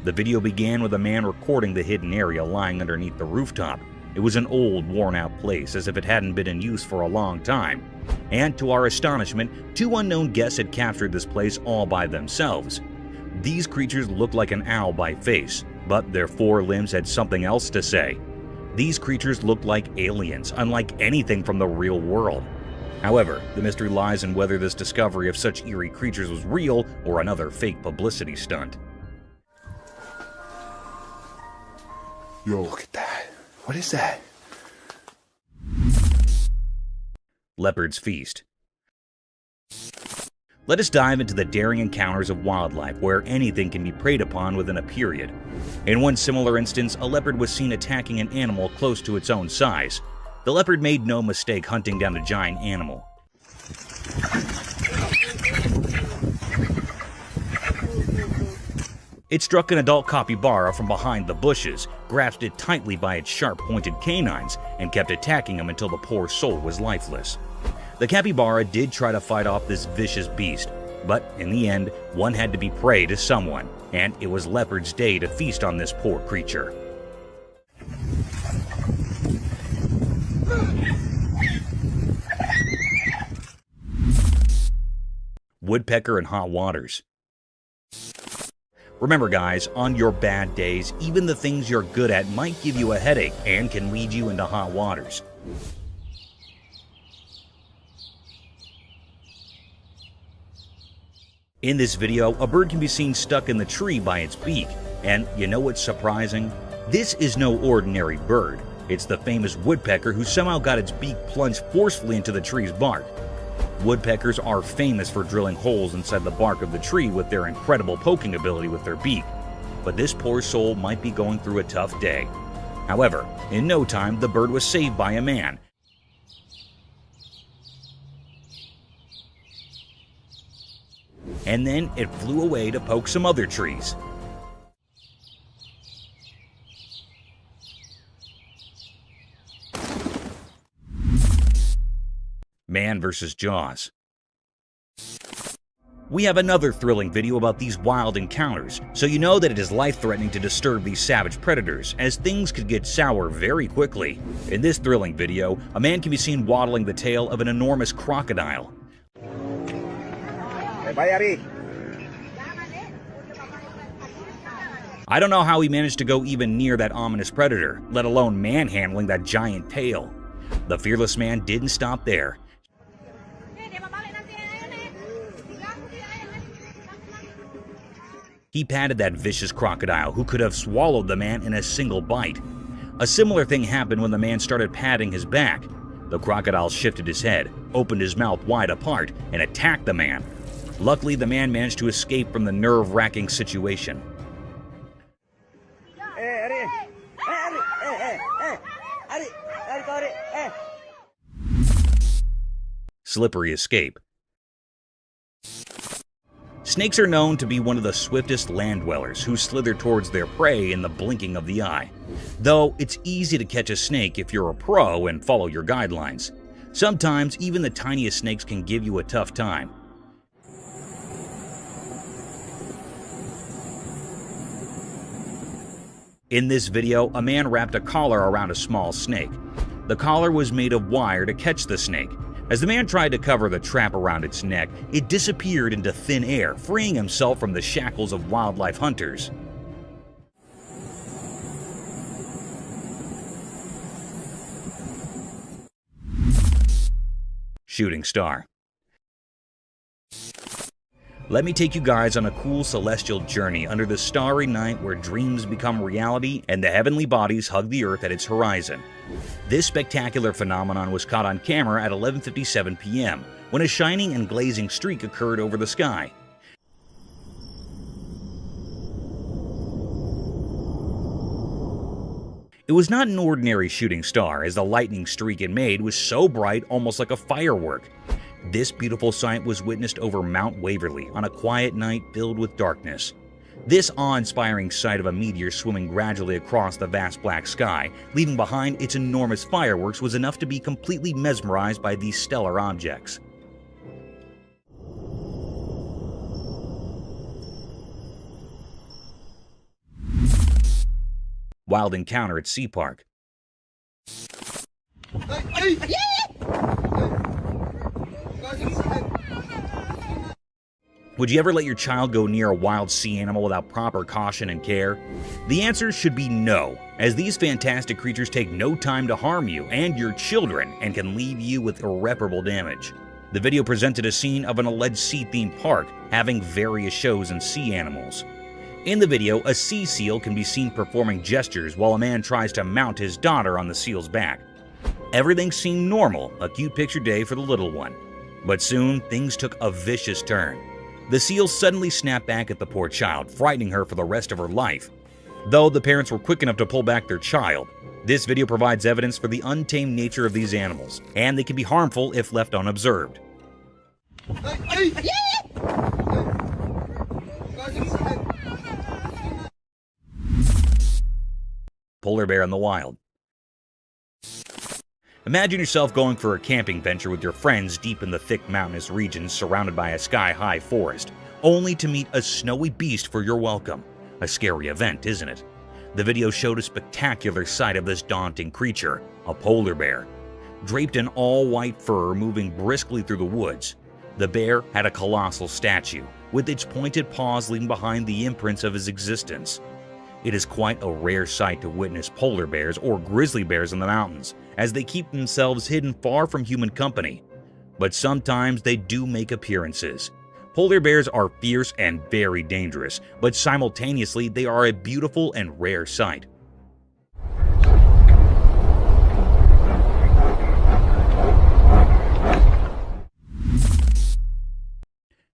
The video began with a man recording the hidden area lying underneath the rooftop. It was an old, worn-out place, as if it hadn't been in use for a long time. And to our astonishment, two unknown guests had captured this place all by themselves. These creatures looked like an owl by face, but their four limbs had something else to say. These creatures looked like aliens, unlike anything from the real world. However, the mystery lies in whether this discovery of such eerie creatures was real or another fake publicity stunt. Yo, look at that. What is that? Leopard's Feast. Let us dive into the daring encounters of wildlife where anything can be preyed upon within a period. In one similar instance, a leopard was seen attacking an animal close to its own size. The leopard made no mistake hunting down the giant animal. It struck an adult capybara from behind the bushes, grasped it tightly by its sharp-pointed canines, and kept attacking him until the poor soul was lifeless. The capybara did try to fight off this vicious beast, but in the end, one had to be prey to someone, and it was Leopard's day to feast on this poor creature. Woodpecker in hot waters. Remember guys, on your bad days, even the things you're good at might give you a headache and can lead you into hot waters. In this video, a bird can be seen stuck in the tree by its beak. And you know what's surprising? This is no ordinary bird. It's the famous woodpecker who somehow got its beak plunged forcefully into the tree's bark. Woodpeckers are famous for drilling holes inside the bark of the tree with their incredible poking ability with their beak. But this poor soul might be going through a tough day. However, in no time, the bird was saved by a man. And then it flew away to poke some other trees. Man vs. Jaws. We have another thrilling video about these wild encounters, so you know that it is life-threatening to disturb these savage predators, as things could get sour very quickly. In this thrilling video, a man can be seen waddling the tail of an enormous crocodile. I don't know how he managed to go even near that ominous predator, let alone manhandling that giant tail. The fearless man didn't stop there. He patted that vicious crocodile who could have swallowed the man in a single bite. A similar thing happened when the man started patting his back. The crocodile shifted his head, opened his mouth wide apart, and attacked the man. Luckily, the man managed to escape from the nerve-wracking situation. Slippery escape. Snakes are known to be one of the swiftest land dwellers who slither towards their prey in the blinking of the eye. Though it's easy to catch a snake if you're a pro and follow your guidelines. Sometimes even the tiniest snakes can give you a tough time. In this video, a man wrapped a collar around a small snake. The collar was made of wire to catch the snake. As the man tried to cover the trap around its neck, it disappeared into thin air, freeing himself from the shackles of wildlife hunters. Shooting star. Let me take you guys on a cool celestial journey under the starry night where dreams become reality and the heavenly bodies hug the earth at its horizon. This spectacular phenomenon was caught on camera at 11:57 p.m. when a shining and glazing streak occurred over the sky. It was not an ordinary shooting star, as the lightning streak it made was so bright, almost like a firework. This beautiful sight was witnessed over Mount Waverly on a quiet night filled with darkness. This awe-inspiring sight of a meteor swimming gradually across the vast black sky, leaving behind its enormous fireworks, was enough to be completely mesmerized by these stellar objects. Wild encounter at Sea Park. Would you ever let your child go near a wild sea animal without proper caution and care? The answer should be no, as these fantastic creatures take no time to harm you and your children and can leave you with irreparable damage. The video presented a scene of an alleged sea-themed park having various shows and sea animals. In the video, a sea seal can be seen performing gestures while a man tries to mount his daughter on the seal's back. Everything seemed normal, a cute picture day for the little one. But soon, things took a vicious turn. The seal suddenly snapped back at the poor child, frightening her for the rest of her life. Though the parents were quick enough to pull back their child, this video provides evidence for the untamed nature of these animals, and they can be harmful if left unobserved. Polar bear in the wild. Imagine yourself going for a camping venture with your friends deep in the thick mountainous regions surrounded by a sky-high forest, only to meet a snowy beast for your welcome. A scary event, isn't it? The video showed a spectacular sight of this daunting creature, a polar bear. Draped in all-white fur moving briskly through the woods, the bear had a colossal statue, with its pointed paws leaving behind the imprints of his existence. It is quite a rare sight to witness polar bears or grizzly bears in the mountains, as they keep themselves hidden far from human company. But sometimes they do make appearances. Polar bears are fierce and very dangerous, but simultaneously they are a beautiful and rare sight.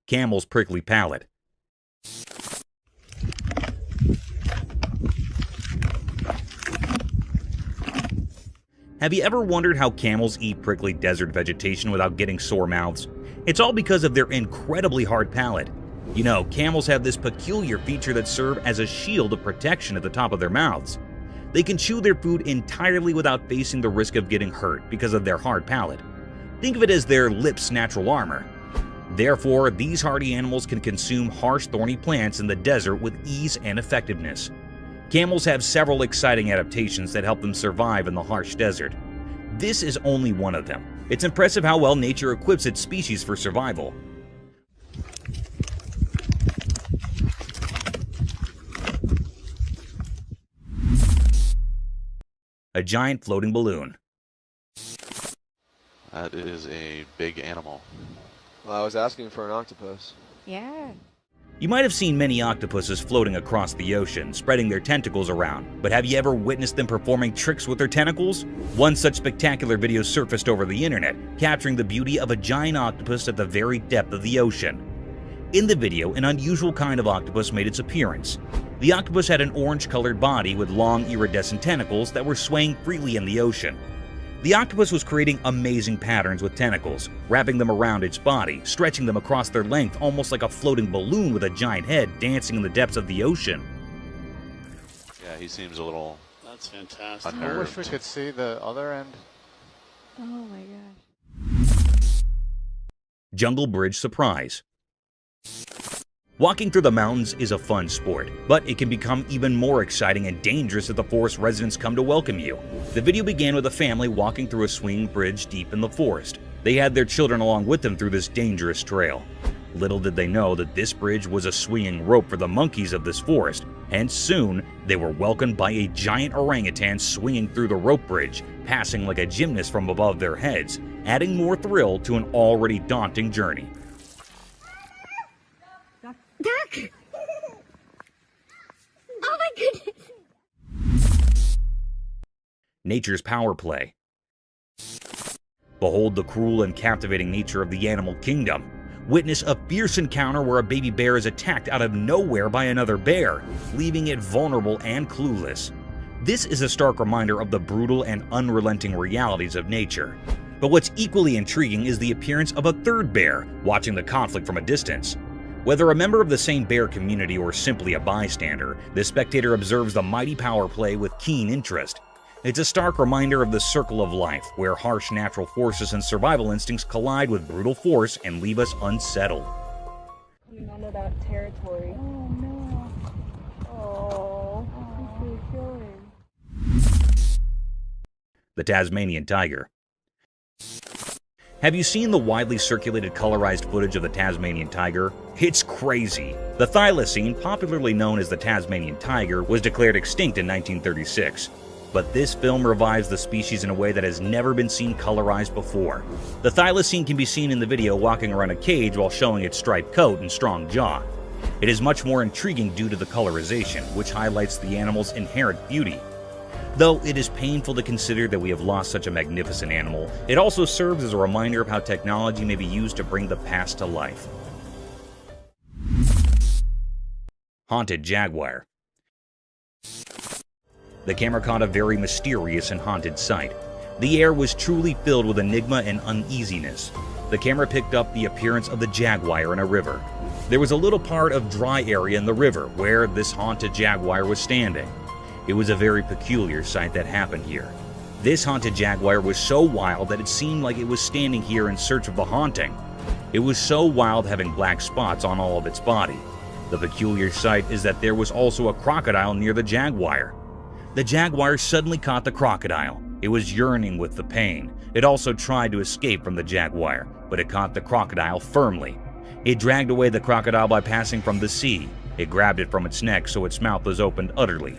Camel's prickly palate. Have you ever wondered how camels eat prickly desert vegetation without getting sore mouths? It's all because of their incredibly hard palate. You know, camels have this peculiar feature that serves as a shield of protection at the top of their mouths. They can chew their food entirely without facing the risk of getting hurt because of their hard palate. Think of it as their lips' natural armor. Therefore, these hardy animals can consume harsh, thorny plants in the desert with ease and effectiveness. Camels have several exciting adaptations that help them survive in the harsh desert. This is only one of them. It's impressive how well nature equips its species for survival. A giant floating balloon. That is a big animal. Well, I was asking for an octopus. Yeah. You might have seen many octopuses floating across the ocean, spreading their tentacles around, but have you ever witnessed them performing tricks with their tentacles? One such spectacular video surfaced over the internet, capturing the beauty of a giant octopus at the very depth of the ocean. In the video, an unusual kind of octopus made its appearance. The octopus had an orange-colored body with long iridescent tentacles that were swaying freely in the ocean. The octopus was creating amazing patterns with tentacles, wrapping them around its body, stretching them across their length almost like a floating balloon with a giant head dancing in the depths of the ocean. Yeah, he seems a little That's fantastic. unnerved. I wish we could see the other end. Oh my gosh. Jungle Bridge surprise. Walking through the mountains is a fun sport, but it can become even more exciting and dangerous if the forest residents come to welcome you. The video began with a family walking through a swinging bridge deep in the forest. They had their children along with them through this dangerous trail. Little did they know that this bridge was a swinging rope for the monkeys of this forest, and soon they were welcomed by a giant orangutan swinging through the rope bridge, passing like a gymnast from above their heads, adding more thrill to an already daunting journey. Duck! Oh my goodness! Nature's power play. Behold the cruel and captivating nature of the animal kingdom. Witness a fierce encounter where a baby bear is attacked out of nowhere by another bear, leaving it vulnerable and clueless. This is a stark reminder of the brutal and unrelenting realities of nature. But what's equally intriguing is the appearance of a third bear, watching the conflict from a distance. Whether a member of the same bear community or simply a bystander, the spectator observes the mighty power play with keen interest. It's a stark reminder of the circle of life, where harsh natural forces and survival instincts collide with brutal force and leave us unsettled. Coming onto that territory. Oh no. Oh, he's really killing. The Tasmanian tiger. Have you seen the widely circulated colorized footage of the Tasmanian tiger? It's crazy. The thylacine, popularly known as the Tasmanian tiger, was declared extinct in 1936. But this film revives the species in a way that has never been seen colorized before. The thylacine can be seen in the video walking around a cage while showing its striped coat and strong jaw. It is much more intriguing due to the colorization, which highlights the animal's inherent beauty. Though it is painful to consider that we have lost such a magnificent animal, it also serves as a reminder of how technology may be used to bring the past to life. Haunted jaguar. The camera caught a very mysterious and haunted sight. The air was truly filled with enigma and uneasiness. The camera picked up the appearance of the jaguar in a river. There was a little part of dry area in the river where this haunted jaguar was standing. It was a very peculiar sight that happened here. This haunted jaguar was so wild that it seemed like it was standing here in search of the haunting. It was so wild, having black spots on all of its body. The peculiar sight is that there was also a crocodile near the jaguar. The jaguar suddenly caught the crocodile. It was yearning with the pain. It also tried to escape from the jaguar, but it caught the crocodile firmly. It dragged away the crocodile by passing from the sea. It grabbed it from its neck so its mouth was opened utterly.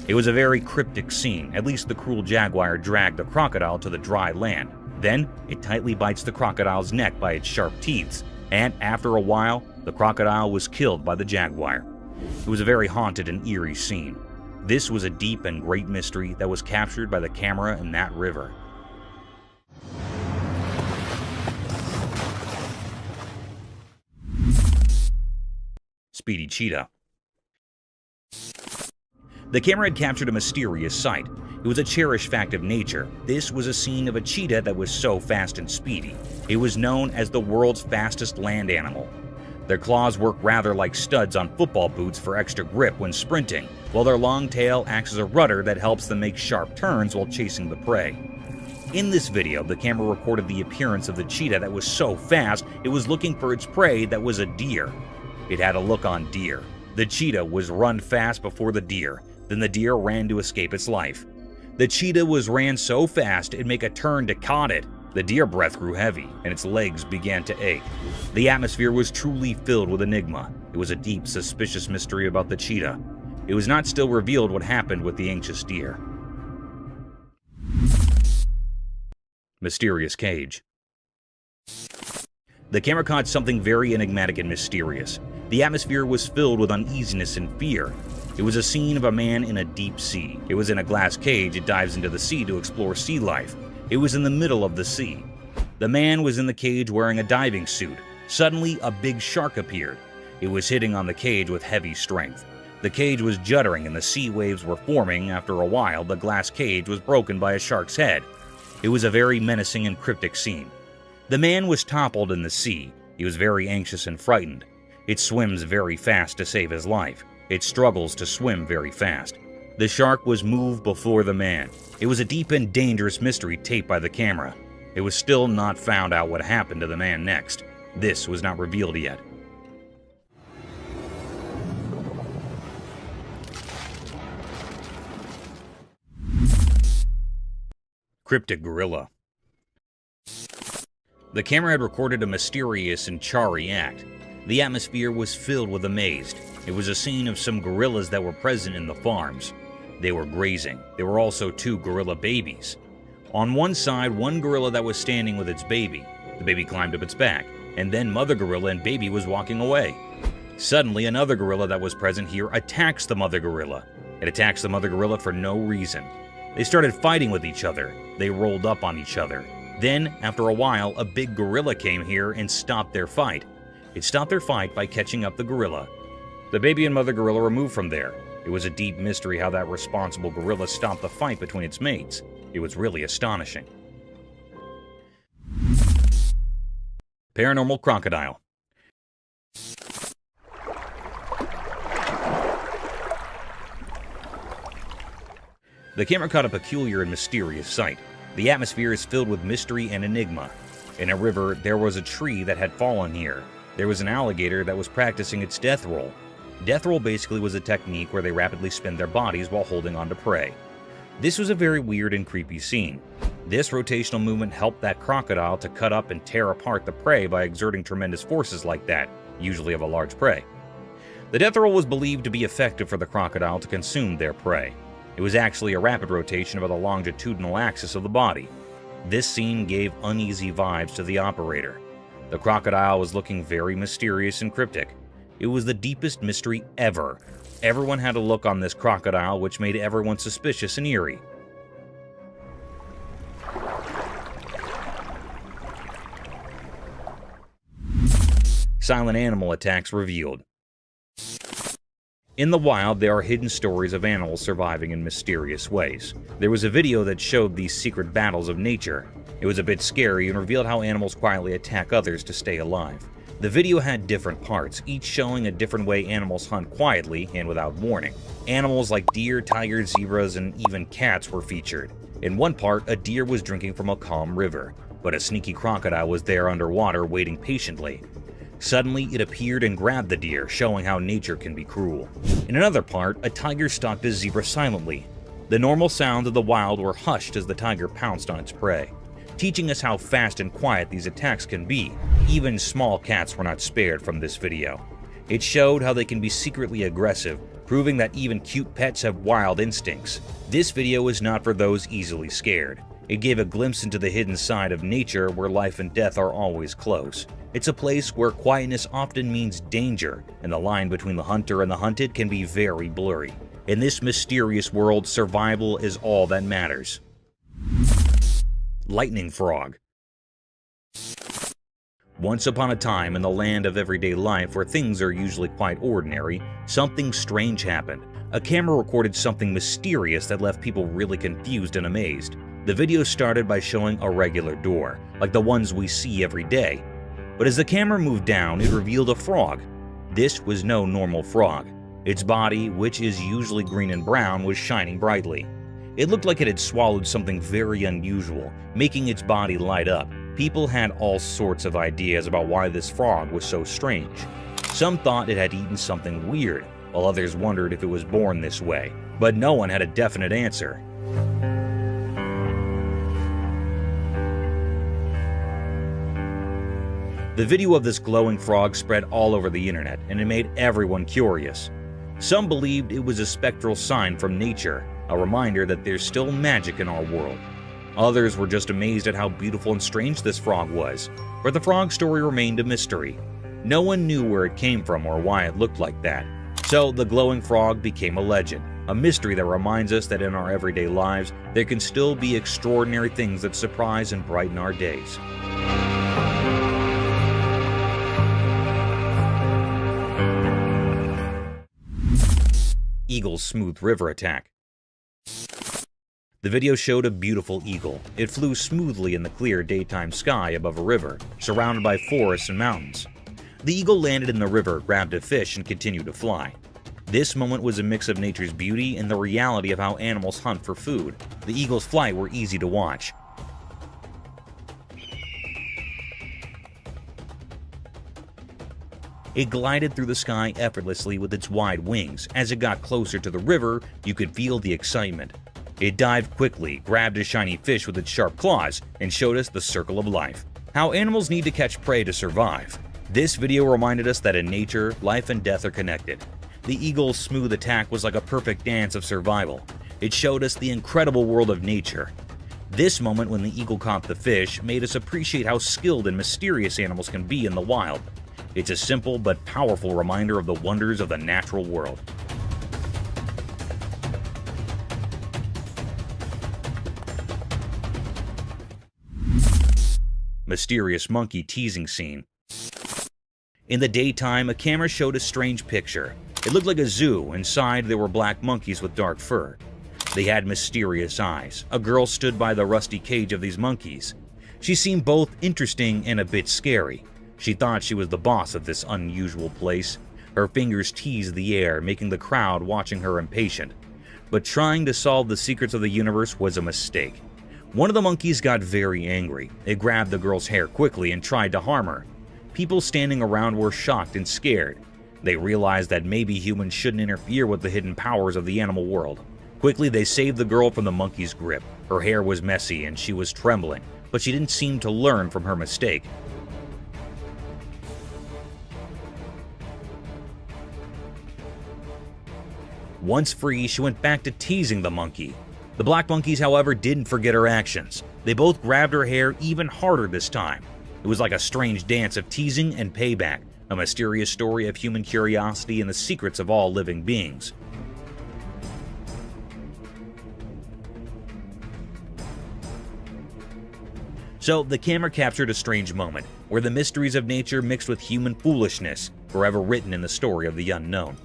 It was a very cryptic scene. At least the cruel jaguar dragged the crocodile to the dry land. Then, it tightly bites the crocodile's neck by its sharp teeth, and after a while, the crocodile was killed by the jaguar. It was a very haunted and eerie scene. This was a deep and great mystery that was captured by the camera in that river. Speedy cheetah. The camera had captured a mysterious sight. It was a cherished fact of nature. This was a scene of a cheetah that was so fast and speedy. It was known as the world's fastest land animal. Their claws work rather like studs on football boots for extra grip when sprinting, while their long tail acts as a rudder that helps them make sharp turns while chasing the prey. In this video, the camera recorded the appearance of the cheetah that was so fast it was looking for its prey that was a deer. It had a look on deer. The cheetah was run fast before the deer. Then the deer ran to escape its life. The cheetah ran so fast it'd make a turn to caught it. The deer breath grew heavy, and its legs began to ache. The atmosphere was truly filled with enigma. It was a deep, suspicious mystery about the cheetah. It was not still revealed what happened with the anxious deer. Mysterious cage. The camera caught something very enigmatic and mysterious. The atmosphere was filled with uneasiness and fear. It was a scene of a man in a deep sea. It was in a glass cage. It dives into the sea to explore sea life. It was in the middle of the sea. The man was in the cage wearing a diving suit. Suddenly, a big shark appeared. It was hitting on the cage with heavy strength. The cage was juddering and the sea waves were forming. After a while, the glass cage was broken by a shark's head. It was a very menacing and cryptic scene. The man was toppled in the sea. He was very anxious and frightened. It swims very fast to save his life. It struggles to swim very fast. The shark was moved before the man. It was a deep and dangerous mystery taped by the camera. It was still not found out what happened to the man next. This was not revealed yet. Cryptic gorilla. The camera had recorded a mysterious and charry act. The atmosphere was filled with amaze. It was a scene of some gorillas that were present in the farms. They were grazing. There were also 2 gorilla babies. On one side, one gorilla that was standing with its baby. The baby climbed up its back, and then mother gorilla and baby was walking away. Suddenly, another gorilla that was present here attacks the mother gorilla. It attacks the mother gorilla for no reason. They started fighting with each other. They rolled up on each other. Then, after a while, a big gorilla came here and stopped their fight. It stopped their fight by catching up the gorilla. The baby and mother gorilla were moved from there. It was a deep mystery how that responsible gorilla stopped the fight between its mates. It was really astonishing. Paranormal crocodile. The camera caught a peculiar and mysterious sight. The atmosphere is filled with mystery and enigma. In a river, there was a tree that had fallen here. There was an alligator that was practicing its death roll. Death roll basically was a technique where they rapidly spin their bodies while holding on to prey. This was a very weird and creepy scene. This rotational movement helped that crocodile to cut up and tear apart the prey by exerting tremendous forces like that, usually of a large prey. The death roll was believed to be effective for the crocodile to consume their prey. It was actually a rapid rotation of the longitudinal axis of the body. This scene gave uneasy vibes to the operator. The crocodile was looking very mysterious and cryptic. It was the deepest mystery ever. Everyone had a look on this crocodile which made everyone suspicious and eerie. Silent animal attacks revealed. In the wild, there are hidden stories of animals surviving in mysterious ways. There was a video that showed these secret battles of nature. It was a bit scary and revealed how animals quietly attack others to stay alive. The video had different parts, each showing a different way animals hunt quietly and without warning. Animals like deer, tigers, zebras, and even cats were featured. In one part, a deer was drinking from a calm river, but a sneaky crocodile was there underwater waiting patiently. Suddenly, it appeared and grabbed the deer, showing how nature can be cruel. In another part, a tiger stalked a zebra silently. The normal sounds of the wild were hushed as the tiger pounced on its prey, teaching us how fast and quiet these attacks can be. Even small cats were not spared from this video. It showed how they can be secretly aggressive, proving that even cute pets have wild instincts. This video is not for those easily scared. It gave a glimpse into the hidden side of nature where life and death are always close. It's a place where quietness often means danger, and the line between the hunter and the hunted can be very blurry. In this mysterious world, survival is all that matters. Lightning frog. Once upon a time, in the land of everyday life where things are usually quite ordinary, something strange happened. A camera recorded something mysterious that left people really confused and amazed. The video started by showing a regular door, like the ones we see every day. But as the camera moved down, it revealed a frog. This was no normal frog. Its body, which is usually green and brown, was shining brightly. It looked like it had swallowed something very unusual, making its body light up. People had all sorts of ideas about why this frog was so strange. Some thought it had eaten something weird, while others wondered if it was born this way. But no one had a definite answer. The video of this glowing frog spread all over the internet, and it made everyone curious. Some believed it was a spectral sign from nature, a reminder that there's still magic in our world. Others were just amazed at how beautiful and strange this frog was, but the frog story remained a mystery. No one knew where it came from or why it looked like that. So the glowing frog became a legend, a mystery that reminds us that in our everyday lives, there can still be extraordinary things that surprise and brighten our days. Eagle's smooth river attack. The video showed a beautiful eagle. It flew smoothly in the clear daytime sky above a river, surrounded by forests and mountains. The eagle landed in the river, grabbed a fish, and continued to fly. This moment was a mix of nature's beauty and the reality of how animals hunt for food. The eagle's flight were easy to watch. It glided through the sky effortlessly with its wide wings. As it got closer to the river, you could feel the excitement. It dived quickly, grabbed a shiny fish with its sharp claws, and showed us the circle of life. How animals need to catch prey to survive. This video reminded us that in nature, life and death are connected. The eagle's smooth attack was like a perfect dance of survival. It showed us the incredible world of nature. This moment when the eagle caught the fish made us appreciate how skilled and mysterious animals can be in the wild. It's a simple but powerful reminder of the wonders of the natural world. Mysterious monkey teasing scene. In the daytime, a camera showed a strange picture. It looked like a zoo. Inside, there were black monkeys with dark fur. They had mysterious eyes. A girl stood by the rusty cage of these monkeys. She seemed both interesting and a bit scary. She thought she was the boss of this unusual place. Her fingers teased the air, making the crowd watching her impatient. But trying to solve the secrets of the universe was a mistake. One of the monkeys got very angry. It grabbed the girl's hair quickly and tried to harm her. People standing around were shocked and scared. They realized that maybe humans shouldn't interfere with the hidden powers of the animal world. Quickly, they saved the girl from the monkey's grip. Her hair was messy and she was trembling, but she didn't seem to learn from her mistake. Once free, she went back to teasing the monkey. The black monkeys, however, didn't forget her actions. They both grabbed her hair even harder this time. It was like a strange dance of teasing and payback, a mysterious story of human curiosity and the secrets of all living beings. So, the camera captured a strange moment, where the mysteries of nature mixed with human foolishness, forever written in the story of the unknown.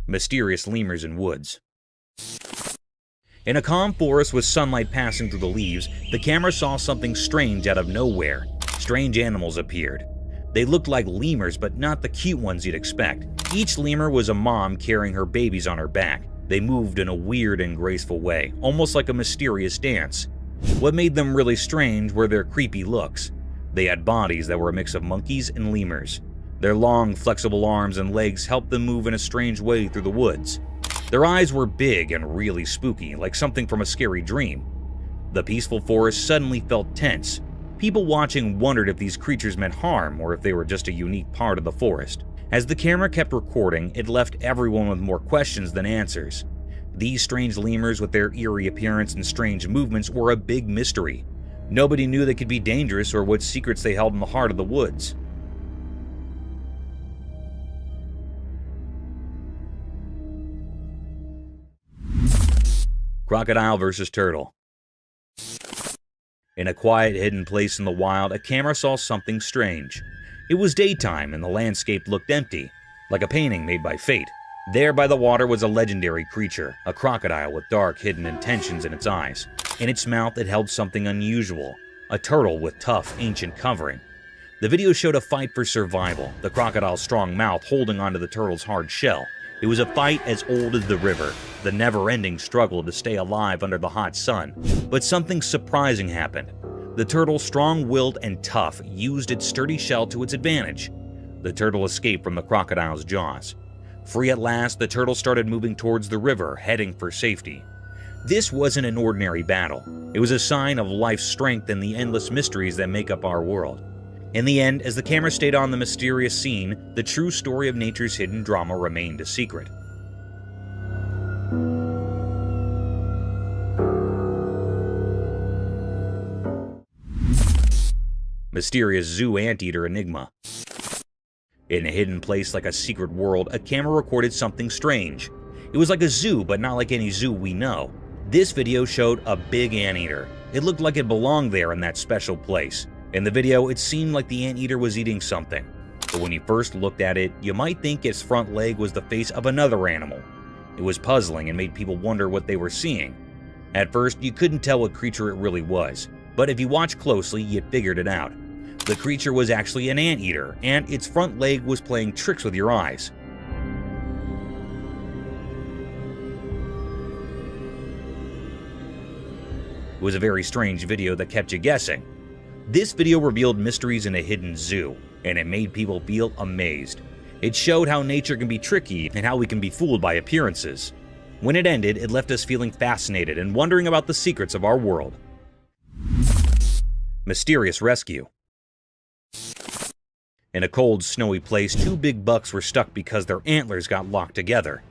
Mysterious lemurs in woods. In a calm forest with sunlight passing through the leaves, the camera saw something strange out of nowhere. Strange animals appeared. They looked like lemurs, but not the cute ones you'd expect. Each lemur was a mom carrying her babies on her back. They moved in a weird and graceful way, almost like a mysterious dance. What made them really strange were their creepy looks. They had bodies that were a mix of monkeys and lemurs. Their long, flexible arms and legs helped them move in a strange way through the woods. Their eyes were big and really spooky, like something from a scary dream. The peaceful forest suddenly felt tense. People watching wondered if these creatures meant harm or if they were just a unique part of the forest. As the camera kept recording, it left everyone with more questions than answers. These strange lemurs with their eerie appearance and strange movements were a big mystery. Nobody knew they could be dangerous or what secrets they held in the heart of the woods. Crocodile versus turtle. In a quiet, hidden place in the wild, a camera saw something strange. It was daytime and the landscape looked empty, like a painting made by fate. There by the water was a legendary creature, a crocodile with dark, hidden intentions in its eyes. In its mouth, it held something unusual, a turtle with tough, ancient covering. The video showed a fight for survival, the crocodile's strong mouth holding onto the turtle's hard shell. It was a fight as old as the river, the never-ending struggle to stay alive under the hot sun. But something surprising happened. The turtle, strong-willed and tough, used its sturdy shell to its advantage. The turtle escaped from the crocodile's jaws. Free at last, the turtle started moving towards the river, heading for safety. This wasn't an ordinary battle. It was a sign of life's strength and the endless mysteries that make up our world. In the end, as the camera stayed on the mysterious scene, the true story of nature's hidden drama remained a secret. Mysterious zoo anteater enigma. In a hidden place like a secret world, a camera recorded something strange. It was like a zoo, but not like any zoo we know. This video showed a big anteater. It looked like it belonged there in that special place. In the video, it seemed like the anteater was eating something. But when you first looked at it, you might think its front leg was the face of another animal. It was puzzling and made people wonder what they were seeing. At first, you couldn't tell what creature it really was, but if you watched closely, you figured it out. The creature was actually an anteater, and its front leg was playing tricks with your eyes. It was a very strange video that kept you guessing. This video revealed mysteries in a hidden zoo, and it made people feel amazed. It showed how nature can be tricky and how we can be fooled by appearances. When it ended, it left us feeling fascinated and wondering about the secrets of our world. Mysterious rescue. In a cold, snowy place, two big bucks were stuck because their antlers got locked together.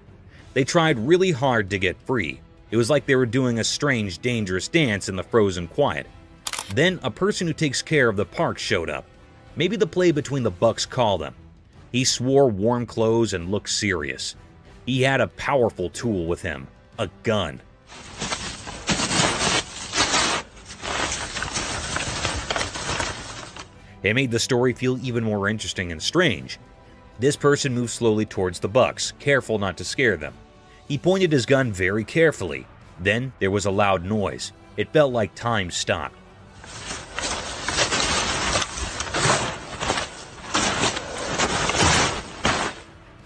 They tried really hard to get free. It was like they were doing a strange, dangerous dance in the frozen quiet. Then a person who takes care of the park showed up. Maybe the play between the bucks called him. He swore warm clothes and looked serious. He had a powerful tool with him, a gun. It made the story feel even more interesting and strange. This person moved slowly towards the bucks, careful not to scare them. He pointed his gun very carefully. Then there was a loud noise. It felt like time stopped.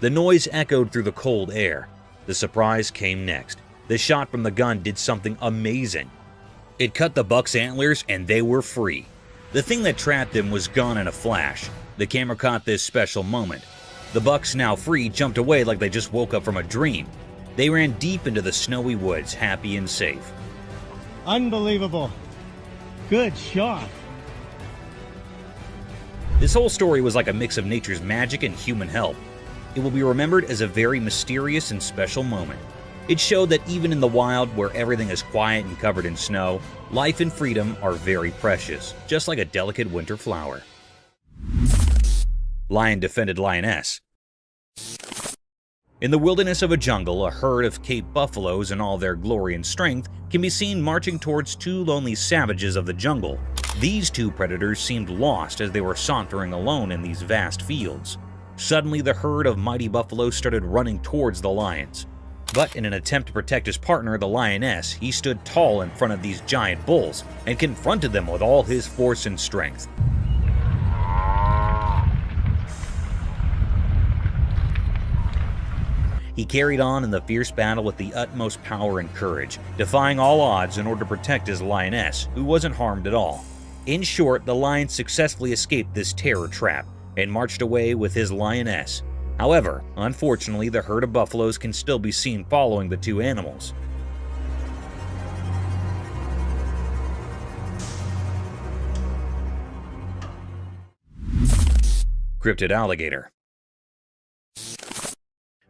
The noise echoed through the cold air. The surprise came next. The shot from the gun did something amazing. It cut the buck's antlers and they were free. The thing that trapped them was gone in a flash. The camera caught this special moment. The bucks, now free, jumped away like they just woke up from a dream. They ran deep into the snowy woods, happy and safe. Unbelievable. Good shot. This whole story was like a mix of nature's magic and human help. It will be remembered as a very mysterious and special moment. It showed that even in the wild, where everything is quiet and covered in snow, life and freedom are very precious, just like a delicate winter flower. Lion defended lioness. In the wilderness of a jungle, a herd of Cape buffaloes in all their glory and strength can be seen marching towards two lonely savages of the jungle. These two predators seemed lost as they were sauntering alone in these vast fields. Suddenly, the herd of mighty buffaloes started running towards the lions. But in an attempt to protect his partner, the lioness, he stood tall in front of these giant bulls and confronted them with all his force and strength. He carried on in the fierce battle with the utmost power and courage, defying all odds in order to protect his lioness, who wasn't harmed at all. In short, the lion successfully escaped this terror trap and marched away with his lioness. However, unfortunately, the herd of buffaloes can still be seen following the two animals. Cryptid alligator.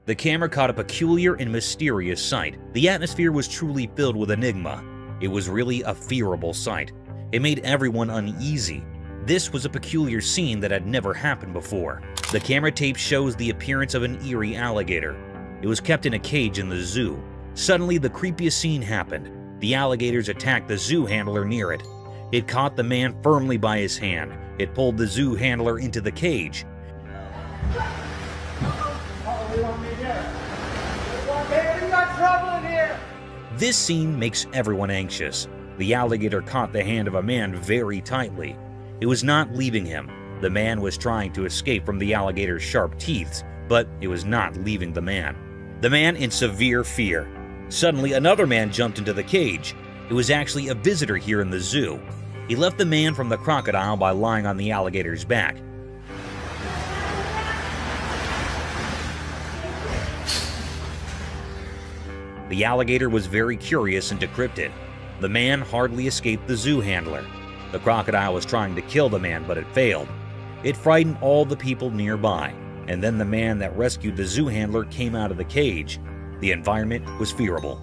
The camera caught a peculiar and mysterious sight. The atmosphere was truly filled with enigma. It was really a fearable sight. It made everyone uneasy. This was a peculiar scene that had never happened before. The camera tape shows the appearance of an eerie alligator. It was kept in a cage in the zoo. Suddenly, the creepiest scene happened. The alligators attacked the zoo handler near it. It caught the man firmly by his hand. It pulled the zoo handler into the cage. This scene makes everyone anxious. The alligator caught the hand of a man very tightly. It was not leaving him. The man was trying to escape from the alligator's sharp teeth, but it was not leaving the man. The man in severe fear. Suddenly, another man jumped into the cage. It was actually a visitor here in the zoo. He left the man from the crocodile by lying on the alligator's back. The alligator was very curious and decrypted. The man hardly escaped the zoo handler. The crocodile was trying to kill the man, but it failed. It frightened all the people nearby, and then the man that rescued the zoo handler came out of the cage. The environment was fearable.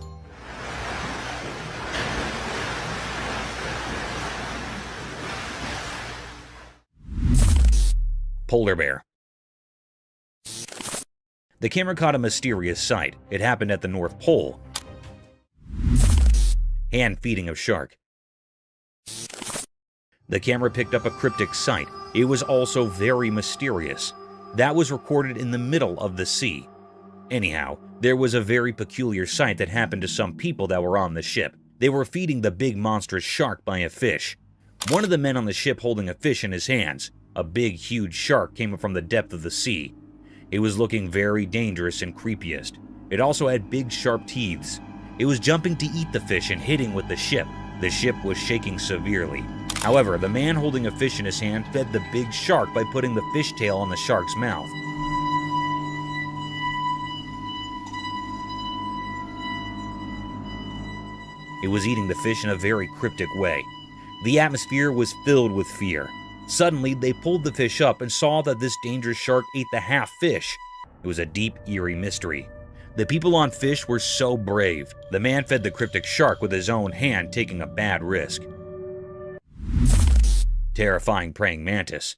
Polar bear. The camera caught a mysterious sight. It happened at the North Pole. Hand feeding of shark. The camera picked up a cryptic sight. It was also very mysterious. That was recorded in the middle of the sea. Anyhow, there was a very peculiar sight that happened to some people that were on the ship. They were feeding the big monstrous shark by a fish. One of the men on the ship holding a fish in his hands. A big, huge shark came from the depth of the sea. It was looking very dangerous and creepiest. It also had big, sharp teeth. It was jumping to eat the fish and hitting with the ship. The ship was shaking severely. However, the man holding a fish in his hand fed the big shark by putting the fish tail on the shark's mouth. It was eating the fish in a very cryptic way. The atmosphere was filled with fear. Suddenly, they pulled the fish up and saw that this dangerous shark ate the half fish. It was a deep, eerie mystery. The people on fish were so brave. The man fed the cryptic shark with his own hand, taking a bad risk. Terrifying praying mantis.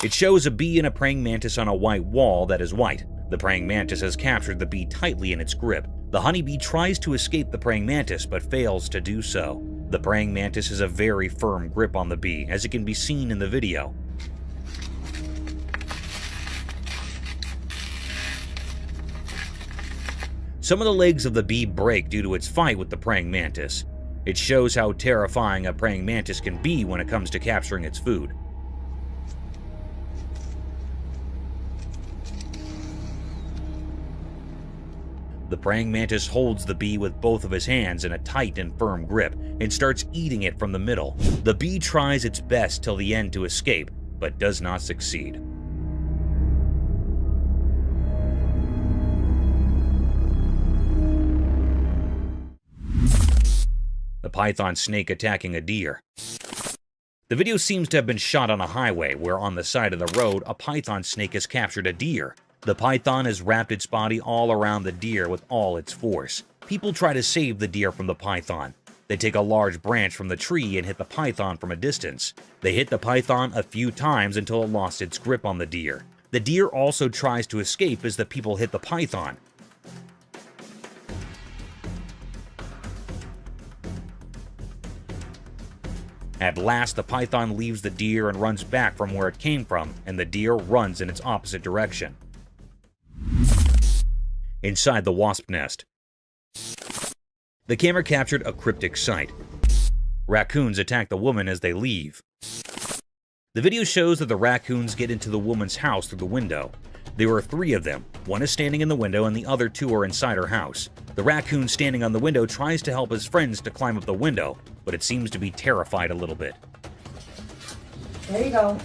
It shows a bee and a praying mantis on a white wall that is white. The praying mantis has captured the bee tightly in its grip. The honeybee tries to escape the praying mantis but fails to do so. The praying mantis has a very firm grip on the bee, as it can be seen in the video. Some of the legs of the bee break due to its fight with the praying mantis. It shows how terrifying a praying mantis can be when it comes to capturing its food. The praying mantis holds the bee with both of his hands in a tight and firm grip and starts eating it from the middle. The bee tries its best till the end to escape, but does not succeed. The python snake attacking a deer. The video seems to have been shot on a highway where on the side of the road a python snake has captured a deer. The python has wrapped its body all around the deer with all its force. People try to save the deer from the python. They take a large branch from the tree and hit the python from a distance. They hit the python a few times until it lost its grip on the deer. The deer also tries to escape as the people hit the python. At last, the python leaves the deer and runs back from where it came from, and the deer runs in its opposite direction. Inside the wasp nest. The camera captured a cryptic sight. Raccoons attack the woman as they leave. The video shows that the raccoons get into the woman's house through the window. There are 3 of them. One is standing in the window and the other 2 are inside her house. The raccoon standing on the window tries to help his friends to climb up the window, but it seems to be terrified a little bit. There you go.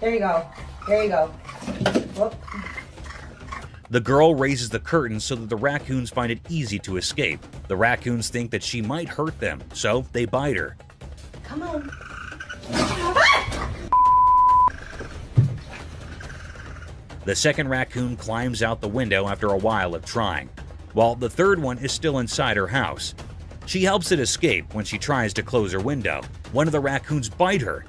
There you go. There you go. Whoop. The girl raises the curtain so that the raccoons find it easy to escape. The raccoons think that she might hurt them, so they bite her. Come on. The second raccoon climbs out the window after a while of trying, while the third one is still inside her house. She helps it escape when she tries to close her window. One of the raccoons bite her.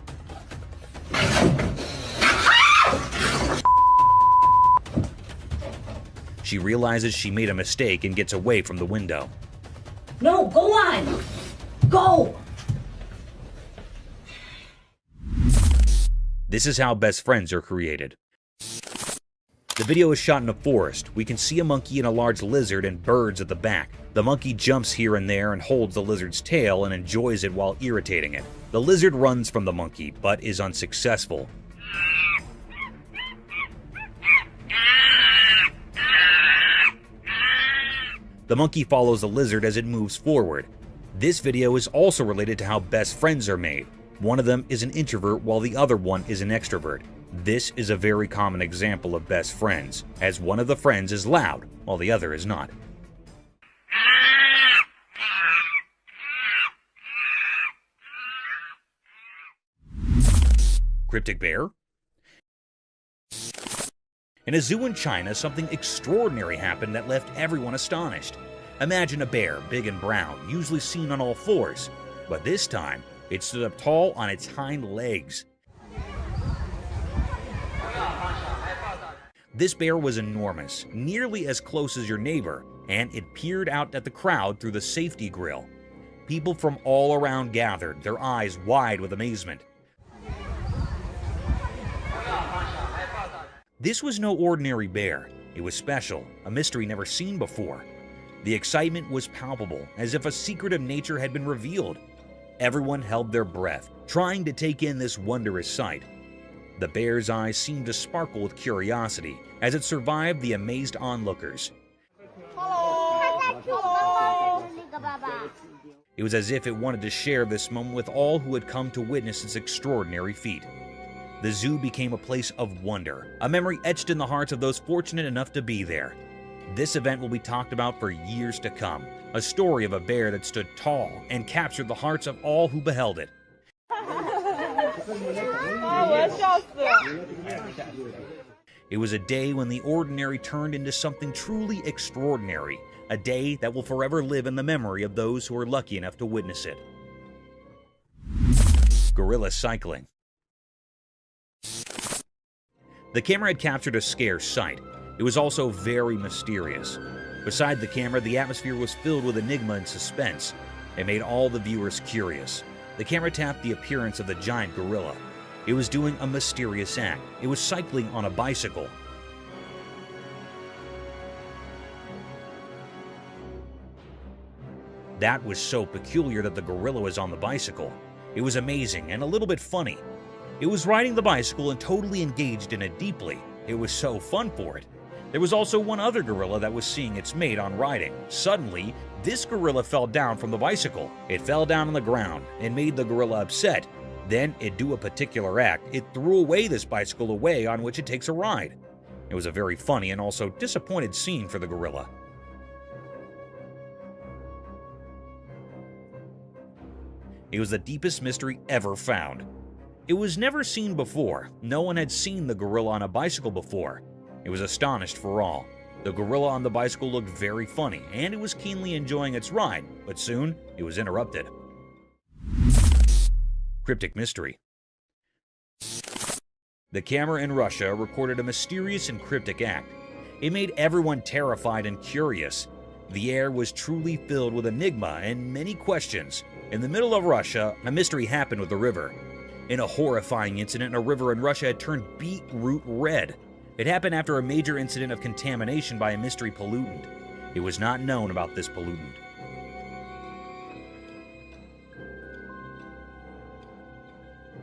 She realizes she made a mistake and gets away from the window. No, go on! Go! This is how best friends are created. The video is shot in a forest. We can see a monkey and a large lizard and birds at the back. The monkey jumps here and there and holds the lizard's tail and enjoys it while irritating it. The lizard runs from the monkey, but is unsuccessful. The monkey follows the lizard as it moves forward. This video is also related to how best friends are made. One of them is an introvert while the other one is an extrovert. This is a very common example of best friends, as one of the friends is loud while the other is not. Cryptic bear? In a zoo in China, something extraordinary happened that left everyone astonished. Imagine a bear, big and brown, usually seen on all fours, but this time, it stood up tall on its hind legs. This bear was enormous, nearly as close as your neighbor, and it peered out at the crowd through the safety grill. People from all around gathered, their eyes wide with amazement. This was no ordinary bear. It was special, a mystery never seen before. The excitement was palpable, as if a secret of nature had been revealed. Everyone held their breath, trying to take in this wondrous sight. The bear's eyes seemed to sparkle with curiosity as it survived the amazed onlookers. It was as if it wanted to share this moment with all who had come to witness its extraordinary feat. The zoo became a place of wonder, a memory etched in the hearts of those fortunate enough to be there. This event will be talked about for years to come, a story of a bear that stood tall and captured the hearts of all who beheld it. It was a day when the ordinary turned into something truly extraordinary, a day that will forever live in the memory of those who are lucky enough to witness it. Gorilla cycling. The camera had captured a scarce sight. It was also very mysterious. Beside the camera, the atmosphere was filled with enigma and suspense. It made all the viewers curious. The camera tapped the appearance of the giant gorilla. It was doing a mysterious act. It was cycling on a bicycle. That was so peculiar that the gorilla was on the bicycle. It was amazing and a little bit funny. It was riding the bicycle and totally engaged in it deeply. It was so fun for it. There was also one other gorilla that was seeing its mate on riding. Suddenly, this gorilla fell down from the bicycle. It fell down on the ground and made the gorilla upset. Then it do a particular act. It threw away this bicycle away on which it takes a ride. It was a very funny and also disappointed scene for the gorilla. It was the deepest mystery ever found. It was never seen before. No one had seen the gorilla on a bicycle before. It was astonished for all. The gorilla on the bicycle looked very funny, and it was keenly enjoying its ride, but soon it was interrupted. Cryptic mystery. The camera in Russia recorded a mysterious and cryptic act. It made everyone terrified and curious. The air was truly filled with enigma and many questions. In the middle of Russia, a mystery happened with the river. In a horrifying incident, a river in Russia had turned beetroot red. It happened after a major incident of contamination by a mystery pollutant. It was not known about this pollutant.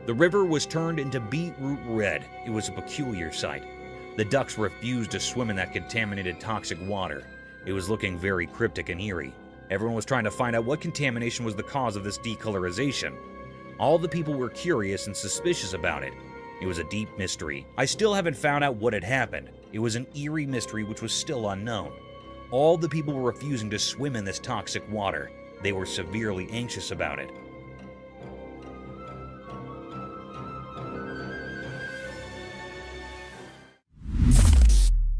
The river was turned into beetroot red. It was a peculiar sight. The ducks refused to swim in that contaminated toxic water. It was looking very cryptic and eerie. Everyone was trying to find out what contamination was the cause of this decolorization. All the people were curious and suspicious about it. It was a deep mystery. I still haven't found out what had happened. It was an eerie mystery which was still unknown. All the people were refusing to swim in this toxic water. They were severely anxious about it.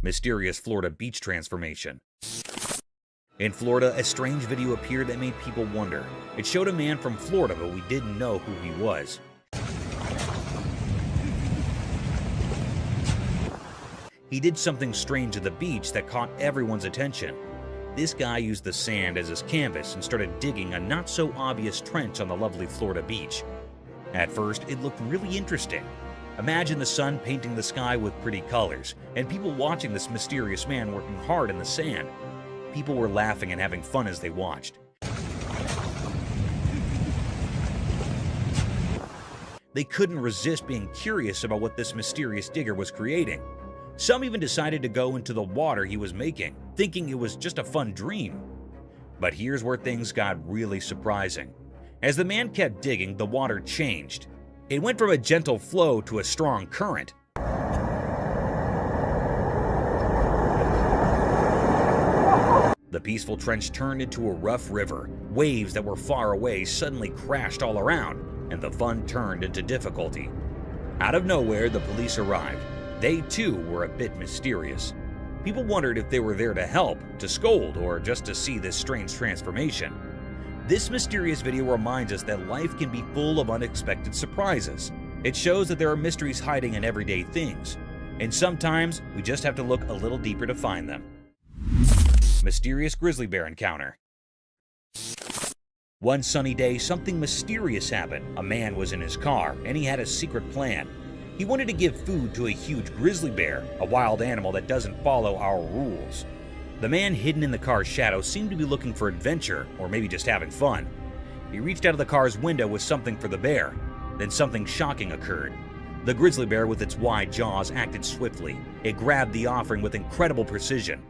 Mysterious Florida beach transformation. In Florida, a strange video appeared that made people wonder. It showed a man from Florida, but we didn't know who he was. He did something strange at the beach that caught everyone's attention. This guy used the sand as his canvas and started digging a not-so-obvious trench on the lovely Florida beach. At first, it looked really interesting. Imagine the sun painting the sky with pretty colors, and people watching this mysterious man working hard in the sand. People were laughing and having fun as they watched. They couldn't resist being curious about what this mysterious digger was creating. Some even decided to go into the water he was making, thinking it was just a fun dream. But here's where things got really surprising. As the man kept digging, the water changed. It went from a gentle flow to a strong current. The peaceful trench turned into a rough river. Waves that were far away suddenly crashed all around, and the fun turned into difficulty. Out of nowhere, the police arrived. They too were a bit mysterious. People wondered if they were there to help, to scold, or just to see this strange transformation. This mysterious video reminds us that life can be full of unexpected surprises. It shows that there are mysteries hiding in everyday things, and sometimes we just have to look a little deeper to find them. Mysterious grizzly bear encounter. One sunny day, something mysterious happened. A man was in his car, and he had a secret plan. He wanted to give food to a huge grizzly bear, a wild animal that doesn't follow our rules. The man hidden in the car's shadow seemed to be looking for adventure, or maybe just having fun. He reached out of the car's window with something for the bear. Then something shocking occurred. The grizzly bear with its wide jaws acted swiftly. It grabbed the offering with incredible precision.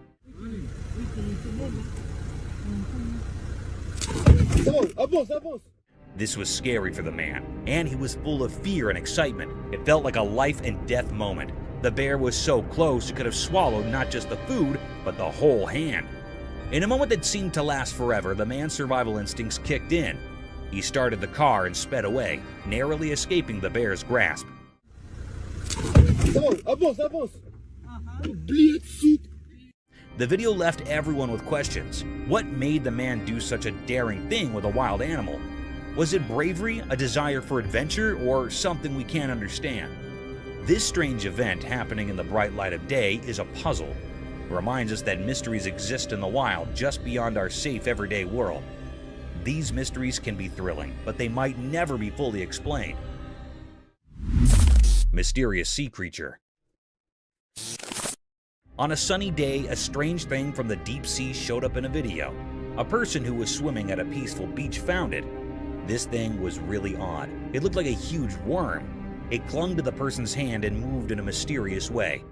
This was scary for the man, and he was full of fear and excitement. It felt like a life and death moment. The bear was so close it could have swallowed not just the food, but the whole hand. In a moment that seemed to last forever, the man's survival instincts kicked in. He started the car and sped away, narrowly escaping the bear's grasp. The video left everyone with questions. What made the man do such a daring thing with a wild animal? Was it bravery, a desire for adventure, or something we can't understand? This strange event happening in the bright light of day is a puzzle. It reminds us that mysteries exist in the wild just beyond our safe everyday world. These mysteries can be thrilling, but they might never be fully explained. Mysterious sea creature. On a sunny day, a strange thing from the deep sea showed up in a video. A person who was swimming at a peaceful beach found it. This thing was really odd. It looked like a huge worm. It clung to the person's hand and moved in a mysterious way.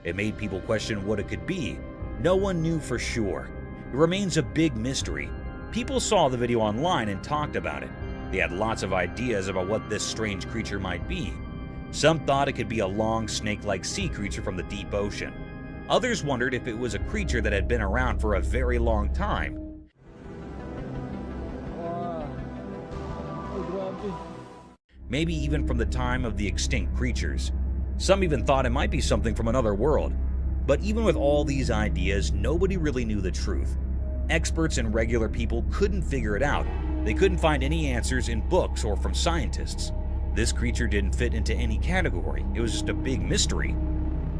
It made people question what it could be. No one knew for sure. It remains a big mystery. People saw the video online and talked about it. They had lots of ideas about what this strange creature might be. Some thought it could be a long, snake-like sea creature from the deep ocean. Others wondered if it was a creature that had been around for a very long time. Maybe even from the time of the extinct creatures. Some even thought it might be something from another world. But even with all these ideas, nobody really knew the truth. Experts and regular people couldn't figure it out. They couldn't find any answers in books or from scientists. This creature didn't fit into any category. It was just a big mystery.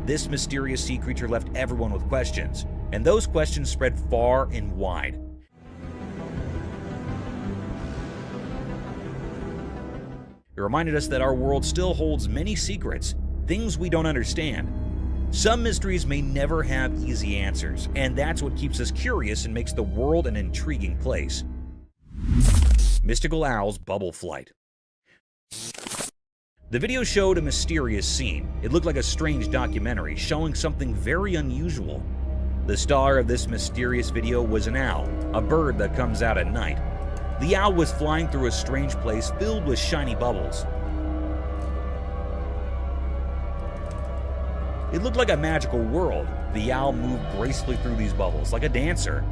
This mysterious sea creature left everyone with questions, and those questions spread far and wide. It reminded us that our world still holds many secrets, things we don't understand. Some mysteries may never have easy answers, and that's what keeps us curious and makes the world an intriguing place. Mystical owl's bubble flight. The video showed a mysterious scene. It looked like a strange documentary showing something very unusual. The star of this mysterious video was an owl, a bird that comes out at night. The owl was flying through a strange place filled with shiny bubbles. It looked like a magical world. The owl moved gracefully through these bubbles like a dancer.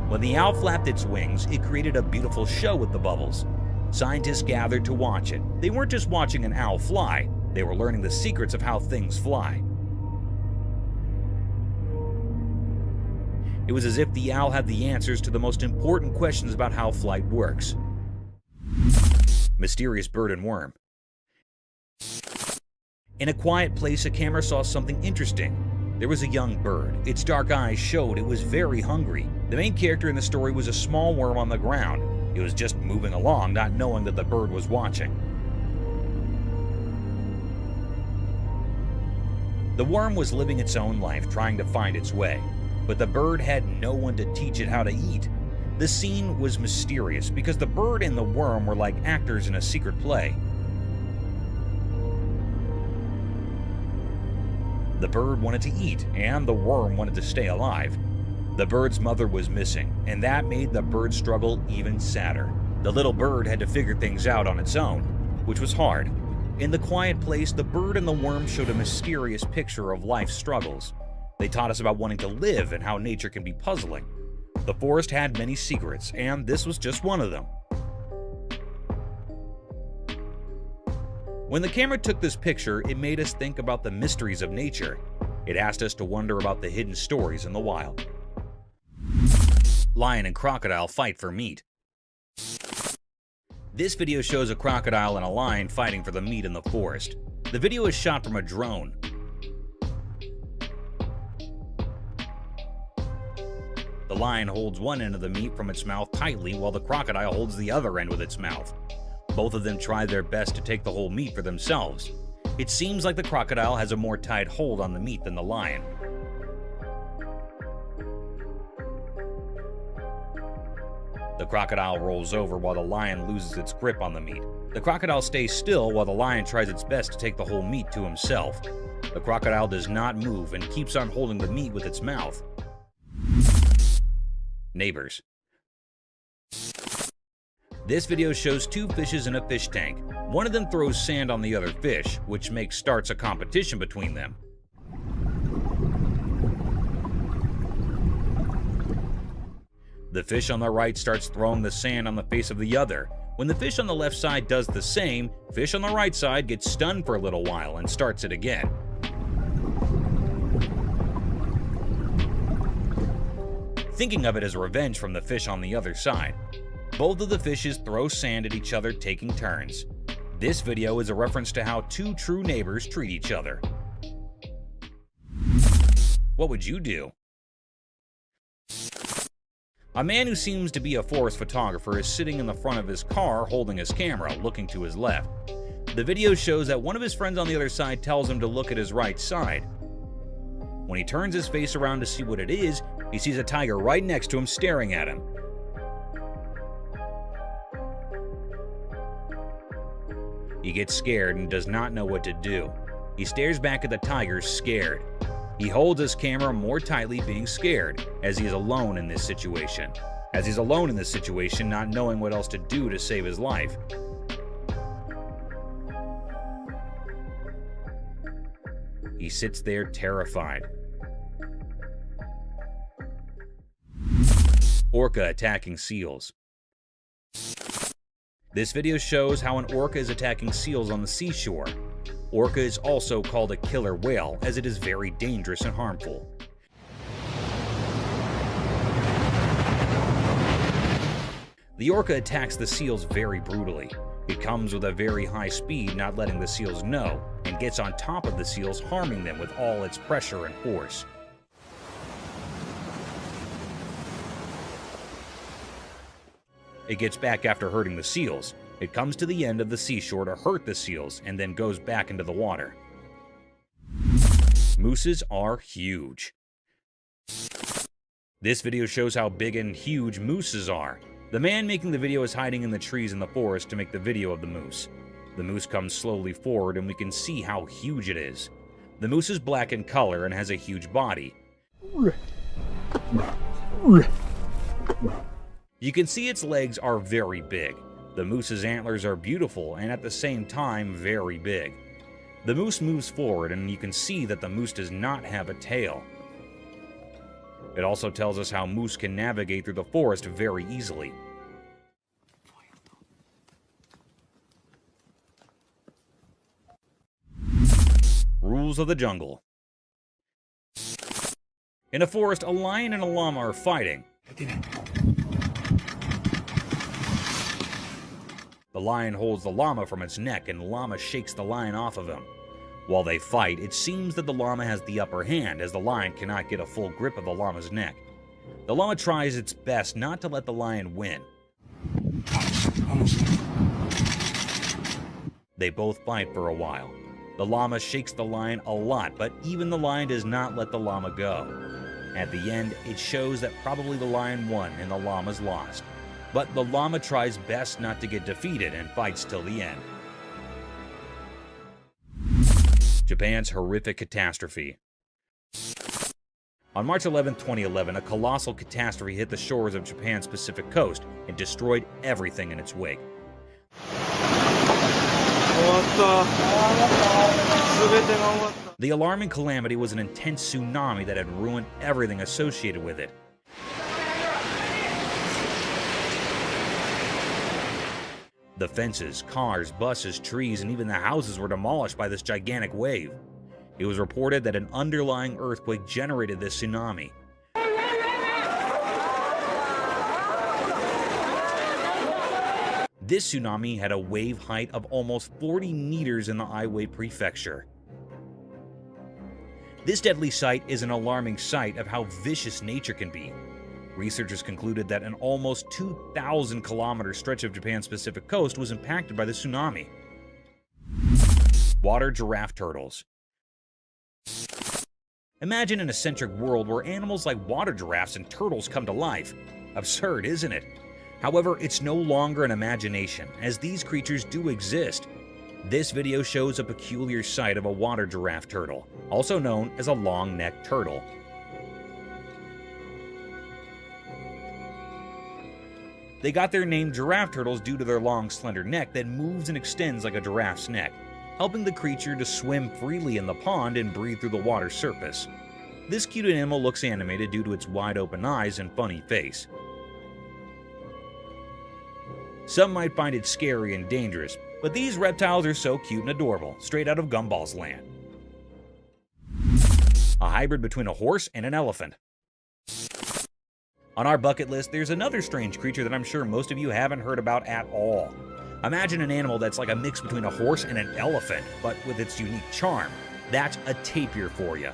When the owl flapped its wings, it created a beautiful show with the bubbles. Scientists gathered to watch it. They weren't just watching an owl fly, they were learning the secrets of how things fly. It was as if the owl had the answers to the most important questions about how flight works. Mysterious bird and worm. In a quiet place, a camera saw something interesting. There was a young bird. Its dark eyes showed it was very hungry. The main character in the story was a small worm on the ground. It was just moving along, not knowing that the bird was watching. The worm was living its own life, trying to find its way. But the bird had no one to teach it how to eat. The scene was mysterious because the bird and the worm were like actors in a secret play. The bird wanted to eat, and the worm wanted to stay alive. The bird's mother was missing, and that made the bird's struggle even sadder. The little bird had to figure things out on its own, which was hard. In the quiet place, the bird and the worm showed a mysterious picture of life's struggles. They taught us about wanting to live and how nature can be puzzling. The forest had many secrets, and this was just one of them. When the camera took this picture, it made us think about the mysteries of nature. It asked us to wonder about the hidden stories in the wild. Lion and crocodile fight for meat. This video shows a crocodile and a lion fighting for the meat in the forest. The video is shot from a drone. The lion holds one end of the meat from its mouth tightly while the crocodile holds the other end with its mouth. Both of them try their best to take the whole meat for themselves. It seems like the crocodile has a more tight hold on the meat than the lion. The crocodile rolls over while the lion loses its grip on the meat. The crocodile stays still while the lion tries its best to take the whole meat to himself. The crocodile does not move and keeps on holding the meat with its mouth. Neighbors. This video shows two fishes in a fish tank. One of them throws sand on the other fish, which starts a competition between them. The fish on the right starts throwing the sand on the face of the other. When the fish on the left side does the same, fish on the right side gets stunned for a little while and starts it again. Thinking of it as revenge from the fish on the other side. Both of the fishes throw sand at each other, taking turns. This video is a reference to how two true neighbors treat each other. What would you do? A man who seems to be a forest photographer is sitting in the front of his car holding his camera, looking to his left. The video shows that one of his friends on the other side tells him to look at his right side. When he turns his face around to see what it is, he sees a tiger right next to him staring at him. He gets scared and does not know what to do. He stares back at the tiger, scared. He holds his camera more tightly, being scared, as he is alone in this situation. Not knowing what else to do to save his life. He sits there terrified. Orca attacking seals. This video shows how an orca is attacking seals on the seashore. Orca is also called a killer whale, as it is very dangerous and harmful. The orca attacks the seals very brutally. It comes with a very high speed, not letting the seals know, and gets on top of the seals, harming them with all its pressure and force. It gets back after hurting the seals. It comes to the end of the seashore to hurt the seals and then goes back into the water. Mooses are huge. This video shows how big and huge mooses are. The man making the video is hiding in the trees in the forest to make the video of the moose. The moose comes slowly forward and we can see how huge it is. The moose is black in color and has a huge body. You can see its legs are very big. The moose's antlers are beautiful and at the same time very big. The moose moves forward and you can see that the moose does not have a tail. It also tells us how moose can navigate through the forest very easily. Rules of the jungle. In a forest, a lion and a llama are fighting. The lion holds the llama from its neck and the llama shakes the lion off of him. While they fight, it seems that the llama has the upper hand as the lion cannot get a full grip of the llama's neck. The llama tries its best not to let the lion win. They both fight for a while. The llama shakes the lion a lot, but even the lion does not let the llama go. At the end, it shows that probably the lion won and the llama's lost. But the llama tries best not to get defeated and fights till the end. Japan's horrific catastrophe. On March 11, 2011, a colossal catastrophe hit the shores of Japan's Pacific coast and destroyed everything in its wake. The alarming calamity was an intense tsunami that had ruined everything associated with it. The fences, cars, buses, trees, and even the houses were demolished by this gigantic wave. It was reported that an underlying earthquake generated this tsunami. This tsunami had a wave height of almost 40 meters in the Aiwei Prefecture. This deadly sight is an alarming sight of how vicious nature can be. Researchers concluded that an almost 2,000-kilometer stretch of Japan's Pacific coast was impacted by the tsunami. Water giraffe turtles. Imagine an eccentric world where animals like water giraffes and turtles come to life. Absurd, isn't it? However, it's no longer an imagination, as these creatures do exist. This video shows a peculiar sight of a water giraffe turtle, also known as a long-necked turtle. They got their name giraffe turtles due to their long, slender neck that moves and extends like a giraffe's neck, helping the creature to swim freely in the pond and breathe through the water's surface. This cute animal looks animated due to its wide-open eyes and funny face. Some might find it scary and dangerous, but these reptiles are so cute and adorable, straight out of Gumball's land. A hybrid between a horse and an elephant. On our bucket list, there's another strange creature that I'm sure most of you haven't heard about at all. Imagine an animal that's like a mix between a horse and an elephant, but with its unique charm. That's a tapir for you.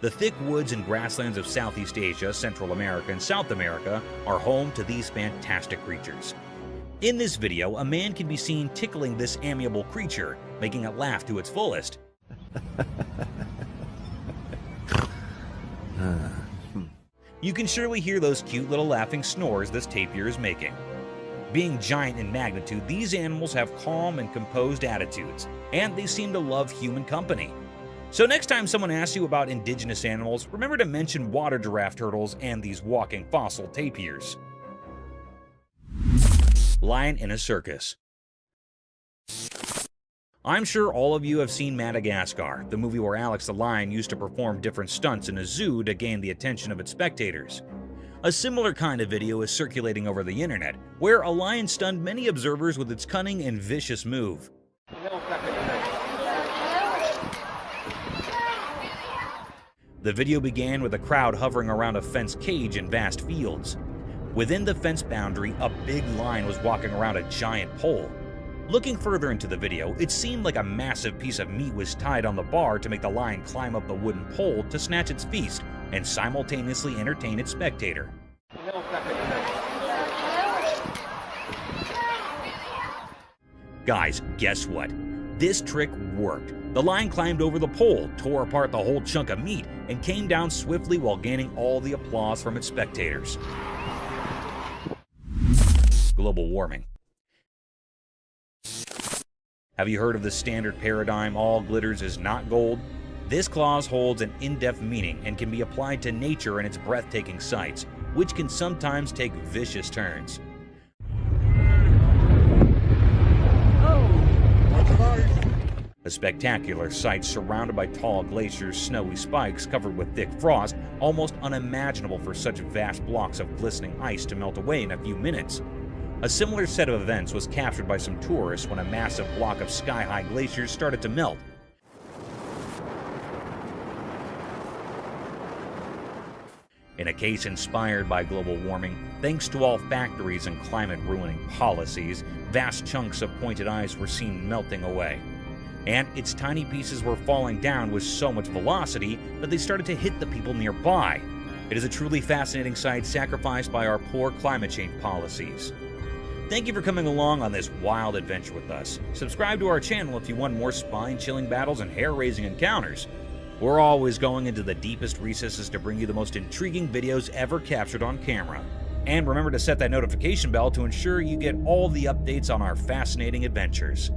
The thick woods and grasslands of Southeast Asia, Central America, and South America are home to these fantastic creatures. In this video, a man can be seen tickling this amiable creature, making it laugh to its fullest. You can surely hear those cute little laughing snores this tapir is making. Being giant in magnitude, these animals have calm and composed attitudes, and they seem to love human company. So next time someone asks you about indigenous animals, remember to mention water giraffe turtles and these walking fossil tapirs. Lion in a circus. I'm sure all of you have seen Madagascar, the movie where Alex the lion used to perform different stunts in a zoo to gain the attention of its spectators. A similar kind of video is circulating over the internet, where a lion stunned many observers with its cunning and vicious move. The video began with a crowd hovering around a fenced cage in vast fields. Within the fence boundary, a big lion was walking around a giant pole. Looking further into the video, it seemed like a massive piece of meat was tied on the bar to make the lion climb up the wooden pole to snatch its feast and simultaneously entertain its spectator. Guys, guess what? This trick worked. The lion climbed over the pole, tore apart the whole chunk of meat, and came down swiftly while gaining all the applause from its spectators. Global warming. Have you heard of the standard paradigm, all glitters is not gold? This clause holds an in-depth meaning and can be applied to nature and its breathtaking sights, which can sometimes take vicious turns. A spectacular sight surrounded by tall glaciers, snowy spikes covered with thick frost, almost unimaginable for such vast blocks of glistening ice to melt away in a few minutes. A similar set of events was captured by some tourists when a massive block of sky-high glaciers started to melt. In a case inspired by global warming, thanks to all factories and climate-ruining policies, vast chunks of pointed ice were seen melting away. And its tiny pieces were falling down with so much velocity that they started to hit the people nearby. It is a truly fascinating sight sacrificed by our poor climate change policies. Thank you for coming along on this wild adventure with us. Subscribe to our channel if you want more spine-chilling battles and hair-raising encounters. We're always going into the deepest recesses to bring you the most intriguing videos ever captured on camera. And remember to set that notification bell to ensure you get all the updates on our fascinating adventures.